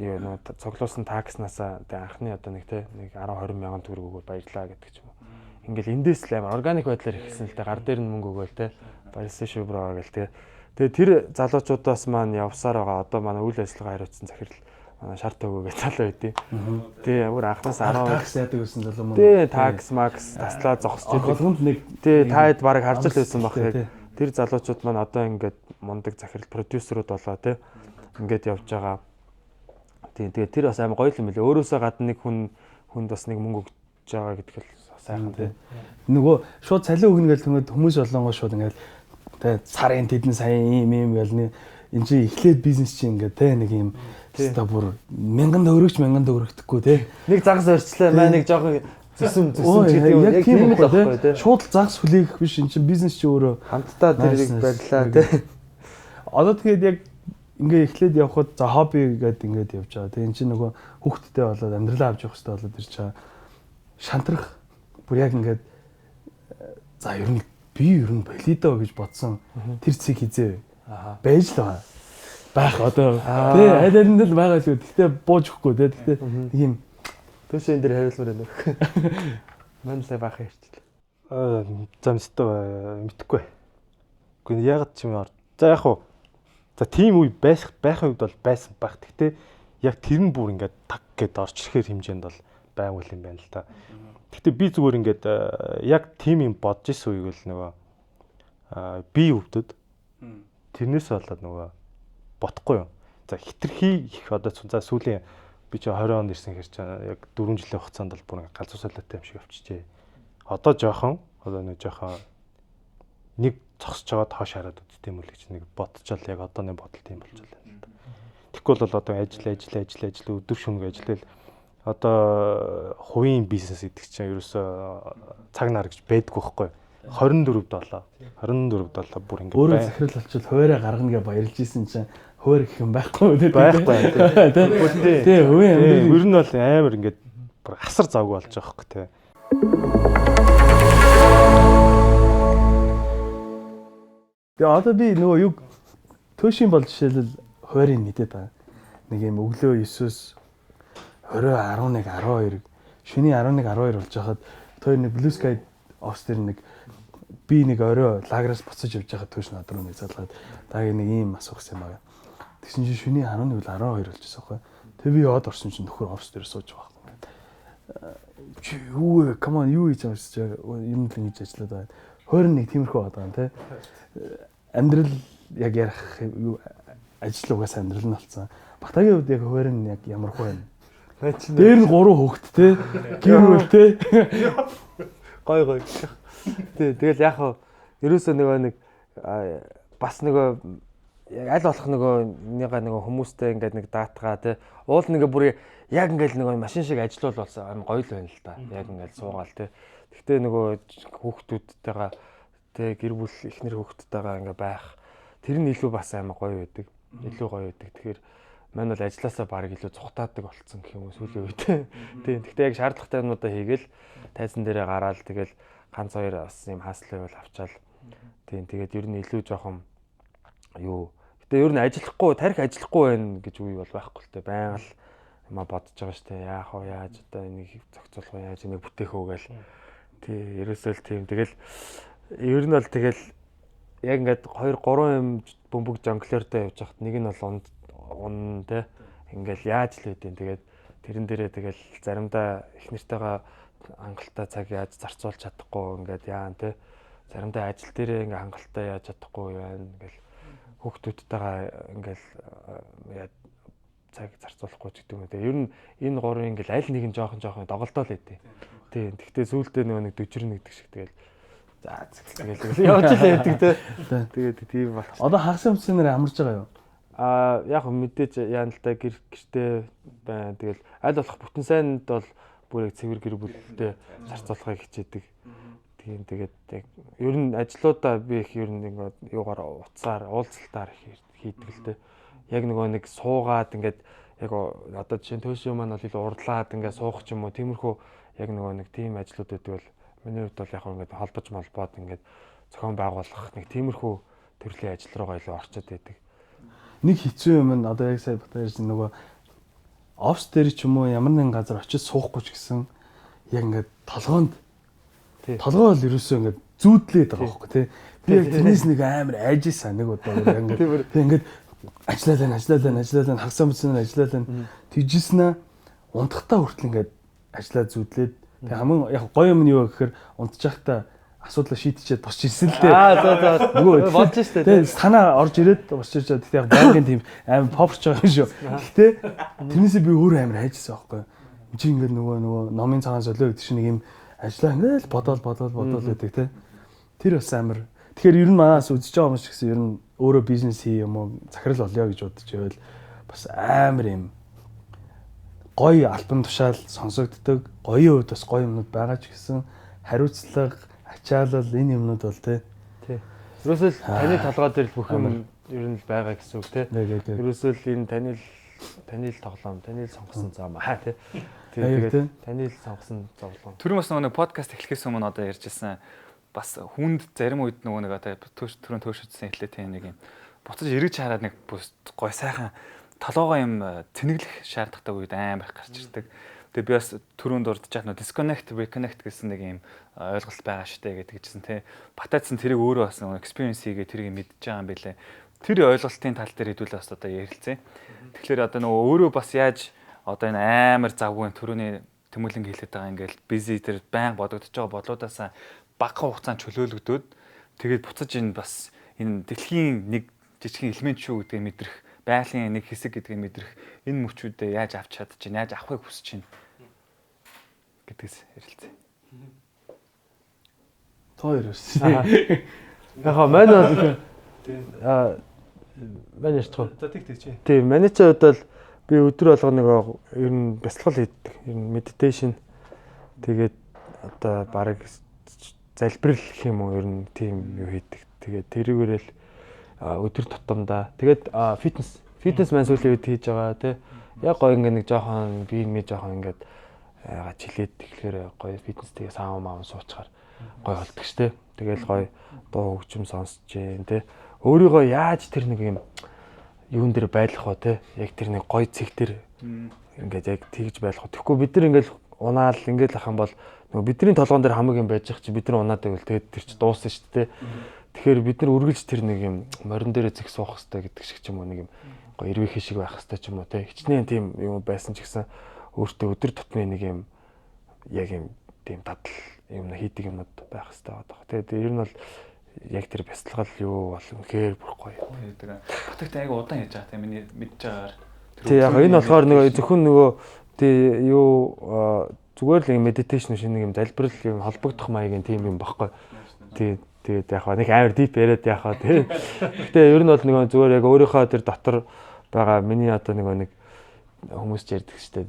юу цуглуулсан такснасаа тэг анхны одоо нэг 10-20 мянган төгрөг өгөө баярлаа гэдэг ч юм уу. Ингээл эндээс л амар органик байдлаар ихсэн л дээ гар дээр нь мөнгө өгөөл те баярлалаа шүү бро гэл те. Тэгээ тэр залуучуудаас маань явсаар байгаа одоо манай үйл ажиллагаа хариуцсан захирал манай шарт өгөө гэж залуу байдیں۔ Тэгээ ямар анхнаас 10 такс яадаг гэсэн залуу маань. Тэгээ такс макс таслаа зогсож болгонд нэг тэгээ таад баг харж л байсан баг яг. Тэр залуучууд маань одоо ингээд мундаг захирал продюсерүүд болоо те ингээд явж байгаа. Тэгээ тэр бас амар гоё юм билээ. Өөрөөсөө гадна нэг хүнд бас нэг мөнгө өгч байгаа гэдэг л сайхан те. Нөгөө шууд цалин өгнө гэж хүмүүс болонгоо шууд ингээд те сарын тэдэн сая ийм гэл энэ чи эхлээд бизнес чи ингээд те нэг юм теста бүр 1000 төгрөгдөхгүй те. Нэг загас өрчлөө маа нэг жоохон зүсэм гэдэг юм яг тийм л байхгүй те. Шууд загас хүлээх биш энэ чинь бизнес чи өөрөө хамтдаа тэрийг барьлаа те. Одоо тэгээд яг ингээ эхлээд явхад за хобби гэдэг ингээд явж байгаа. Тэгээ эн чинь нөгөө хүүхдтэй болоод амьдралаа авч явах хэрэгтэй болоод ирж байгаа. Шантрах бүр яг ингээд за ер нь болидоо гэж бодсон тэр цэг хизээ байж л байгаа. Байх одоо тий аль алинд л байгаа л. Гэхдээ бууж өгөхгүй тий. Гэхдээ нэг юм төшөө энэ дэр хариулмаар байна. Манлаа баах ярьчих. Замстай мэдхгүй. Гэхдээ яг ч юм за яг уу за тийм үе байх үед бол байсан баг. Гэхдээ яг тэр нь бүр ингээд таг гэд орч ирэхээр хэмжээнд бол байгуул юм байна л та. Гэхдээ би зүгээр ингээд яг тийм юм бодож исэн үеиг л нөгөө би өвдөд тэрнээс болоод нөгөө ботхгүй юу. За хитрхи их одоо за сүүлийн би ч 20 онд ирсэн хэрэг чинь яг 4 жилийн хугацаанд бол бүр галзуу солиотой юм шиг явчихжээ. Одоо нэг жоохон нэг зогсож байгаа хоош хараад үзтээ юм үл гэж нэг бодчихвол яг одооны бодол тийм болж байна. Тэгэхгүй бол одоо ажил өдөр шөнөгүй ажиллал одоо хувийн бизнес гэдэг чинь ерөөсөө цаг нар гэж байдгүй байхгүй. 24/7 бүр ингэ өөрөө захирал болчихвол хуурай гаргана гэж баярлж исэн чинь хуур гэх юм байхгүй үү байхгүй тий хувийн амьдрал ер нь бол амар ингэ бүр асар завгүй болж байгаа хөөх тий. Тэгээ одоо би нөгөө юг төшийн бол жишээлбэл хуурийг мэдээд байгаа. Нэг юм өглөө 9-өөс орой 11 12 шөнийн 11 12 болж хахад тэр нэг Blue Sky офс дээр нэг би нэг орой лаграас буцаж явж байгаа төш над руу нэг залгаад дааг нэг ийм асуух юм аа. Тэгсэн чинь шөнийн 11 12 болчихсон байхгүй. Тэгээ би яваад орсон чинь нөхөр офс дээр сууж байгаа юм. Чи юу вэ? Come on юу хийж байгаа юм л ингэж ажиллаад байна. 21 тиймэрхүү байгаа юм те. Амьдрал яг ярих ажил угаасаа амьдрал нь болсон. Батагийн хувьд яг хойр нь яг ямар хөө байна. Дээр нь 3 хүүхэд те. Гэр бүл те. Гой. Тэгэл яг ерөөсөө нэг бас аль болох нөгөө хүмүүстэй ингээд нэг даатгаа тий. Уул нэг бүр яг ингээд нөгөө машин шиг ажиллаулсан амар гоё л байна л да. Яг ингээд суугаал тий. Гэхдээ нөгөө хүүхдүүдтэйгээ тий гэр бүл эхнэр хүүхдтэйгээ ингээд байх тэр нь илүү бас амар гоё байдаг. Илүү гоё байдаг. Тэгэхээр мань бол ажилласаа баг илүү цухтаадаг болцсон гэх юм уу сүүлийн үед. Тийм. Гэхдээ яг шаардлагатай юмудаа хийгээл тайзан дээрээ гараал тэгэл ганц хоёр бас юм хааслын бол авчаал. Тийм. Тэгээд ер нь илүү жоохон юу. Гэтэ ер нь тарих ажиллахгүй байх гэж үе бол байхгүй л те. Байнга л юма бодож байгаа штэ. Яах вэ? Яаж одоо энийг зохицуулах вэ? Яаж энийг бүтээх вэ гээл. Тий. Ерөөсөө л тийм. Тэгэл ер нь бол тэгэл яг ингээд 2 3 юм бөмбөг жонглертэй явж хахад нэг нь бол унн те. Ингээл яаж л үдин. Тэгээд тэрэн дээрээ тэгэл заримдаа их нэртэйгээ хангалттай цаг яаж зарцуулж чадахгүй ингээд яан те. Заримдаа ажил дээрээ ингээ хангалттай яаж чадахгүй байна. Ингээл хүүхдүүдтэйгээ ингээл цаг зарцуулахгүй ч гэдэг юм үү. Ер нь энэ гурвын ингээл аль нэг нь жоохон доголдоо л байдیں۔ Тийм. Гэхдээ сүүлдээ нэг дөжрөн гэдэг шиг тэгэл за тэгэл явж л байдаг те. Тэгээд тийм бол. Одоо хагас өмцнээр амарч байгаа юу? Яг мэдээж яана л та гэртээ байна. Тэгэл аль болох бүтэн сайнд бол бүр яг цэвэр гэр бүлтэй зарцуулахыг хичээдэг. Тийм тэгээд яг ер нь ажлуудаа би их ер нь ингээд юугаар утсаар уулзалтаар хийдэг л дээ. Яг нэг суугаад ингээд яг одоо жишээ нь төөшөө маань бол илүү урдлаад ингээд суух ч юм уу тиймэрхүү яг нэг тийм ажлууд байдаг бол миний хувьд бол яг ингээд холбож молбоод ингээд зохион байгуулах нэг тиймэрхүү төрлийн ажил руугаа илүү орчод байдаг. Нэг хэцүү юм нь одоо яг сая батарч нөгөө офс дээр ч юм уу ямар нэгэн газар очиж суухгүй ч гэсэн яг ингээд толгоонд толгой л ерөөсөө ингээд зүүдлээд байгаа байхгүй тий. Би яг тэрнээс нэг амар айжсан нэг удаа ингээд ажиллаа хагас өмцнээр ажиллаа тэгжсэн унтахтаа хүртэл ингээд ажиллаа зүүдлээд тэг хамгийн яг гоё юм нь юу гэхээр унтчихтаа асуудлаа шийдчихэд босч ирсэн л дээ. За. Нөгөө бодож штэ. Тэг санаа орж ирээд босч ирж байгаа. Тэг яг байнгын тийм амар попч байгаа юм шүү. Гэхдээ тэрнээсээ би өөрөө амар хайжсан байхгүй. Чи ингээд нөгөө номын цагаан солио гэдэг чинь нэг юм ажлаа ингээл бодоол байдаг те. Тэр бас амар. Тэгэхээр ер нь манаас үзэж байгаа юм шиг гэсэн ер нь өөрөө бизнес хий юм уу захирал болёо гэж бодож байвал бас амар юм гоё альбом тушаал сонсогддог. Гоёын хувьд бас гоё юмнууд байгаа ч гэсэн хариуцлага, ачаалал энэ юмнууд бол те. Ерөөсөө л таны толгой дээр бүх юм ер нь л байгаа гэсэн үг те. Ерөөсөө л энэ таны л тоглоом, таны л сонгосон зам аа те. Тэгээд таны л сонгосон зовлон. Түрүүн бас нэг подкаст эхлэхээс өмнө одоо ярьжсэн бас хүнд зарим үед нэг одоо түрүүн төөршөжсөн хэлээ тийм нэг юм буцаж эргэж хараад нэг гой сайхан толгоогоо юм цэнэглэх шаардлагатай үед амар их гарч ирдэг. Тэгээ би бас түрүүн дурдж байгаа disconnect, reconnect гэсэн нэг юм ойлголт байгаа штэ гэдэг чинь тий. Батайцсан тэрийг өөрөө бас нэг experience хийгээ тэрийг мэдж байгаа юм билэ. Тэр ойлголтын тал дээр хэдүүлээ бас одоо ярилцъя. Тэгэхээр одоо нөгөө өөрөө бас яаж одоо энэ амар завгүй түрүүний Тэмүүлэн хэлээд байгаа ингээл busy тэр байн бодогдож байгаа бодлуудаасаа бага хугацаанд чөлөөлөгдөөд тэгээд буцаж энэ бас энэ дэлхийн нэг жижигхэн элемент шүү гэдгийг мэдрэх, байгалийн нэг хэсэг гэдгийг мэдрэх энэ мөчүүдэд яаж авч чадчих, яаж авахыг хүсэж байна гэдгээс ярилцъя. Тоор ирсэн. Яхаа маань маань яах вэ? За тэгчих. Тийм, манай ч хувьд бол би өдөр болгоно ер нь бясалгал хийдэг. Ер нь meditation тэгээд одоо бараг залбирал гэх юм уу ер нь тийм юу хийдэг. Тэгээд тэрүүгээрэл өдөр тутамдаа тэгээд фитнес маань сүүлийн үед хийж байгаа тий. Яг гоё ингээ нэг жоохон бие жоохон ингээд чилээд тэгэхээр гоё фитнестэйгээ саам маам суучгаар гоё болдог штэ. Тэгэл гоё дуу хөгжим сонсож जैन тий. Өөрийгөө яаж тэр нэг юм юун дээр байлах вэ те яг тэр нэг гой цэг тэр ингээд яг тэгж байлах. Тэгэхгүй бид нар ингээд унаал ингээд ах юм бол нөгөө бидний толгоон дээр хамаг юм байж их чи бид нар унаад байвал тэгээд тэр чи дууссан шүү дээ. Тэгэхээр бид нар үргэлж тэр нэг юм морин дээрээ зэг суух хэрэгтэй гэдэг шиг ч юм уу нэг юм гоё ирвэхий шиг байх хэрэгтэй ч юм уу те. Хичнээн тийм юм байсан ч гэсэн өөртөө өдөр тутмын нэг юм яг юм тийм дадал юм хийдэг юмуд байх хэрэгтэй байгаа. Тэгээд ер нь бол яг тэр бясалгал юу бол үнэхээр бүр гоё. Тэгээд батагт аяга удаан хийж байгаа тийм миний мэдж байгаагаар. Тий яг энэ болохоор нөгөө зөвхөн нөгөө тий юу зүгээр л meditation шиг нэг юм залбирал юм холбогдох маягийн тийм юм баггүй. Тий Тэгээд яг нэг амар дип яриад яхаа тий. Гэтэ ер нь бол нэг зүгээр яг өөрийнхөө тэр дотор байгаа миний одоо нэг хүмүүс ч ярьдаг шүү дээ.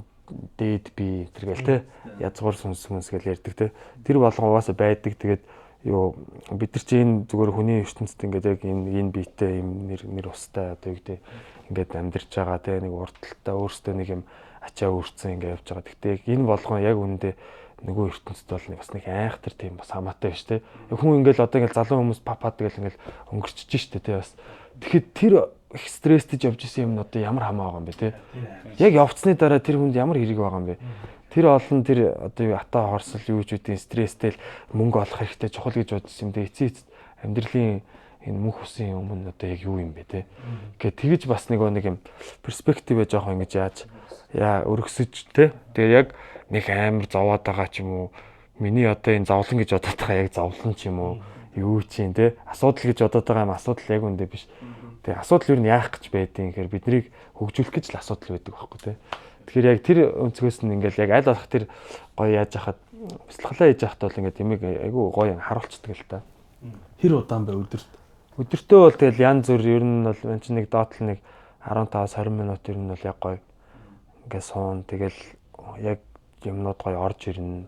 Дээд би тэр гэл тий. Язгуур сүнс гэл ярьдаг тий. Тэр болгон угаасаа байдаг. Тэгээд юу бид нар чи энэ зүгээр хүний ертөнцид ингээд яг энэ биетэй юм нэр устай одоо юу гэдэг ингээд амьдарч байгаа тий нэг урдталтай өөртөө нэг юм ачаа өөрцөн ингээд явж байгаа. Гэхдээ яг энэ болгон яг үүндээ нөгөө ертөнцид бол бас нэг айхтар тийм бас хамаатай биш тий. Хүн ингээд одоо ингээд залуу хүмүүс папад гэл ингээд өнгөрчж штэ тий бас. Тэгэхэд тэр их стресстэж явж исэн юм одоо ямар хамаа байгаа юм бэ тий. Яг явцсны дараа тэр хүнд ямар хэрэг байгаа юм бэ? Тэр олон тэр одоо юу ата хорсол юу ч үгүй стресстэй мөнгө олох хэрэгтэй чухал гэж бодсон юм дэ эцээ амьдралын энэ мөнх усын өмнө одоо яг юу юм бэ те гэхэд тэгж бас нэг юм перспективээ жоох ингэж яа өргөсөж те тэгээ яг нэг амар зовоод байгаа ч юм уу миний одоо энэ зовлон гэж бодоод байгаа яг зовлон ч юм уу юу ч юм те асуудал гэж бодоод байгаа юм асуудал яг үндэ биш тэгээ асуудал юу н яах гэж байдیں۔ Тэгэхээр биднийг хөгжүүлэх гэж л асуудал байдаг байхгүй те. Тэгэхээр яг тэр өнцгөөс нь ингээл яг аль болох тэр гоё яаж яхад бяцлаглаа хийж яхад бол ингээд ямиг айгүй гоё харуулцдаг л та. Хэр удаан бай өдөрт? Өдөртөө бол тэгэл янз бүр ер нь бол энэ чинь нэг доотлол нэг 15-20 минут ер нь бол яг гоё ингээд суун тэгэл яг юмнууд гоё орж ирнэ.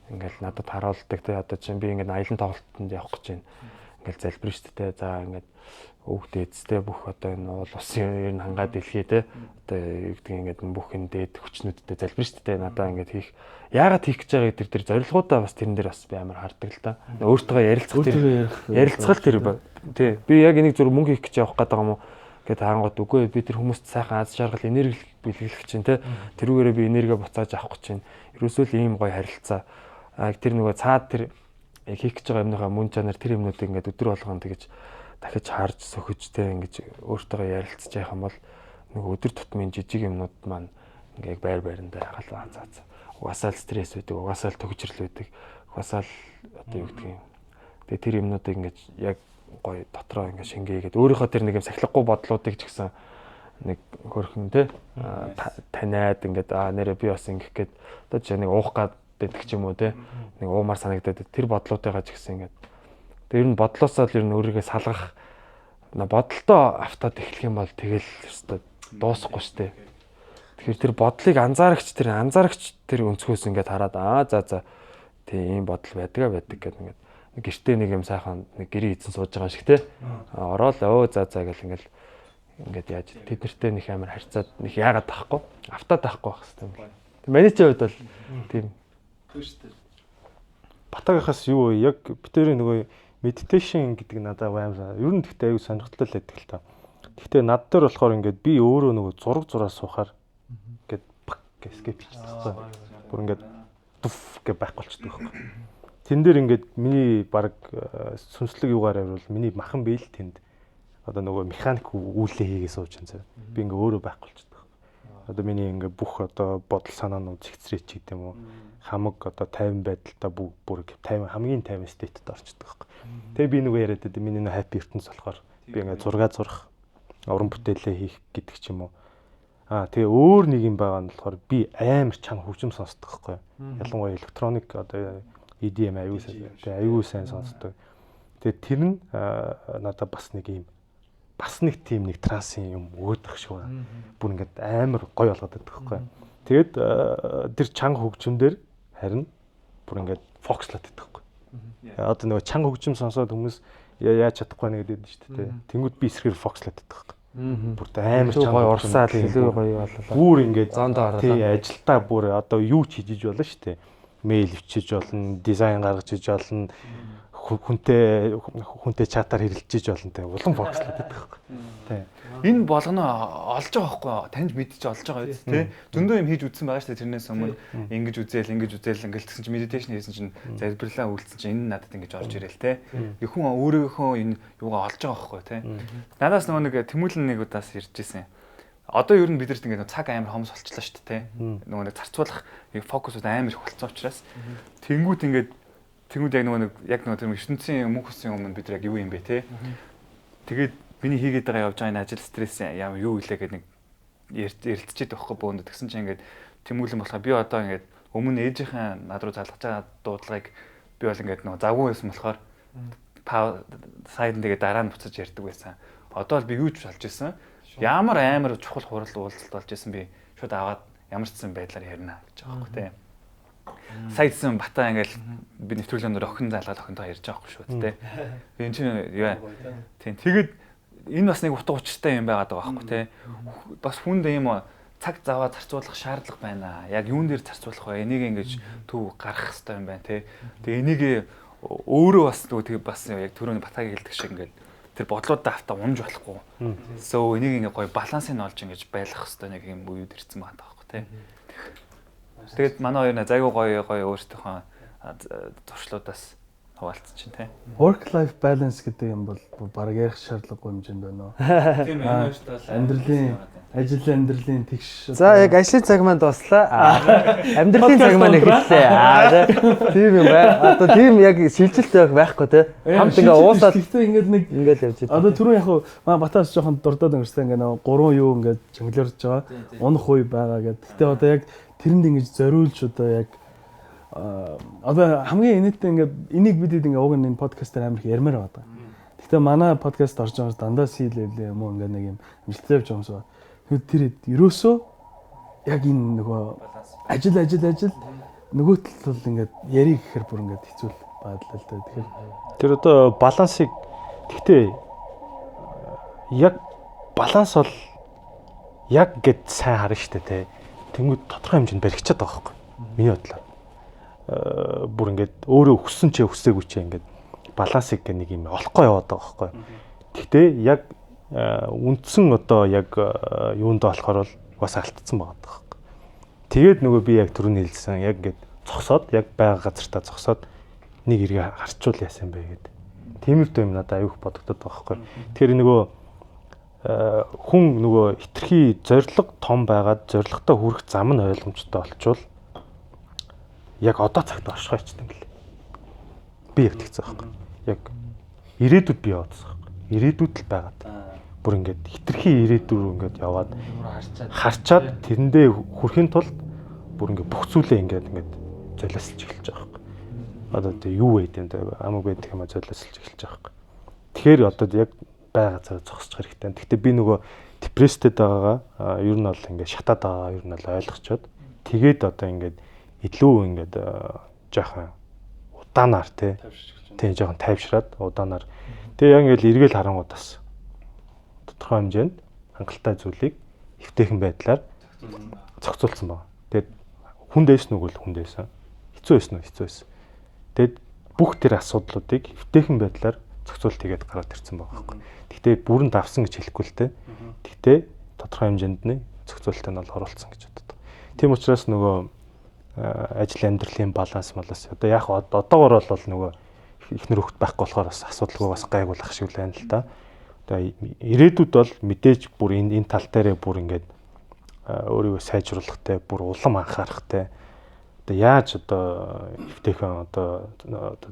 Ингээл надад харуулдаг те одоо чинь би ингээд аялын тоглолтод явах гэж байна. Ингээл залбир штэ те за ингээд өвгдээцтэй бүх одоо энэ уул усын ер нь хангаа дэлхий те одоо юу гэдгийг ингээд бүх энэ дээд хүчнүүдтэй залбир штэ те надаа ингээд хийх яагаад хийх гэж байгаа гэдэг тэр зорилгоудаа бас тэрэн дээр бас би амар хардаг л та өөртөө ярилцгал тэр тий би яг энийг зүр мөнгө хийх гэж явах гэдэг юм уу гэд хаангууд үгүй би тэр хүмүүст сайхан аз жаргал энерги бэлгэлэх чинь те тэрүүгээрээ би энерги буцааж авах гэж чинь ерөөсөө л ийм гоё харилцаа тэр нөгөө цаад тэр хийх гэж байгаа юмныхаа мөн чанар тэр юмнуудыг ингээд өдөр болгоно тэгэж дахиж харж сөхөжтэй ингэж өөртөөгөө ярилцж яах юм бол нэг өдөр тутмын жижиг юмнууд маань ингээ байр байрандаа хагалаа заа. Угаасаа л стресс үүдэг, угаасаа л төгжрөл үүдэг, угаасаа л одоо юу гэдгийг. Тэгээ тэр юмнуудыг ингэж яг гоё дотроо ингээ шингээгээд өөрийнхөө тэр нэг юм сахилахгүй бодлуудыг ч гэсэн нэг хөрхөн те таниад ингээд нэрээ би бас ингэх гээд одоо ч нэг уух гад байдаг ч юм уу те нэг уумар санагдаад тэр бодлуудыгаа ч гэсэн ингээд тэр нь бодлоосоо л ер нь өөрийгөө салгах бодолтой автаад эхлэх юм бол тэгэл өстой дуусахгүй штэ. Тэгэхээр тэр бодлыг анзаарагч тэр өнцгөөс ингээд хараад за тийм ийм бодол байдаг гэдэг ингээд нэг гэртээ нэг юм сайхан нэг гэрээ эзэн сууж байгаа шиг те. Ороод за гэл ингээд яаж тэд нартэй нэг амар харьцаад нэг яагаад тахгүй автаад тахгүй байх хэвээр. Тэг миний ч хувьд бол тийм шүү дээ. Батагийнхаас юу яг битэрийн нөгөө медитейшн гэдэг надад амар ер нь тэгтээ аюу сонирхолтой л байдаг л та. Тэгтээ над дээр болохоор ингээд би өөрөө нөгөө зураг суухаар ингээд пак гэсгээ биччихсэн. Бүр ингээд дуф гэж байхгүй болчихдог байхгүй. Тэн дээр ингээд миний баг сүнслэг юугаар авирвал миний махан биел тэнд одоо нөгөө механик үүлээ хийгээ сууж байгаа. Би ингээд өөрөө байхгүй болчихдог. Одоо миний ингээд бүх одоо бодол санаанууд зэгцрээч гэдэг юм уу хамаг одоо 50 байдалтай бүр 50 хамгийн 50 стейтэд орчдөг байхгүй. Тэгээ би нөгөө яриад байдаг миний нөгөө happy ертөнц болохоор би ингээд зураг зурах уран бүтээлээ хийх гэдэг ч юм уу. Тэгээ өөр нэг юм байгаа нь болохоор би амар чанга хөгжим сонсдог байхгүй. Ялангуяа электроник одоо EDM аюу сайн сонсдог. Тэгээ тэр нь надад бас нэг тийм нэг трансын юм өгödөх шиг байна. Бүр ингээд амар гоё болгоод байдаг байхгүй. Тэгээд тэр чанга хөгжимдөр харин бүр ингээд фокуслаад байдаг байхгүй. Одоо нөгөө чанга хөгжим сонсоод хүмүүс яаж чадахгүй нэ гэдэг нь шүү дээ. Тэнгүүд би эсрэгээр фокуслаад байдаг байхгүй. Бүр амар чанга урсаад илүү гоё боллоо. Бүр ингээд зоондоо хараад. Тий ажилдаа бүр одоо юу ч хийж болно шүү дээ. Мэйл бичиж болно, дизайн гаргаж иж болно. Хүнтэй чатаар хэрэлцэж болно те улам фокуслаад байдаг байхгүй. Тий. Энэ болгоно олж байгаа байхгүй таньж мэдчих олж байгаа биз тий. Зөндөө юм хийж үзсэн байгаа шүү дээ тэрнээс өмнө ингэж үзээл ингээл тэгсэн чинь медитейшн хийсэн чинь залбирлаа үйлцсэн чинь энэ надад ингэж орж ирэл те. Их хүн өөрийнхөө энэ юугаа олж байгаа байхгүй те. Надаас нөгөө нэг тэмүүлэн нэг удаас ирж ирсэн. Одоо ер нь бидэрт ингээд цаг амар хомс болчихлоо шүү дээ те. Нөгөө нэг зарцуулах фокусууд амар их болцсон учраас тэнгууд яг нөгөө тэр ертөнцийн мөнх усын өмнө бид яг юу юм бэ те. Тэгээд миний хийгээд байгаа явж байгаа энэ ажил стресс ямар юу илээ гэдэг нэг ярилцчихэд байхгүй бөөнд тэгсэн чинь ингээд тэмүүлэн болохоо би одоо ингээд өмнө ээжийнхээ над руу залгаж байгаа дуудлагыг би бол ингээд нөгөө завгүй байсан болохоор сайд нэгээ дараа нь буцаж ярьдаг байсан. Одоо бол би юу ч болж исэн. Ямар амар чухал хурал уулзалт болж исэн би шууд аваад ямар ч сан байдлаар ярина гэж байгаа байхгүй тий. Сайдсан бата ингээл би нэвтрүүлгээр охин залгаад охинтойгоо ярьж байгаа байхгүй шүү тий. Би энэ чинь яа. Тийм тэгэд энэ бас нэг утга учиртай юм байгаад байгаа байхгүй тий. Бас хүнд ийм цаг заваа зарцуулах шаардлага байна. Яг юун дээр зарцуулах вэ? Энийг ингэж төв гаргах хэрэгтэй юм байна тий. Тэгээ энийг өөрөө бас тэгээ бас яг түрүүний батагийн хэлдэг шиг ингээд тэр бодлуудаа автаа унж болохгүй. So энийг ингээ гоё балансыг олж ингэж байлгах хэрэгтэй нэг юм үед ирсэн байгаа байхгүй тий. Тэгээд манай хоёр зайгүй гоё өөрсдийнхөө зуршлуудаас хуваалцсан чинь тий. Work life balance гэдэг юм бол баг ярих шаардлагагүй хэмжээнд байна уу? Тийм ээ. Амьдралын тэгш. За яг ажлын цаг маань дуслаа. Амьдралын цаг маань эхэллээ. Тийм юм бай. Одоо тийм яг шилжилт байхгүй те. Хамт ингээ уусаад ингээд нэг ингээл явж байгаа. Одоо түрүү яг маа Батаас жоохон дурдаад өнгөрсөн ингээ нэг гурван юу ингээ жонглорж байгаа. Унах үе байгаа гэдэг. Гэтэ одоо яг тэрэнд ингэж зориулж одоо яг одоо хамгийн инээдтэй ингээ энийг бид ингээ уг энэ подкастаар амар их ярмаар байгаа. Гэтэ манай подкаст орж байгаас дандаа C-level юм уу ингээ нэг юм амжилттай явж байгаа юмсаа. Тэр ерөөсөө яг энэ нөгөө ажил нөгөө тал бол ингээд ярих гэхээр бүр ингээд хэцүү бадлаа л да. Тэгэхээр тэр одоо балансыг гэхдээ яг баланс бол яг гэд сайн харна штэ те. Тэнгүүд тодорхой хэмжээнд баригчаад байгаа байхгүй. Миний бодлоор. Бүр ингээд өөрөө өссөн ч өссөөгүй ч ингээд балансыг гэх нэг юм олохгүй яваад байгаа байхгүй. Гэхдээ яг үндсэн одоо яг юунд болохоор бол бас алдсан байгаа байхгүй. Тэгээд нөгөө би яг түрүүний хэлсэн яг ингээд зогсоод яг байгаа газартаа зогсоод нэг эргээ харчуул яасан бэ гэдэг. Тиймэрхүү юм надад аюух бодогдод байгаа байхгүй. Тэгэхээр нөгөө хүн нөгөө хитрхи зориг том байгаад зоригтой хүрэх зам нь ойлгомжтой болчвол яг одоо цагт оршихоо ичдэг лээ. Би яг тэгсэн байхгүй. Яг ирээдүйд би яваадсан байхгүй. Ирээдүйд л байгаад. Бүр ингээд хитрхи ирээдүй рүү ингээд яваад харчаад тэрэндээ хүрэхийн тулд бүр ингээд бүх зүйлээ ингээд золиослж эхэлж байгаа байхгүй. Одоо тэгээ юу вэ гэдэг юм амаг байдаг юм а золиослж эхэлж байгаа байхгүй. Тэгэхээр одоо яг байгаа цагт зогсчих хэрэгтэй. Гэхдээ би нөгөө депресстэд байгаагаа ер нь бол ингээд шатаад байгаагаа ер нь бол ойлгочоод тэгээд одоо ингээд илүү ингээд жоохон удаанаар тий жоохон тайвшраад удаанаар тэгээ яг ингээд эргэл харангуудаас тодорхой хэмжээнд хангалттай зүйлийг эвтэйхэн байдлаар зохицуулсан байна. Тэгээд хүнд дэйсэн үг л хүнд дэйсэн. Хэцүү байсан уу? Хэцүү байсан. Тэгэд бүх тэр асуудлуудыг эвтэйхэн байдлаар зохицуулт хийгээд гараад ирсэн байгаа байхгүй. Гэхдээ бүрэн давсан гэж хэлэхгүй л те. Гэхдээ тодорхой хэмжээнд нь зохицуултыг нь бол оруулсан гэж боддог. Тийм учраас нөгөө ажил амьдралын баланс малаас одоо яг одоогор бол нөгөө ихнэр хөвгт байхгүй болохоор бас асуудалгүй бас гайгуулах шиг л байна л да. Одоо ирээдүйд бол мэдээж бүр энэ тал дээрээ бүр ингээд өөрийгөө сайжруулахтай, бүр улам анхаарахтай. Одоо яаж одоо эвтэйхэн одоо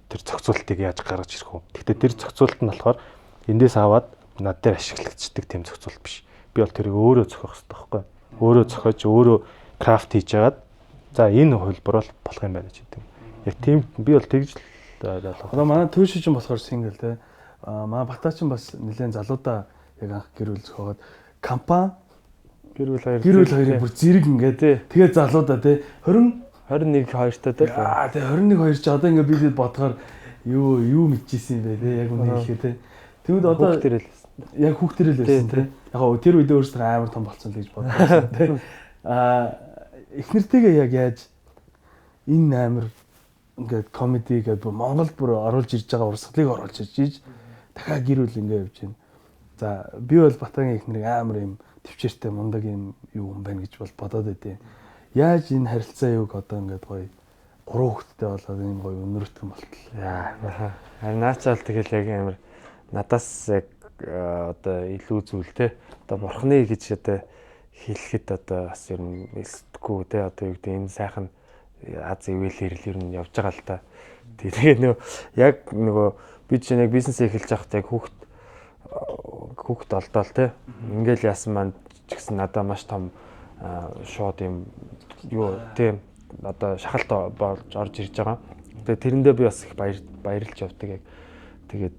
тэр зохицуултыг яаж гаргаж ирэх вэ? Гэхдээ тэр зохицуулт нь болохоор эндээс аваад над дээр ашиглагддаг тийм зохицуулт биш. Би бол тэрийг өөрөө зохиох хэрэгтэй байхгүй. Өөрөө зохиож, өөрөө крафт хийж яагаад за энэ хөлбөр бол болох юм байна ч гэдэг. Яг тийм би бол тэгж л одоо манай төвшиж юм болохоор сингл те. Манай Батаачин бас нэлээд залуудаа яг анх гэр бүл зохиогоод компани гэр бүл хоёрыг бүр зэрэг ингээд тэгээ залуудаа те 21 2-той те. Тэгээ 21 2 ч одоо ингээд би бодохоор юу мэдчихсэн юм бэ те яг үнэ хэлэхэд те. Тэгвэл одоо яг хүүхдэрэл байсан те. Яг тэр үед өөрсдөө амар том болсон л гэж бодсон те. Эхнэртэйгээ яг яаж энэ амар ингээд комеди гэдэг Монголд бүр оруулж ирж байгаа урсгалыг оруулж ирж дахиад гэр бүл ингээд явж байна. За би бол Батагийн эхнэрийг амар юм төвчээртэй мундаг юм юу юм байна гэж бол бодоод байдیں۔ Яаж энэ харилцаа юуг одоо ингээд гоё гурван хүүхэдтэй болоод ийм гоё өнөртгөн болтол. Яа. Харин наачаал тэгэл яг амар надаас яг одоо илүү зүйл те. Одоо бурхны гэж одоо хэлэхэд одоо бас ер нь элсдэггүй те. Одоо юу гэдэг энэ сайхан аз ивэлэр л ер нь явж байгаа л та. Тэгээ нөгөө яг нөгөө би чинь яг бизнес эхэлж байхад яг хүүхд олдоол те. Ингээл яасан маань ч гэсэн надад маш том шууд юм юу те одоо шахалт болж орж ирж байгаа. Тэгээ тэрэндээ би бас их баярлж явдаг яг. Тэгээд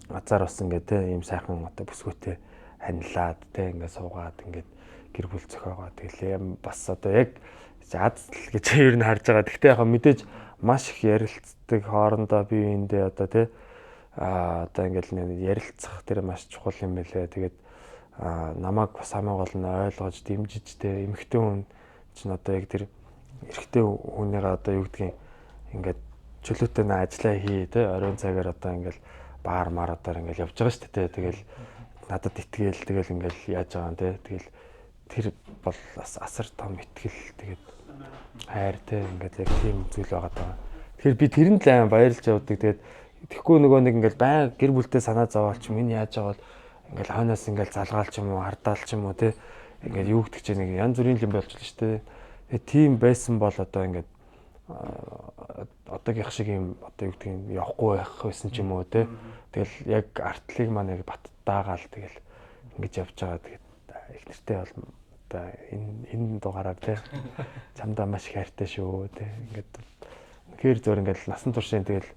азар бас ингээд те ийм сайхан одоо бүсгүйтэй ханилаад те ингээд суугаад ингээд гэр бүл зохиогоо тэгэл бас одоо яг аз гэж ер нь харж байгаа. Гэхдээ яг мэдээж маш их ярилцдаг хоорондоо бие биендээ одоо те одоо ингээд ярилцах тэр маш чухал юм байлээ. Тэгээд намайг бас хамгийн гол нь ойлгож дэмжиж те эмэгтэй хүн чинь одоо яг тэр эрэгтэй хүнийгээ одоо юу гэдгийг ингээд чөлөөтэй нэ ажиллаа хий те оройн цагаар одоо ингээд баар мараадаар ингээд явж байгаа шүү дээ. Тэгэл надад итгэл тэгэл ингээд яаж байгаа юм те тэгэл тэр бол бас асар том итгэл тэгээд хайр те ингээд яг тийм зүйл байгаа даа. Тэгэхээр би тэрэнд л аймаа баярлж явдаг. Тэгээд тэгэхгүй нөгөө нэг ингээд баян гэр бүлтэй санаа зовоолч юм энэ яаж байгаа бол ингээд хойноос ингээд залгаалч юм уу хардаал ч юм уу те ингээд юу гэдэг чинь нэг янз бүрийн юм болж л шүү дээ. Тэгээд тийм байсан бол одоо ингээд одоогийн шиг юм одоо юу гэдэг юм явахгүй байх байсан ч юм уу те. Тэгэл яг артлыг маань яг баттаагаал тэгэл ингэж явж байгаа. Тэгээд их нэртэй бол одоо энэ дугаараар те чамдаа маш их хайртай шүү те. Ингээд тэгэхээр зөөр ингээд насан туршийн тэгэл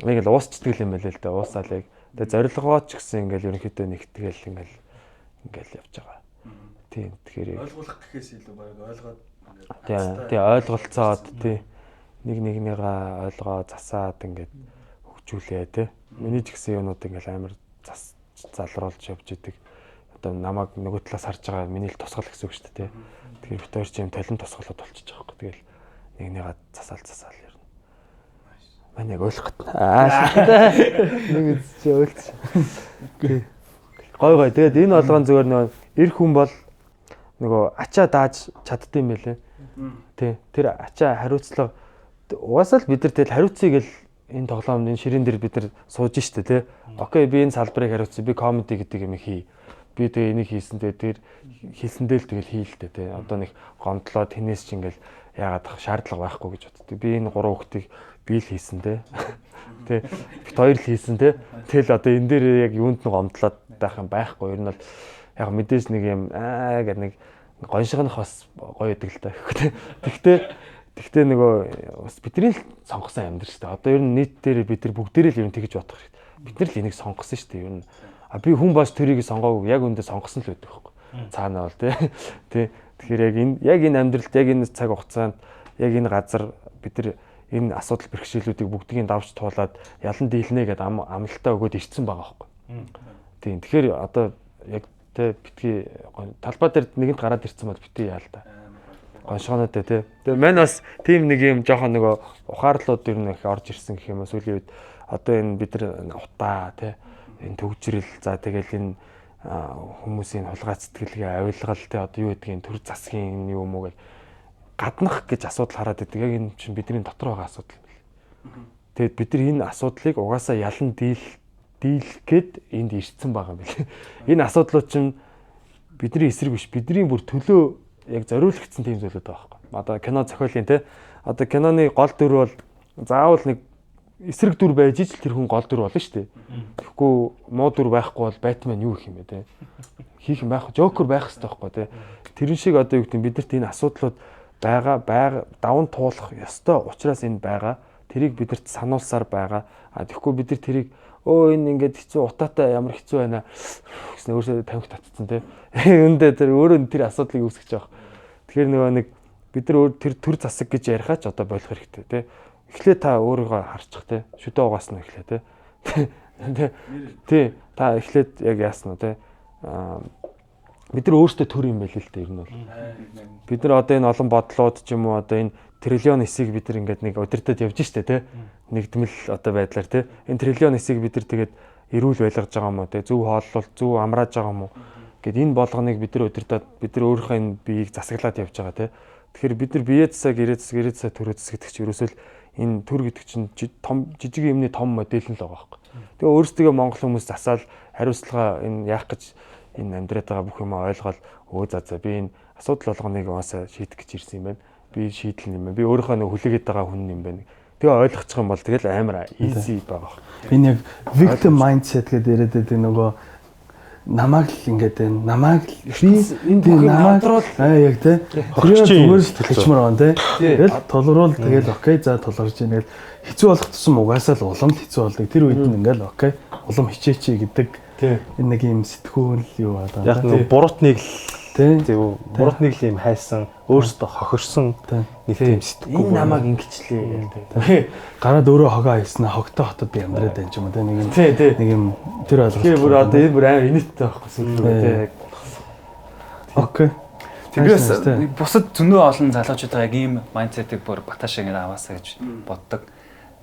ингээл уусчдаг юм байл л да. Уусаал яг тэгээ зорилгоо ч гэсэн ингээл ерөнхийдөө нэгтгэл ингээл явж байгаа. Тийм тэгэхээр ойлгуулах гэхээс илүү баг ойлгоод тий ойлголцоод тий нэгнийгээ ойлгоо засаад ингээд хөгжүүлээ тий. Миний ч гэсэн юмнууд ингээл амар залруулж явж идэг. Одоо намайг нөгөө талаас харж байгаа миний л тусгал гэсэн үг шүү дээ тий. Тэгэхээр бид хоёр ч юм талент тусгалууд болчихж байгаа юм. Тэгэл нэгнийгээ засаал ер нь. Манай яг ойлгох гэдэг. Нэг чи ойлц. Гой. Тэгээд энэ болгон зүгээр нөгөө эр хүн бол нөгөө ачаа дааж чаддсан юм байлээ. Тий. Тэр ачаа хариуцлага угаасаа л бид нар тэгэл хариуцъя гэл энэ тоглоомд энэ ширээн дээр бид нар сууж штэ тий. Окей би энэ салбарыг хариуцъя. Би комеди гэдэг юм хий. Би тэгээ энийг хийсэндээ тэр хийсэндээ л тэгэл хийлдэ тий. Одоо нэг гомдлоо тэнэс ч ингээл яагаад шаардлага байхгүй гэж боддог. Би энэ гурван хүүхдийг би л хийсэндээ. Тий. Бид хоёр л хийсэн тий. Тэгэл одоо энэ дээр яг юунд нь гомдлоод байх юм байхгүй. Ер нь бол яг мэдээж нэг юм гэдэг нэг гоншигнах бас гоё идэг л та. Тэгтээ нөгөө бас бидний л сонгосон амьдрал шүү дээ. Одоо ер нь нийт дээр бид нар бүгдээрээ л ер нь тэгж бодох хэрэгтэй. Бид нар л энийг сонгосон шүү дээ. Ер нь би хүн бас төрийг сонгоогүй яг үндэ сонгосон л байдаг байхгүй. Цаанаа бол тий. Тэгэхээр яг энэ амьдралд яг энэ цаг хугацаанд яг энэ газар бид нар энэ асуудал бэрхшээлүүдийг бүгдийг давж туулаад ялан дийлнэ гэдэг амлалтаа өгөөд ирсэн байгаа байхгүй. Тийм. Тэгэхээр одоо яг тэ битгий талбай дээр нэгэнт гараад ирсэн бол битгий яа л да. Гоншгоноотой тий. Тэгээ мань бас тийм нэг юм жоохон нөгөө ухаарлууд ер нь их орж ирсэн гэх юм уу сүүлийн үед одоо энэ бид нар утаа тий энэ төгжрэл за тэгэл энэ хүмүүсийн хулгай сэтгэлгээ авилгал тий одоо юу гэдгийг төр засгийн юм уу гэж гаднах гэж асуудал хараад байдаг. Яг энэ чинь бидний дотор байгаа асуудал юм. Тэгэд бид нар энэ асуудлыг угаасаа ялан дийлэх гээд энд ирсэн байгаа юм билээ. Энэ асуудлууд чинь бидний эсрэг биш. Бидний бүр төлөө яг зориулагдсан тийм зүйлүүд байгаа байхгүй. Одоо кино зохиолын те. Одоо киноны гол дүр бол заавал нэг эсрэг дүр байж ижил тэр хүн гол дүр болно шүү дээ. Тэгэхгүй муу дүр байхгүй бол Бэтмен юу гэх юм бэ те. Хийх юм байх. Жокер байх хэрэгтэй байхгүй те. Тэрэн шиг одоо юу гэдэг бидэрт энэ асуудлууд байгаа даван туулах ёстой учраас энэ байгаа. Тэрийг бидэрт сануулсаар байгаа. Тэгэхгүй бид нар тэрийг энэ ингээд хэцүү утаатай ямар хэцүү байна гэсэн өөрөөсөө тамхи татцсан тий. Үндэ тэр өөрөө тэр асуудлыг үүсгэж байгаа. Тэгэхээр нөгөө нэг бид нар тэр төр засаг гэж ярихаа ч одоо болох хэрэгтэй тий. Эхлээ та өөрийгөө харчих тий. Шүдэ угаасна эхлээ тий. Тий. Та эхлээд яг яасна тий. Бид нар өөрсдөө төр юм байл л дээ ер нь бол. Бид нар одоо энэ олон бодлоод ч юм уу одоо энэ триллион хэсийг бид нар ингээд нэг удирдах явж штэ тий. Нэгдмэл одоо байдлаар тий. Энэ триллион хэсийг бид нар тэгээд эрүүл байлгаж байгаа юм уу тий. Зөв хооллол, зөв амрааж байгаа юм уу гэд энэ болгоныг бид нар удирдаад бид нар өөрийнхөө энэ биеийг засаглаад явж байгаа тий. Тэгэхээр бид нар бие засаг, гэрээ засаг, төрөө засаг гэдэг чинь ерөөсөө энэ төр гэдэг чинь том жижиг юмны том модель нь л байгаа байхгүй. Тэгээ өөрсдөө монгол хүмүүс засаал хариуцлага энэ яах гэж энэ амьдраад байгаа бүх юм ойлгоод за би энэ асуудал болгоныг угаасаа шийдэх гэж ирсэн юм байна. Би шийдэл юм байна. Би өөрийнхөө нэг хүлээгээд байгаа хүн юм байна. Тэгээ ойлгочих юм бол тэгэл амар easy байгаа. Энэ яг victim mindset гэдэг яриад байдаг нөгөө намайг л ингээд байна. Намайг л би энэ бүхнийг хамтруул яг тий. Тэр зүгээр л хэлчмээр байна тий. Тэгэл тулгаруул тэгэл окей за тулгарч ийн тэгэл хэцүү болох тусам угаасаа л улам хэцүү болдог. Тэр үед нь ингээл окей улам хичээчээ гэдэг энэ нэг юм сэтгүүл юу байна. Яг нэг буруутныг тий. Буруутныг л юм хайсан, өөрөөсөө хохирсон нэг тийм сэтгүүл. Энэ намайг ингэчлээ гэдэг. Гараад өөрөө хогоо хийснаа хогтой хотод би амьдраад байна ч юм уу тий. Нэг юм тэр ойлголт. Тэгээ бүр одоо энэ бүр амар инээдтэй байхгүй сүлдээ тий. Окей. Тэгээс бусад зөндөө олон залуучуудаа яг ийм майндсетийг бүр батааш ингэ аваасаа гэж боддог.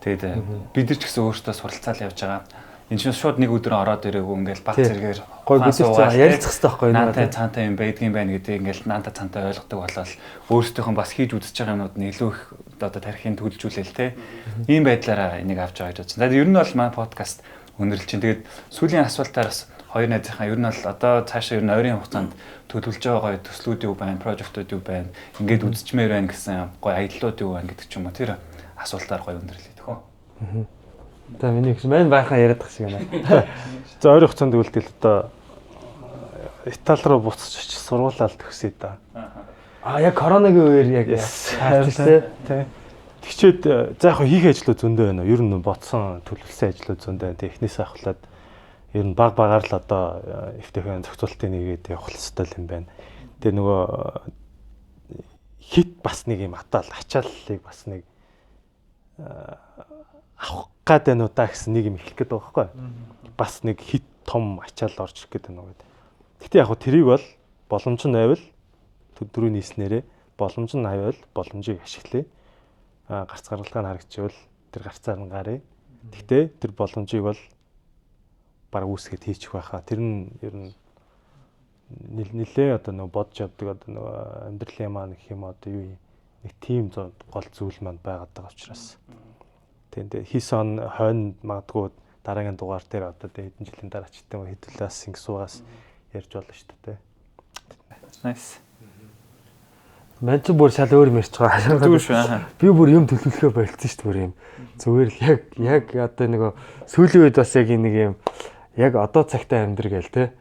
Тэгээд бид нар ч гэсэн өөртөө суралцаал явж байгаа. Энэ чинь шууд нэг өдөр ороод ирээгүй ингээл баг зэрэгээр гой бид нар ярилцах хэрэгтэй байхгүй юу? Наантай цаантай юм байдгийн байна гэдэг ингээл наантай цаантай ойлгодог болол өөрсдийнх нь бас хийж үзэж байгаа юмнууд нь илүү их одоо тарихын төлөвлөжүүлэл те. Ийм байдлаараа энийг авч байгаа гэж бодсон. За ер нь бол манай подкаст өнөрлж чинь тэгээд сүүлийн асуултаар бас хоёр найзынхаа ер нь бол одоо цаашаа ер нь ойрын хугацаанд төлөвлөж байгаа гоё төслүүд юу байна, прожектууд юу байна, ингээд үзчихмээр байна гэсэн гоё аяллууд юу байна гэдэг ч юм уу тэр асуултаар гоё өнөрлөе төхөө. За миний гэсэн мань байхаа яриадах шиг байна. За ойрын хугацаанд үлдэл одоо Итали руу буцаж очиж сургуулаад төгсөе да. Яг коронагийн үеэр яг тий. Тэгчээд за яг хийх ажлууд зөндөө байна. Ер нь бодсон төлөвлөсөн ажлууд зөндөө байна. Технээс ахуулаад ер нь баг багаар л одоо FTF-ийн зохицуултын нэгээд явах хэрэгтэй юм байна. Тэгээ нөгөө хит бас нэг юм атаал ачааллыг бас нэг авах гад байна уу та гэсэн нэг юм хэлэх гээд байгаа байхгүй. Бас нэг хит том ачаал орж ирэх гээд байна уу гэдэг. Гэтэ яг тэрийг бол боломж нь байвал дөрөв нийснээрээ боломж нь авал боломжийг ашиглая. Гарц гаргалгаа харагчвал тэр гарцаар нь гарыг. Гэтэ тэр боломжийг бол баг үүсгээд хийчих байхаа. Тэр нь ер нь нэлээ одоо нэг бодж явдаг одоо нэг амьдралын маа гэх юм одоо юу нэг тим гол зүйл маань байгаад байгаа учраас. Тэгээд хийсэн хойно магадгүй дараагийн дугаар дээр одоо хэдэн жилийн дараа ч гэдэг юм хэдүүлээс ингэсуугаас ярьж болно шүү дээ. Nice. Ман ч бүр шал өөр мэрч байгаа. Түр шүү. Би бүр юм төлөвлөхөө болцсон шүү дээ юм. Зүгээр л яг одоо нэг сүүлийн үед бас яг нэг юм яг одоо цагтаа амьдр гээл те.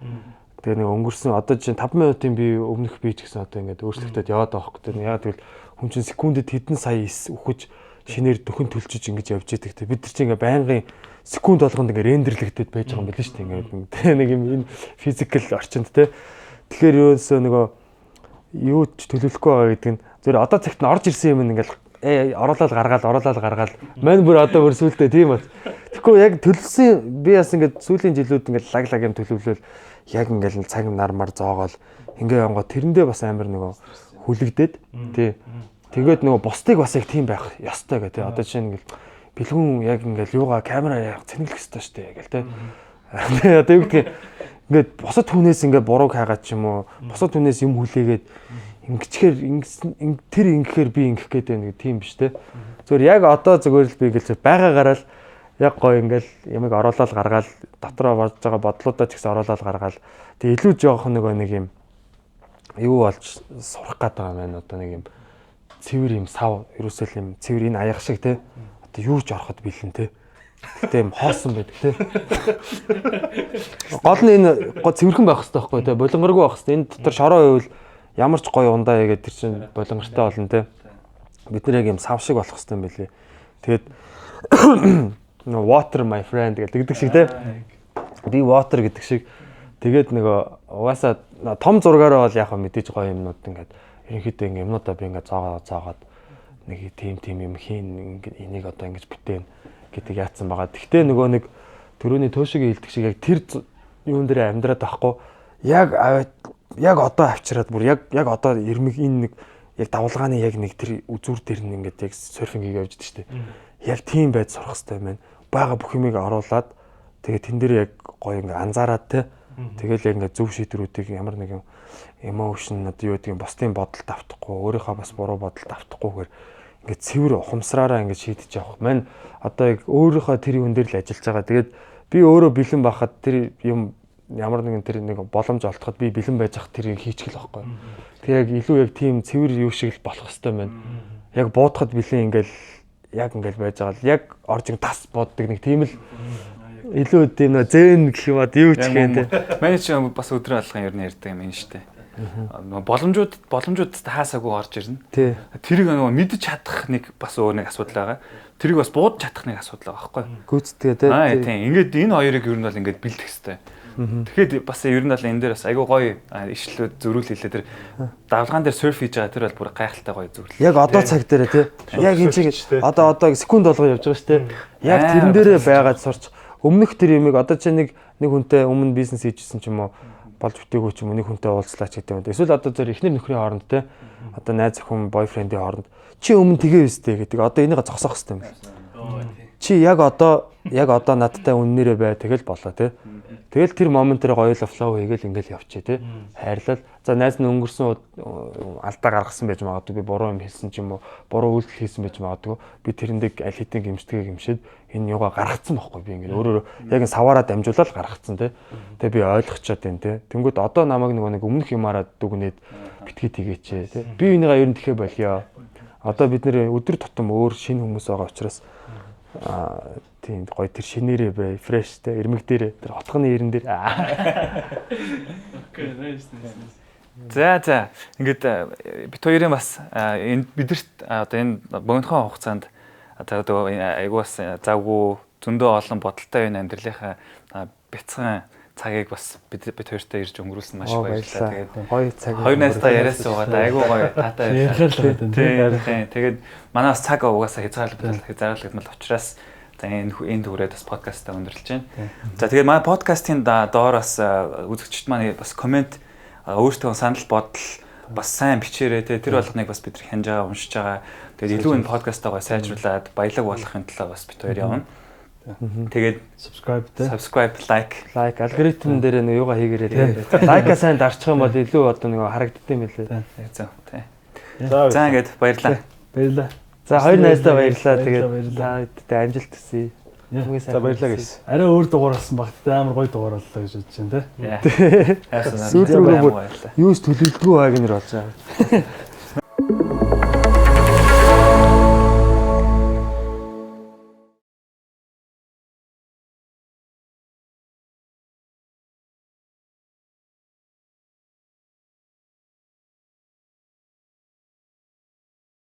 Тэгээ нэг өнгөрсөн одоо чинь 5 минутын би өмнөх би ч гэсэн одоо ингээд өөрчлөгдөд яваад байгаа хөөхтэй. Яг тэгвэл хүн чинь секундэд хэдэн сая үхэж шинээр дөхөн төлчиж ингэж явж идэг те. Бид нар чинь ингээд байнгын секунд болгонд ингээд рендерлэгдээд байж байгаа юм байна шүү дээ. Ингээд те нэг юм энэ физикал орчинд те. Тэгэхээр юусоо нөгөө юу ч төлөвлөхгүй байгаа гэдэг нь зөв одоо цагт нь орж ирсэн юм ингээл оруулаад гаргаал мань бүр одоо бүр сүултээ тийм бат. Тэгэхгүй яг төлөвсөн би бас ингээд сүүлийн жилүүд ингээд лаг юм төлөвлөл яг ингээд цаг нармар зоогоол ингээ янгоо тэрэндээ бас амар нөгөө хүлэгдээд тий. Тэгээд нөгөө бусдыг бас яг тийм байх ёстой гэх тий. Одоо жишээ нь ингээд бэлгүүн яг ингээд юугаа камера яг цэнгэлэх ёстой шүү дээ гэл тий. Одоо юу гэдгийг ингээд босод хүнээс ингээд бурууг хаагаад ч юм уу босод хүнээс юм хүлээгээд ингэчээр тэр ингэхээр би ингэх гээд байна гэх тийм биш те. Зүгээр яг одоо зүгээр л би гэлээ байгаагаараа л яг гоё ингээл ямиг оруулаад гаргаал дотроо болж байгаа бодлуудаа ч гэсэн оруулаад гаргаал. Тэгээ илүү жоох нэг юм юу болж сурах гээд байгаа юм байна. Одоо нэг юм цэвэр юм сав ерөөсөө юм цэвэр энэ аяг шиг те. Одоо юу ч ороход бэлэн те. Гэтэ юм хоосон байдаг те. Гол нь энэ цэвэрхэн байх хэрэгтэй байхгүй те. Болонгоргүй байх хэрэгтэй. Энэ дотор шороо байвал ямар ч гоё ундаа ягээд тэр чинь болонгортой болно те. Бид нар яг юм сав шиг болох хэрэгтэй юм билий. Тэгээд water my friend гэдэг шиг те. Би water гэдэг шиг тэгээд нөгөө угаасаа том зургаараа бол яг мэдээж гоё юмнууд ингээд ерөнхийдөө ингээд юмнуудаа би ингээд зоогоод нэг тийм юм хийн ингээд энийг одоо ингэж бүтээн гэдэг яатсан байгаа. Тэгтээ нөгөө нэг төрөний төшөгийн хилдэг шиг яг тэр юун дээр амьдраад байхгүй яг одоо авчираад бүр яг одоо ирмэг энэ нэг яг давлгааны яг нэг тэр үзүүр дээр нь ингээд яг серфингийг явж идэв штэ. Яг тийм байд сурах хэрэгтэй юм байна. Бага бүх юмыг оруулаад тэгээ тэн дээр яг гоё ингээд анзаараад те. Тэгэл яг ингээд зөв шийдвэрүүдийг ямар нэгэн emotion одоо юу гэдэг юм бусдын бодолд автахгүй өөрийнхөө бас буруу бодолд автахгүйгээр ингээд цэвэр ухамсараараа ингээд шийдэж явах. Мань одоо яг өөрийнхөө тэр юм дээр л ажиллаж байгаа. Тэгээд би өөрөө бэлэн байхад тэр юм ямар нэгэн тэр нэг боломж олдоход би бэлэн байж ах тэрийг хийчих л байхгүй. Тэг яг илүү яг тийм цэвэр юу шиг л болох хэвээр байна. Яг буудахад бэлэн ингээл яг ингээл байж байгаа л яг орж ин тас боддог нэг тийм л илүү тийм нөө зэн гэх юм аа юу ч гэх юм те. Манай ч бас өдрөө алган ер нь ярьдаг юм шүү дээ. Боломжууд хаасаагүй орж ирнэ. Тий. Тэрийг нөгөө мэдж чадах нэг бас өөр нэг асуудал байгаа. Тэрийг бас буудаж чадах нэг асуудал байгаа байхгүй. Гүйцэтгэе те. Тийм. Ингээд энэ хоёрыг ер нь бол ингээд бэлдэх хэрэгтэй. Тэгэхэд бас ер нь бол энэ дээр бас айгүй гоё ишлүүд зөрүүл хэлээ тэр давлгаан дээр серф хийж байгаа тэр бол бүр гайхалтай гоё зөрүүл. Яг одоо цаг дээр те. Яг энэ чиг одоо секунд болгоо явж байгаа шүү те. Яг тэрэн дээрээ байгаад сурч өмнөх тэр юмыг одоо чи нэг хүнтэй өмнө бизнес хийжсэн ч юм уу болж бүтээгүй ч юм уу нэг хүнтэй уулзлаач гэдэг юм. Эсвэл одоо зөв эхнэр нөхрийн хооронд те. Одоо найз охин бойфрендийн хооронд чи өмнө тэгээ өстэй гэдэг. Одоо энийгээ зогсоох хэрэгтэй юм. Чи яг одоо надтай үннээрээ бай тэгэл болоо те. Тэгэл тэр моментээр гоё л флоу хийгээл ингээл явчих те. Хайрлал. За найз нь өнгөрсөн алдаа гаргасан байж магадгүй би буруу юм хэлсэн ч юм уу буруу үйлдэл хийсэн байж магадгүй би тэрэндээ аль хэдийн гимшдэгээ гимшээд энэ юугаа гаргацсан байхгүй би ингээд өөрөөр яг саваараа дамжуулаад гаргацсан те. Тэгээ би ойлгочоод байна те. Тэнгүүд одоо намайг нэг өмнөх юмараа дүгнээд битгий тэгээч те. Би энийгээ ер нь тэхэ болёо. Одоо бид нэр өдөр тутам өөр шинэ хүмүүс байгаа учраас тийм гоё тэр шинээрээ бай, фреш те, ирмэг дээрээ тэр хотгоны ирэн дээр. Окей, nice. За ингээд бит хоёрын бас энэ бидэрт одоо энэ богинохон хугацаанд одоо айгуу бас завгүй зөндөө олон бодолтой энэ амьдралынхаа бяцхан цагийг бас бид хоёртой ирж өнгөрүүлсэн маш их баярлалаа. Тэгээд гоё цаг. Хоёр найзтай яриас суугаад айгуу гоё таатай ярьсан. Тийм. Тэгээд манай бас цаг угаасаа хязгаарлагдмал учраас за энэ хүрээд бас подкастаа өндөрлж байна. За тэгээд манай подкастын доор бас үзэгчд маань бас комент өөртөө санал бодол бас сайн бичээрэй те тэр болгоныг бас бид хянж байгаа уншиж байгаа. Тэгээд илүү энэ подкастаа сайжруулад баялаг болгохын тулд бас бид хоёр явна. Тэгээд subscribe, like алгоритм дээр нэг юугаа хийгээрэй те. Лайка сайн дарчих юм бол илүү одоо нэг харагддаг юм билээ. За тий. За ингээд баярлалаа. Баярлалаа. За хоёр найздаа баярлалаа. Тэгээд та амжилт хүсье. За баярлалаа guys. Арай өөр дугаар болсон багттай амар гоё дугаар боллоо гэж бодож байна те. Сүүлрүүгээ юус төлөвлөгөө байг нэр болж байгаа.